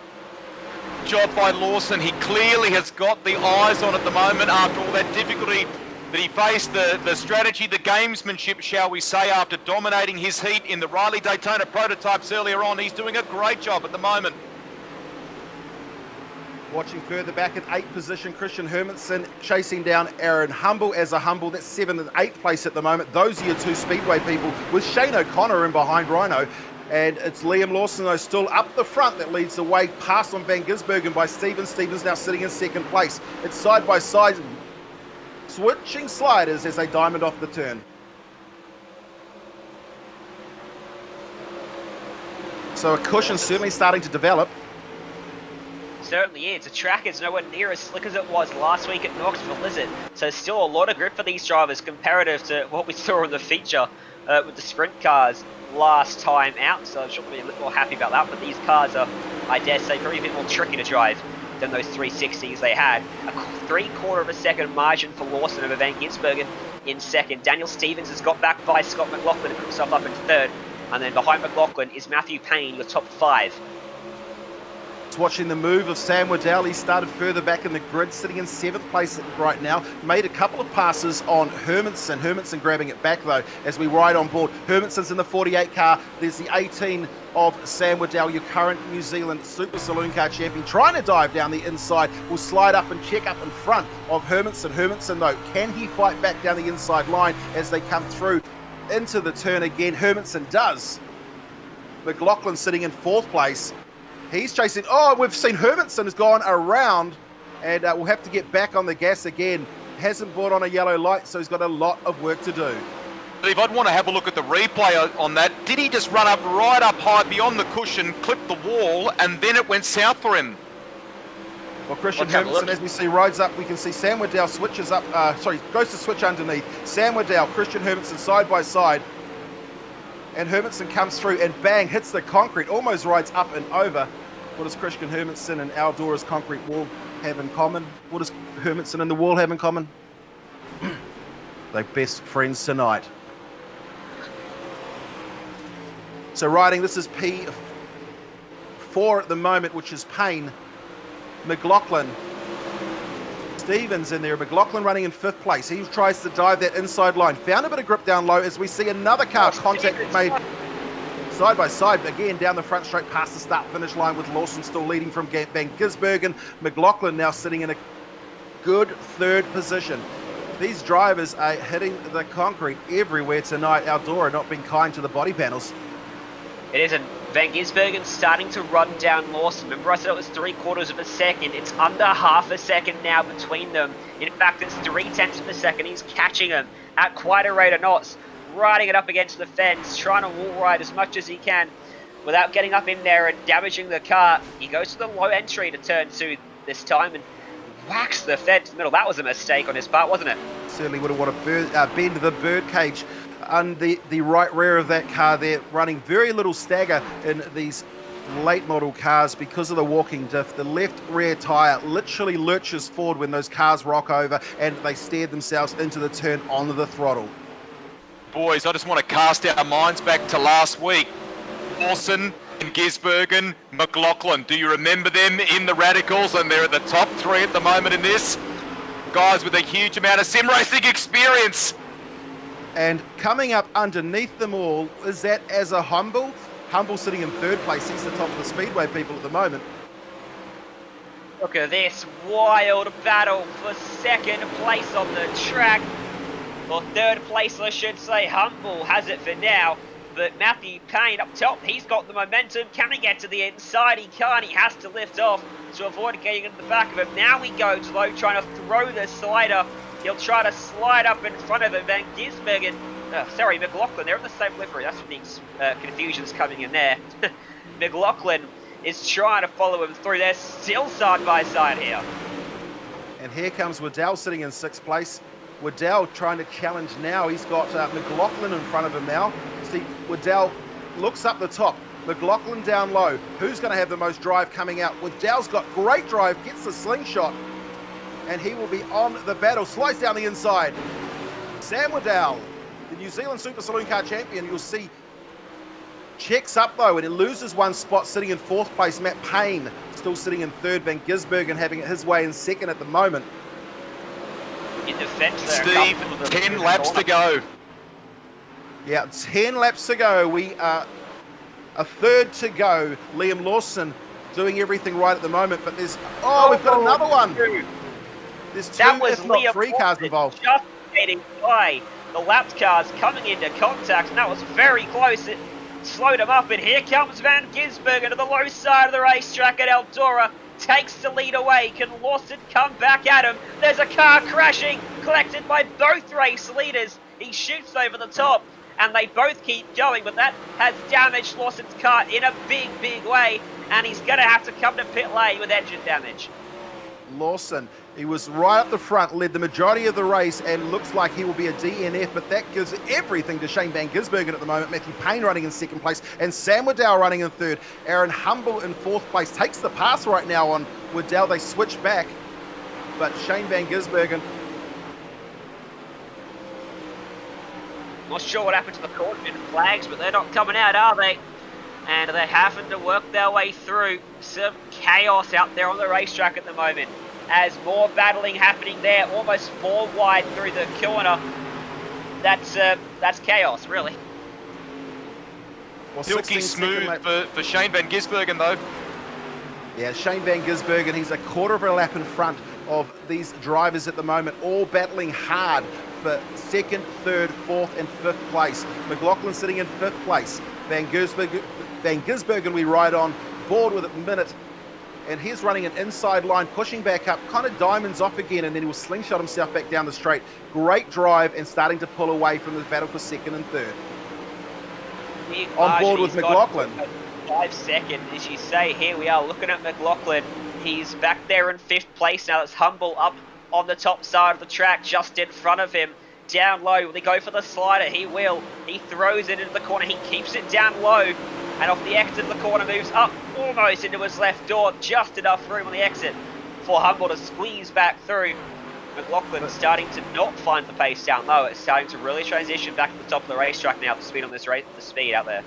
Job by Lawson. He clearly has got the eyes on at the moment after all that difficulty that he faced. The strategy, the gamesmanship, shall we say, after dominating his heat in the Riley Daytona prototypes earlier on. He's doing a great job at the moment. Watching further back at 8th position, Christian Hermansen chasing down Aaron Humble as a Humble. That's 7th and 8th place at the moment. Those are your 2 Speedway people, with Shane O'Connor in behind Rhino. And it's Liam Lawson, though, still up the front that leads the way. Pass on Van Gisbergen by Stevens. Stevens now sitting in 2nd place. It's side by side, switching sliders as they diamond off the turn. So a cushion certainly starting to develop. Certainly is. The track is nowhere near as slick as it was last week at Knoxville, is it? So still a lot of grip for these drivers comparative to what we saw in the feature with the sprint cars last time out. So I'm sure we'll be a little more happy about that. But these cars are, I dare say, probably a bit more tricky to drive than those 360s they had. A 3/4 of a second margin for Lawson over Van Gisbergen in 2nd. Daniel Stevens has got back by Scott McLaughlin and put himself up in 3rd. And then behind McLaughlin is Matthew Payne, your top 5. Watching the move of Sam Waddell. He started further back in the grid, sitting in 7th place right now. Made a couple of passes on Hermansen. Hermansen grabbing it back though as we ride on board. Hermansen's in the 48 car. There's the 18 of Sam Waddell, your current New Zealand Super Saloon Car champion, trying to dive down the inside. Will slide up and check up in front of Hermansen. Hermansen though, can he fight back down the inside line as they come through into the turn again? Hermansen does. McLaughlin sitting in 4th place. He's chasing. Oh, we've seen Hermansen has gone around, and we'll have to get back on the gas again. Hasn't brought on a yellow light, so he's got a lot of work to do. Steve, I'd want to have a look at the replay on that. Did he just run up right up high beyond the cushion, clip the wall, and then it went south for him? Well, Christian Hermansen, as we see, rides up. We can see Sam Waddell switches up. Goes to switch underneath. Sam Waddell, Christian Hermansen side by side. And Hermansen comes through and bang, hits the concrete, almost rides up and over. What does Christian Hermansen and Eldora's concrete wall have in common? What does Hermansen and the wall have in common? They're best friends tonight. So riding, this is P4 at the moment, which is Payne. McLaughlin. Stevens in there. McLaughlin running in 5th place. He tries to dive that inside line. Found a bit of grip down low as we see another car contact made side by side. Again, down the front straight past the start-finish line with Lawson still leading from Van Gisbergen. McLaughlin now sitting in a good 3rd position. These drivers are hitting the concrete everywhere tonight. Eldora not being kind to the body panels. It isn't. Van Gisbergen starting to run down Lawson. Remember I said it was 3/4 of a second. It's under half a second now between them. In fact, it's 0.3 of a second. He's catching him at quite a rate of knots, riding it up against the fence, trying to wall ride as much as he can without getting up in there and damaging the car. He goes to the low entry to turn 2 this time and whacks the fence in the middle. That was a mistake on his part, wasn't it? Certainly would have wanted to bend the bird cage on the right rear of that car there, running very little stagger in these late model cars because of the walking diff. The left rear tyre literally lurches forward when those cars rock over and they steer themselves into the turn onto the throttle. Boys, I just want to cast our minds back to last week. Lawson and Gisbergen, McLaughlin. Do you remember them in the Radicals? And they're at the top 3 at the moment in this. Guys with a huge amount of sim racing experience. And coming up underneath them all is that as a Humble sitting in 3rd place. He's the top of the Speedway people at the moment. Look at this wild battle for 2nd place on the track. Or 3rd place, I should say. Humble has it for now. But Matthew Payne up top, he's got the momentum. Can he get to the inside? He can't. He has to lift off to avoid getting in the back of him. Now he goes low, trying to throw the slider. He'll try to slide up in front of him. Van Gisbergen, McLaughlin, they're in the same livery. That's when the confusion's coming in there. McLaughlin is trying to follow him through. They're still side by side here. And here comes Waddell sitting in 6th place. Waddell trying to challenge now. He's got McLaughlin in front of him now. See, Waddell looks up the top. McLaughlin down low. Who's going to have the most drive coming out? Waddell's got great drive, gets the slingshot, and he will be on the battle. Slides down the inside. Sam Waddell, the New Zealand Super Saloon Car Champion, you'll see, checks up though, and he loses 1 spot, sitting in 4th place. Matt Payne still sitting in 3rd. Van Gisbergen having it his way in 2nd at the moment. In defense there, Steve, 10 laps to go. Yeah, 10 laps to go. We are a 3rd to go. Liam Lawson doing everything right at the moment, but there's... Oh, we've got another one. There's 2, if not 3 cars involved. Just getting by the lapped cars coming into contact, and that was very close. It slowed him up, and here comes Van Gisbergen to the low side of the racetrack at Eldora. Takes the lead away. Can Lawson come back at him? There's a car crashing, collected by both race leaders. He shoots over the top, and they both keep going, but that has damaged Lawson's car in a big, big way, and he's going to have to come to pit lane with engine damage. Lawson, he was right up the front, led the majority of the race, and looks like he will be a DNF, but that gives everything to Shane Van Gisbergen at the moment. Matthew Payne running in 2nd place, and Sam Waddell running in 3rd. Aaron Humble in 4th place, takes the pass right now on Waddell. They switch back, but Shane Van Gisbergen... Not sure what happened to the caution flags, but they're not coming out, are they? And they're having to work their way through some chaos out there on the racetrack at the moment. As more battling happening there, almost 4 wide through the corner. That's chaos, really. Well, Silky smooth for Shane Van Gisbergen, though. Yeah, Shane Van Gisbergen, he's a 1/4 of a lap in front of these drivers at the moment, all battling hard for 2nd, 3rd, 4th and 5th place. McLaughlin sitting in 5th place. Van Gisbergen we ride on board with a minute, and he's running an inside line, pushing back up, kind of diamonds off again, and then he will slingshot himself back down the straight. Great drive and starting to pull away from the battle for 2nd and 3rd. On board with McLaughlin. 5 seconds, as you say. Here we are looking at McLaughlin. He's back there in 5th place now. That's Humble up on the top side of the track, just in front of him. Down low, will he go for the slider? He will. He throws it into the corner. He keeps it down low, and off the exit of the corner moves up almost into his left door. Just enough room on the exit for Humble to squeeze back through. McLaughlin starting to not find the pace down low. It's starting to really transition back to the top of the racetrack now. The speed on this race, the speed out there.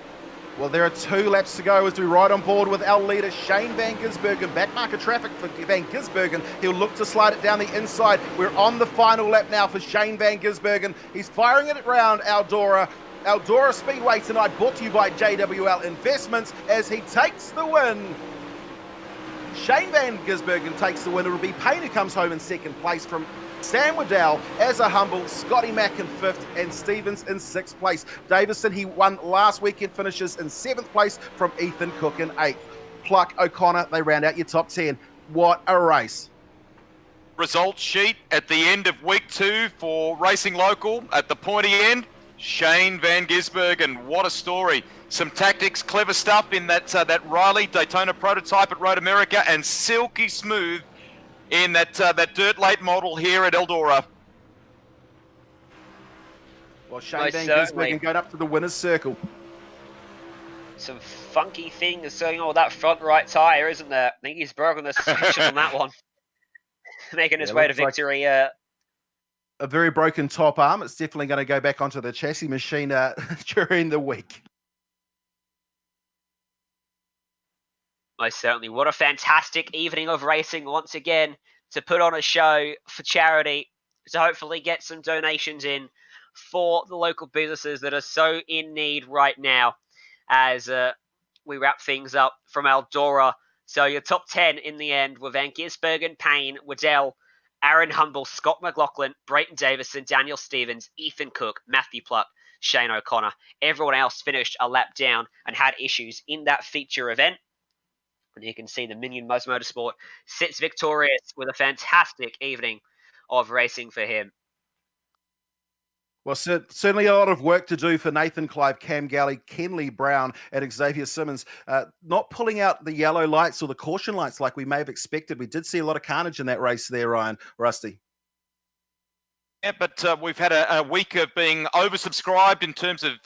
Well, there are 2 laps to go as we ride on board with our leader, Shane Van Gisbergen. Backmarker traffic for Van Gisbergen. He'll look to slide it down the inside. We're on the final lap now for Shane Van Gisbergen. He's firing it around Eldora. Eldora Speedway tonight, brought to you by JWL Investments, as he takes the win. Shane Van Gisbergen takes the win. It'll be Payne who comes home in 2nd place from Sam Waddell as a humble, Scotty Mack in 5th, and Stevens in 6th place. Davison, he won last weekend, finishes in 7th place from Ethan Cook in 8th. Pluck, O'Connor, they round out your top 10. What a race. Results sheet at the end of week 2 for Racing Local. At the pointy end, Shane Van Gisbergen. What a story. Some tactics, clever stuff in that Riley Daytona prototype at Road America, and silky smooth in that dirt late model here at Eldora. Well, Shane Van Gisbergen going up to the winner's circle. Some funky things going on with that front right tyre, isn't there? I think he's broken the suspension on that one. Making his way to victory. A very broken top arm. It's definitely going to go back onto the chassis machine during the week. Most certainly. What a fantastic evening of racing once again to put on a show for charity, to hopefully get some donations in for the local businesses that are so in need right now as we wrap things up from Eldora. So your top 10 in the end were Van Gisbergen, Payne, Waddell, Aaron Humble, Scott McLaughlin, Brayton Davison, Daniel Stevens, Ethan Cook, Matthew Pluck, Shane O'Connor. Everyone else finished a lap down and had issues in that feature event. And you can see the Minion Motorsport sits victorious with a fantastic evening of racing for him. Well, certainly a lot of work to do for Nathan Clive, Cam Galley, Kenley Brown, and Xavier Simmons. Not pulling out the yellow lights or the caution lights like we may have expected. We did see a lot of carnage in that race there, Ryan. Rusty. Yeah, but we've had a week of being oversubscribed in terms of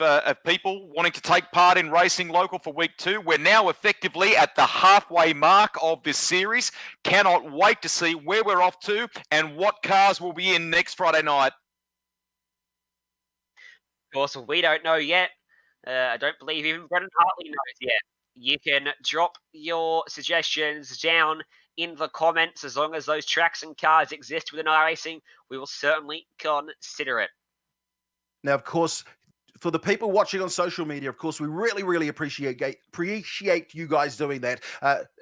people wanting to take part in Racing Local for week 2. We're now effectively at the halfway mark of this series. Cannot wait to see where we're off to and what cars will be in next Friday night. Of course, we don't know yet. I don't believe even Brendon Hartley knows yet. You can drop your suggestions down in the comments. As long as those tracks and cars exist within iRacing, we will certainly consider it. Now, of course, for the people watching on social media, of course, we really appreciate you guys doing that.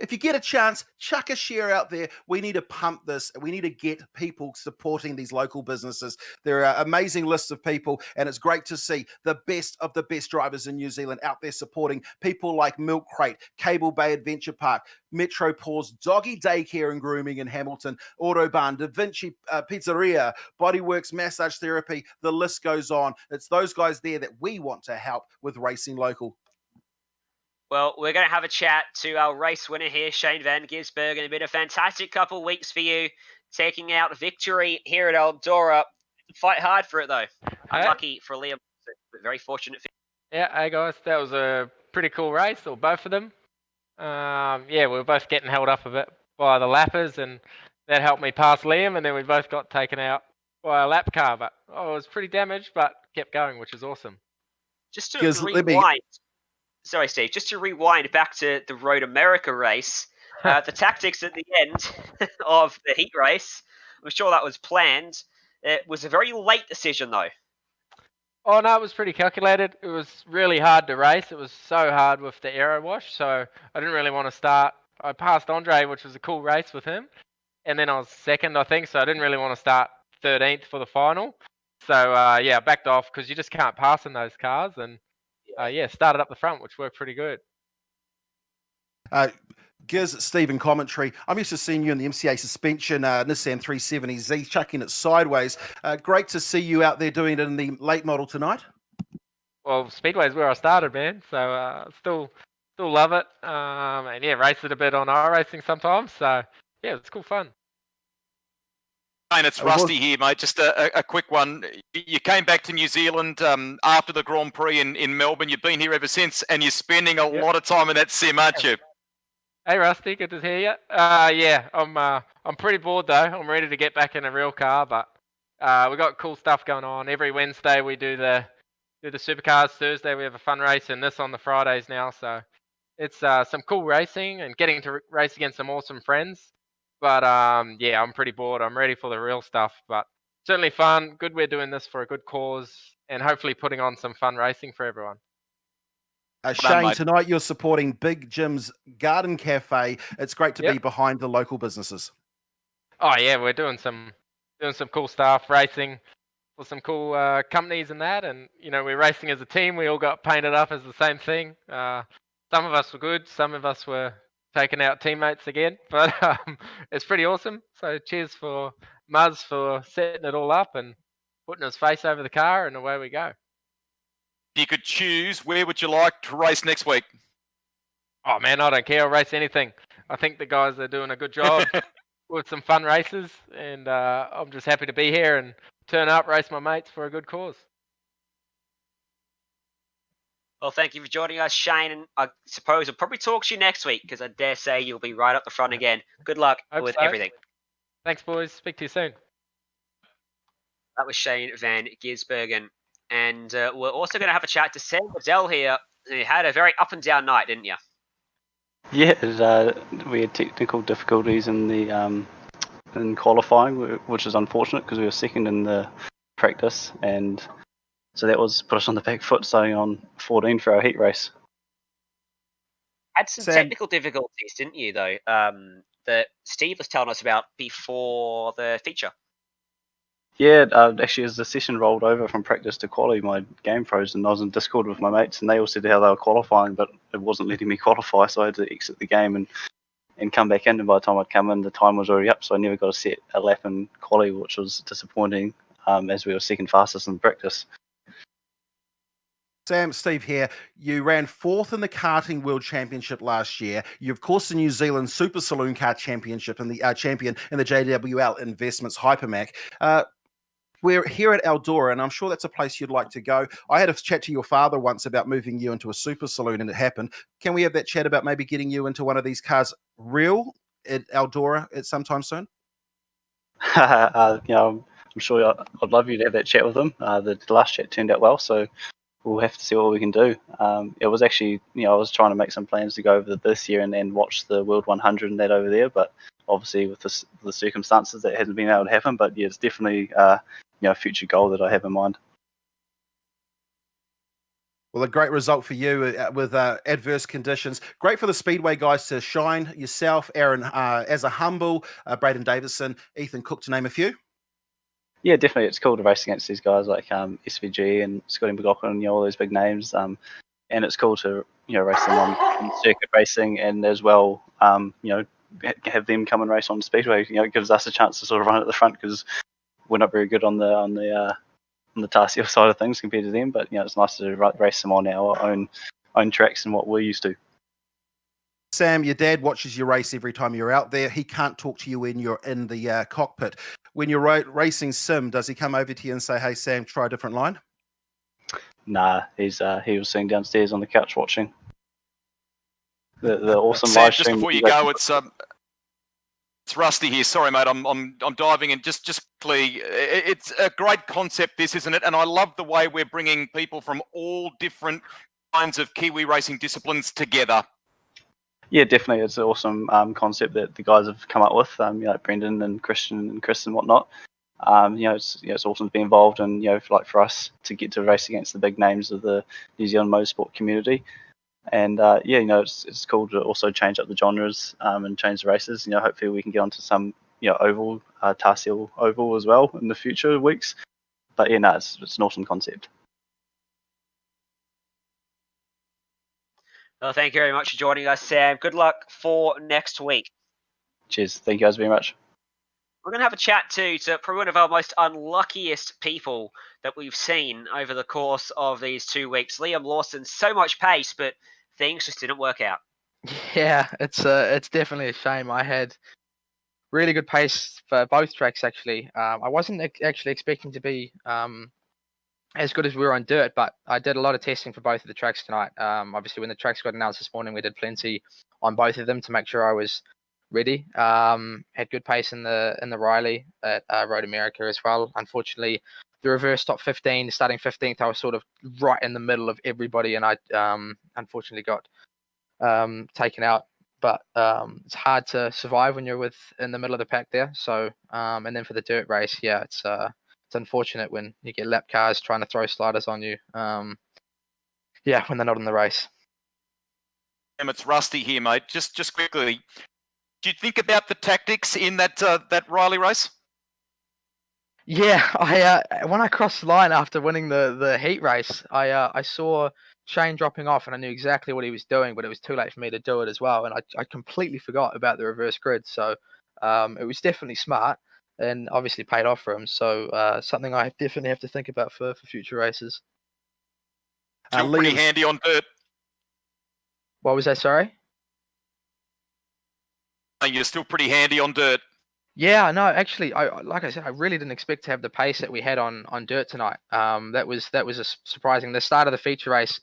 If you get a chance, chuck a share out there. We need to pump this. We need to get people supporting these local businesses. There are amazing lists of people, and it's great to see the best of the best drivers in New Zealand out there supporting people like Milk Crate, Cable Bay Adventure Park, Metro Paws, Doggy Daycare and Grooming in Hamilton, Autobahn, Da Vinci Pizzeria, Bodyworks Massage Therapy. The list goes on. It's those guys there that we want to help with Racing Local. Well, we're going to have a chat to our race winner here, Shane Van Gisbergen. It's been a fantastic couple of weeks for you, taking out a victory here at Eldora. Fight hard for it, though. Unlucky for Liam, but very fortunate for you. Yeah, hey guys, that was a pretty cool race, or both of them. We were both getting held up a bit by the lappers, and that helped me pass Liam, and then we both got taken out by a lap car, but I was pretty damaged, but kept going, which is awesome. Just to rewind, sorry Steve, just to rewind back to the Road America race, the tactics at the end of the heat race, I'm sure that was planned. It was a very late decision though. Oh no, it was pretty calculated. It was really hard to race. It was so hard with the aero wash, so I didn't really want to start. I passed Andre, which was a cool race with him, and then I was second, I think, so I didn't really want to start 13th for the final. So I backed off because you just can't pass in those cars, and started up the front, which worked pretty good. Giz, Stephen commentary. I'm used to seeing you in the MCA suspension Nissan 370Z, chucking it sideways. Great to see you out there doing it in the late model tonight. Well, Speedway is where I started, man. So still love it. And race it a bit on iRacing sometimes. So it's cool fun. And it's Rusty here, mate. Just a quick one. You came back to New Zealand after the Grand Prix in Melbourne. You've been here ever since, and you're spending a lot of time in that sim, aren't you? Hey Rusty, good to hear you. I'm pretty bored though. I'm ready to get back in a real car, but we got cool stuff going on. Every Wednesday we do the supercars. Thursday we have a fun race, and this on the Fridays now. So it's some cool racing and getting to race against some awesome friends. But I'm pretty bored. I'm ready for the real stuff, but certainly fun. Good we're doing this for a good cause, and hopefully putting on some fun racing for everyone. Shane, tonight you're supporting Big Jim's Garden Cafe. It's great to be behind the local businesses. Oh yeah, we're doing some doing some cool stuff, racing for some cool companies and that. And we're racing as a team. We all got painted up as the same thing. Some of us were good. Some of us were taking out teammates again. But it's pretty awesome. So cheers for Muzz for setting it all up and putting his face over the car, and away we go. If you could choose, where would you like to race next week? Oh man, I don't care. I'll race anything. I think the guys are doing a good job with some fun races, and I'm just happy to be here and turn up, race my mates for a good cause. Well, thank you for joining us, Shane, and I suppose I'll probably talk to you next week, because I dare say you'll be right up the front again. Good luck with everything. Thanks, boys. Speak to you soon. That was Shane van Gisbergen. And we're also going to have a chat to Sam Waddell here, who had a very up and down night, didn't you? Yeah, we had technical difficulties in the in qualifying, which is unfortunate because we were second in the practice, and so that was put us on the back foot starting on 14 for our heat race. Had some technical difficulties, didn't you, though, that Steve was telling us about before the feature? Yeah, actually, as the session rolled over from practice to quali, my game froze, and I was in Discord with my mates, and they all said how they were qualifying, but it wasn't letting me qualify, so I had to exit the game and come back in, and by the time I'd come in, the time was already up, so I never got to set a lap in quali, which was disappointing, as we were second fastest in practice. Sam, Steve here. You ran fourth in the Karting World Championship last year. You're, of course, the New Zealand Super Saloon Car Championship and the champion in the JWL Investments Hypermac. We're here at Eldora, and I'm sure that's a place you'd like to go. I had a chat to your father once about moving you into a super saloon, and it happened. Can we have that chat about maybe getting you into one of these cars real at Eldora at some time soon? I'm sure I'd love you to have that chat with him. The last chat turned out well, so we'll have to see what we can do. It was actually, I was trying to make some plans to go over this year and watch the World 100 and that over there, but obviously with the circumstances, that hasn't been able to happen. But yeah, it's definitely a future goal that I have in mind. Well, a great result for you with adverse conditions. Great for the Speedway guys to shine. Yourself, Aaron, as a humble, Braden Davison, Ethan Cook, to name a few. Yeah, definitely. It's cool to race against these guys like SVG and Scotty McLaughlin, all those big names. And it's cool to race them on circuit racing, and as well, have them come and race on Speedway. It gives us a chance to sort of run at the front because we're not very good on the Tarsio side of things compared to them. But it's nice to race them on our own tracks and what we're used to. Sam, your dad watches your race every time you're out there. He can't talk to you when you're in the cockpit. When you're racing sim, does he come over to you and say, "Hey Sam, try a different line"? Nah, he was sitting downstairs on the couch watching the awesome Sam, live stream. Just before you go, it's Rusty here. Sorry, mate. I'm diving in just quickly. It's a great concept, this, isn't it? And I love the way we're bringing people from all different kinds of Kiwi racing disciplines together. Yeah, definitely. It's an awesome concept that the guys have come up with. Like Brendon and Christian and Chris and whatnot. It's awesome to be involved, and like for us to get to race against the big names of the New Zealand motorsport community. And it's cool to also change up the genres and change the races. Hopefully we can get onto some oval, Tarsio oval as well in the future weeks. But it's an awesome concept. Well, thank you very much for joining us, Sam. Good luck for next week. Cheers. Thank you guys very much. We're going to have a chat to probably one of our most unluckiest people that we've seen over the course of these 2 weeks. Liam Lawson, so much pace, but things just didn't work out. Yeah, it's definitely a shame. I had really good pace for both tracks, actually. I wasn't actually expecting to be as good as we were on dirt, but I did a lot of testing for both of the tracks tonight. Obviously, when the tracks got announced this morning, we did plenty on both of them to make sure I was ready. Had good pace in the Riley at Road America as well. Unfortunately, the reverse top 15, starting 15th, I was sort of right in the middle of everybody, and I unfortunately got taken out. But it's hard to survive when you're in the middle of the pack there. So and then for the dirt race, yeah, it's unfortunate when you get lap cars trying to throw sliders on you. When they're not in the race. It's Rusty here, mate. Just quickly, do you think about the tactics in that Riley race? Yeah, when I crossed the line after winning the heat race, I saw Shane dropping off, and I knew exactly what he was doing, but it was too late for me to do it as well, and I completely forgot about the reverse grid. So it was definitely smart, and obviously paid off for him. So something I definitely have to think about for future races. Still pretty Liam's- handy on dirt. What was that? Sorry. You're still pretty handy on dirt. Yeah, no, actually, like I said, I really didn't expect to have the pace that we had on dirt tonight. That was surprising. The start of the feature race,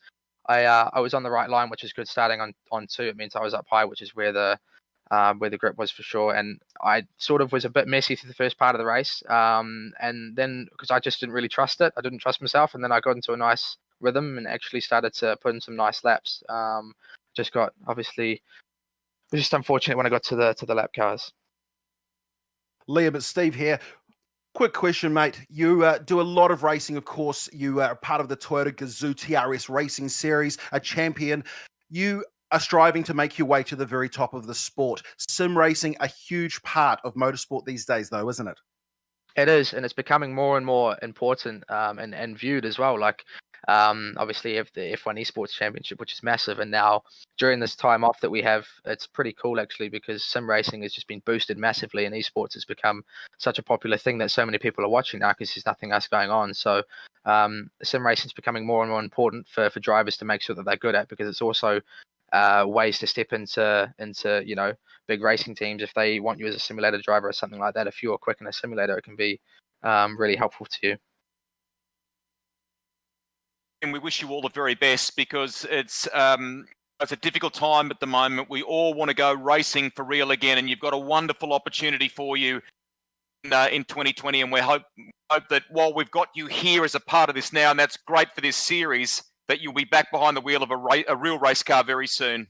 I was on the right line, which is good. Starting on 2, it means I was up high, which is where the grip was for sure. And I sort of was a bit messy through the first part of the race. And then because I just didn't really trust it, I didn't trust myself, and then I got into a nice rhythm and actually started to put in some nice laps. Just got obviously, it was just unfortunate when I got to the lap cars. Liam, it's Steve here. Quick question, mate. You do a lot of racing, of course. You are part of the Toyota Gazoo TRS Racing Series, a champion. You are striving to make your way to the very top of the sport. Sim racing, a huge part of motorsport these days, though, isn't it? It is, and it's becoming more and more important and viewed as well. Like, obviously, you have the F1 Esports Championship, which is massive, and now during this time off that we have, it's pretty cool actually because sim racing has just been boosted massively, and esports has become such a popular thing that so many people are watching now because there's nothing else going on. So, sim racing is becoming more and more important for drivers to make sure that they're good at, because it's also ways to step into big racing teams if they want you as a simulator driver or something like that. If you're quick in a simulator, it can be really helpful to you. And we wish you all the very best, because it's a difficult time at the moment. We all want to go racing for real again, and you've got a wonderful opportunity for you in 2020. And we hope that while we've got you here as a part of this now, and that's great for this series, that you'll be back behind the wheel of a real race car very soon.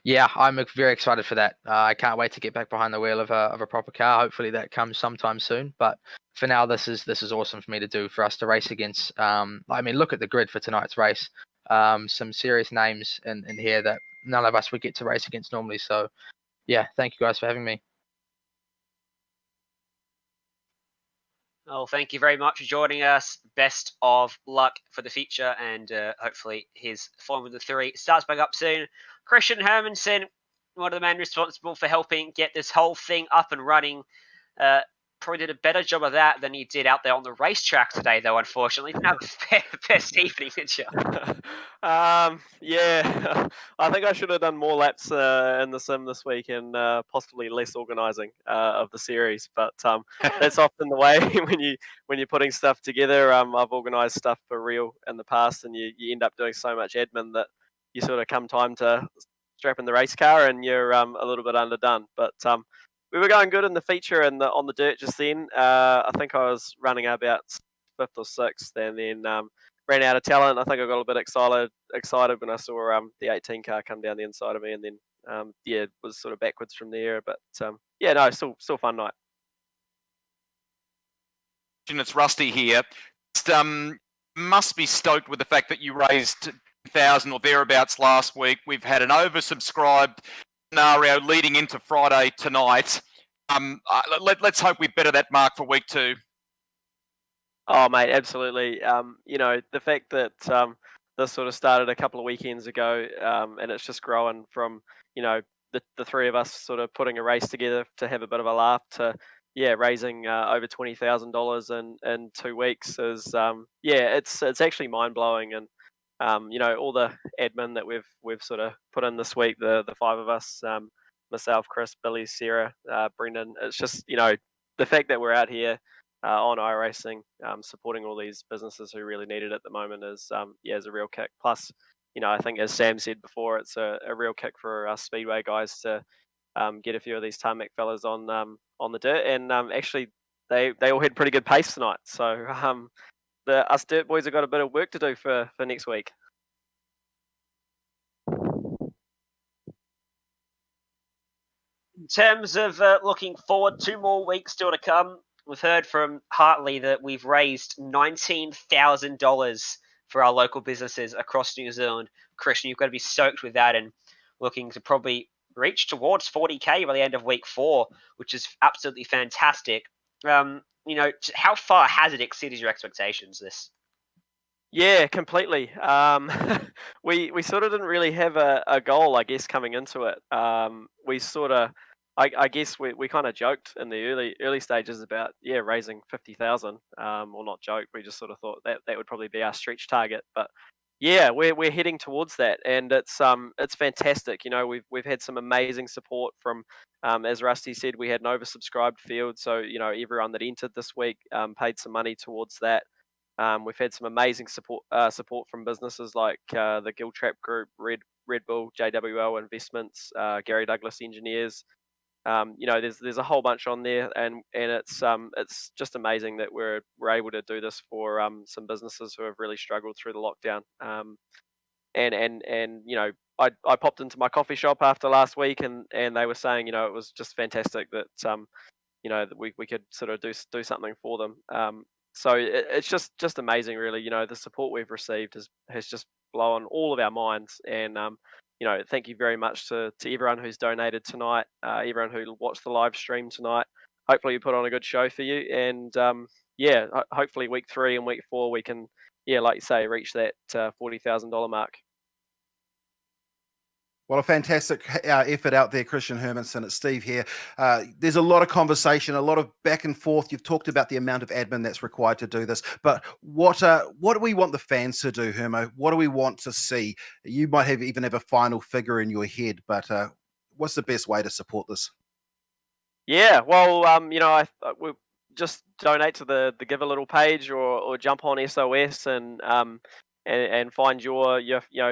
Yeah, I'm very excited for that. I can't wait to get back behind the wheel of a proper car. Hopefully that comes sometime soon. But for now, this is awesome for me to do, for us to race against. I mean, look at the grid for tonight's race. Some serious names in here that none of us would get to race against normally. So, yeah, thank you guys for having me. Well, thank you very much for joining us. Best of luck for the future, and hopefully his Formula 3 starts back up soon. Christian Hermansen, one of the men responsible for helping get this whole thing up and running, probably did a better job of that than he did out there on the racetrack today, though, unfortunately. Didn't have the best evening, did you? Yeah, I think I should have done more laps in the sim this week, and possibly less organising of the series. But that's often the way when you're putting stuff together. I've organised stuff for real in the past, and you end up doing so much admin that you sort of come time to strap in the race car, and you're a little bit underdone. But we were going good in the feature and on the dirt just then. I think I was running about 5th or 6th, and then ran out of talent. I think I got a bit excited when I saw the 18 car come down the inside of me, and then it was sort of backwards from there. But still fun night. It's Rusty here. Must be stoked with the fact that you raised 1,000 or thereabouts last week. We've had an oversubscribed scenario leading into Friday tonight. Let's hope we better that mark for week 2. Oh, mate, absolutely. The fact that this sort of started a couple of weekends ago, and it's just growing from, the three of us sort of putting a race together to have a bit of a laugh to, raising over $20,000 in 2 weeks is, it's actually mind blowing. And all the admin that we've sort of put in this week, the 5 of us, myself, Chris, Billy, Sarah, Brendon. It's just the fact that we're out here on iRacing, supporting all these businesses who really need it at the moment is a real kick. Plus, I think as Sam said before, it's a real kick for us Speedway guys to get a few of these tarmac fellas on the dirt, and actually they all had pretty good pace tonight. So us dirt boys have got a bit of work to do for next week. In terms of looking forward, 2 more weeks still to come. We've heard from Hartley that we've raised $19,000 for our local businesses across New Zealand. Christian, you've got to be stoked with that, and looking to probably reach towards 40k by the end of week 4, which is absolutely fantastic. how far has it exceeded your expectations, this? Yeah, completely. We sort of didn't really have a goal, I guess, coming into it. We sort of, I guess, we kind of joked in the early stages about raising 50,000. Well, not joke. We just sort of thought that would probably be our stretch target. But yeah, we're heading towards that, and it's fantastic. We've had some amazing support from, as Rusty said, we had an oversubscribed field, so everyone that entered this week paid some money towards that. We've had some amazing support from businesses like the Giltrap Group, Red Bull, JWL Investments, Gary Douglas Engineers. There's a whole bunch on there, and it's just amazing that we're able to do this for some businesses who have really struggled through the lockdown. I popped into my coffee shop after last week, and they were saying it was just fantastic that that we could sort of do something for them. So it's just amazing, really. The support we've received has just blown all of our minds, and thank you very much to everyone who's donated tonight, everyone who watched the live stream tonight. Hopefully we put on a good show for you, and hopefully week 3 and week 4 we can, like you say, reach that $40,000 mark. Well, a fantastic effort out there, Christian Hermansen. It's Steve here. There's a lot of conversation, a lot of back and forth. You've talked about the amount of admin that's required to do this, but what do we want the fans to do, Hermo? What do we want to see? You might even have a final figure in your head, but what's the best way to support this? Yeah, well, we just donate to the Give a Little page, or jump on SOS and find your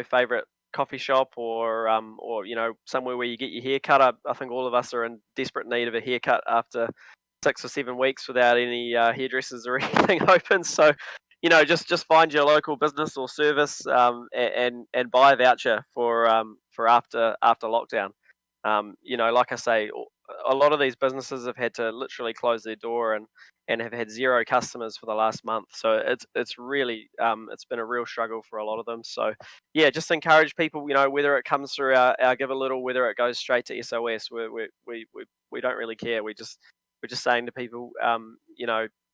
favorite coffee shop, or somewhere where you get your hair cut. I think all of us are in desperate need of a haircut after 6 or 7 weeks without any hairdressers or anything open. So just find your local business or service and buy a voucher for after lockdown. Like I say, a lot of these businesses have had to literally close their door and have had 0 customers for the last month. So it's really it's been a real struggle for a lot of them. So yeah, just encourage people, whether it comes through our Give a Little, whether it goes straight to SOS, we don't really care. We're just saying to people,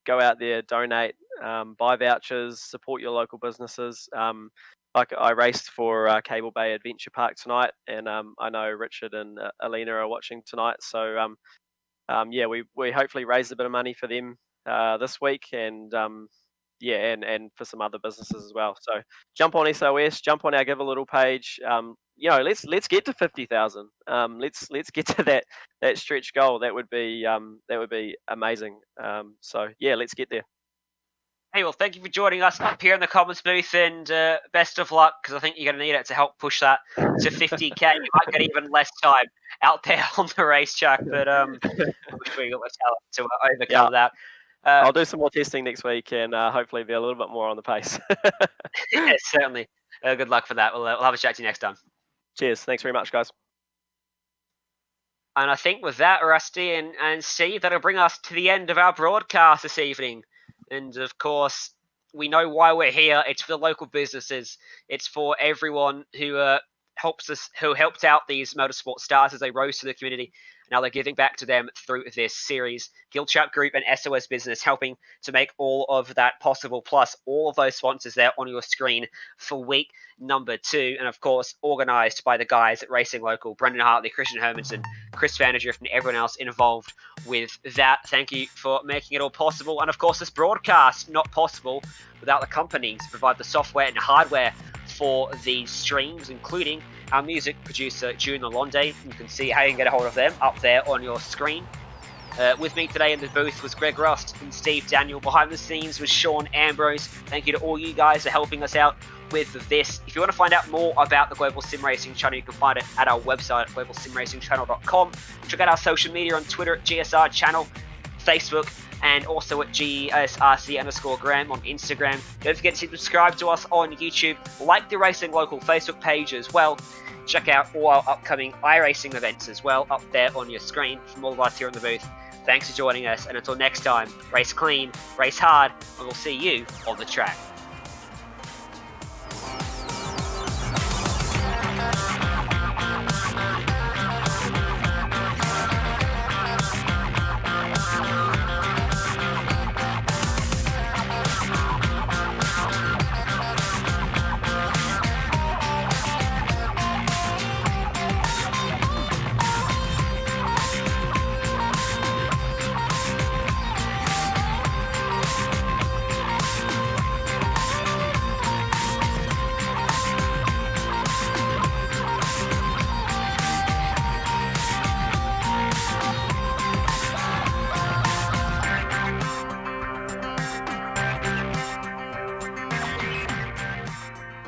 go out there, donate, buy vouchers, support your local businesses. Like I raced for Cable Bay Adventure Park tonight, and I know Richard and Alina are watching tonight. So we hopefully raised a bit of money for them this week, and and for some other businesses as well. So jump on SOS, jump on our Give a Little page. Let's get to 50,000. Let's get to that stretch goal. That would be amazing. So yeah, let's get there. Hey, well, thank you for joining us up here in the comments booth, and best of luck, because I think you're going to need it to help push that to 50k. You might get even less time out there on the racetrack, but I'm sure you got the talent to overcome that. I'll do some more testing next week, and hopefully be a little bit more on the pace. Yeah, certainly. Good luck for that. We'll have a chat to you next time. Cheers. Thanks very much, guys. And I think with that, Rusty and Steve, that'll bring us to the end of our broadcast this evening. And of course, we know why we're here. It's for the local businesses. It's for everyone who helped out these motorsport stars as they rose to the community. Now they're giving back to them through this series. Giltrap Group and SOS Business helping to make all of that possible, plus all of those sponsors there on your screen for week number 2. And of course, organised by the guys at Racing Local, Brendon Hartley, Christian Hermansen, Chris Vandergrift, and everyone else involved with that. Thank you for making it all possible. And of course, this broadcast not possible without the companies to provide the software and hardware for these streams, including our music producer, June Lalonde. You can see how you can get a hold of them up there on your screen. With me today in the booth was Greg Rust and Steve Daniel. Behind the scenes was Sean Ambrose. Thank you to all you guys for helping us out with this. If you want to find out more about the Global Sim Racing Channel, you can find it at our website at globalsimracingchannel.com. Check out our social media on Twitter at GSR Channel, Facebook, and also at GSRC_Graham on Instagram. Don't forget to subscribe to us on YouTube, like the Racing Local Facebook page as well. Check out all our upcoming iRacing events as well up there on your screen from all of us here in the booth. Thanks for joining us, and until next time, race clean, race hard, and we'll see you on the track.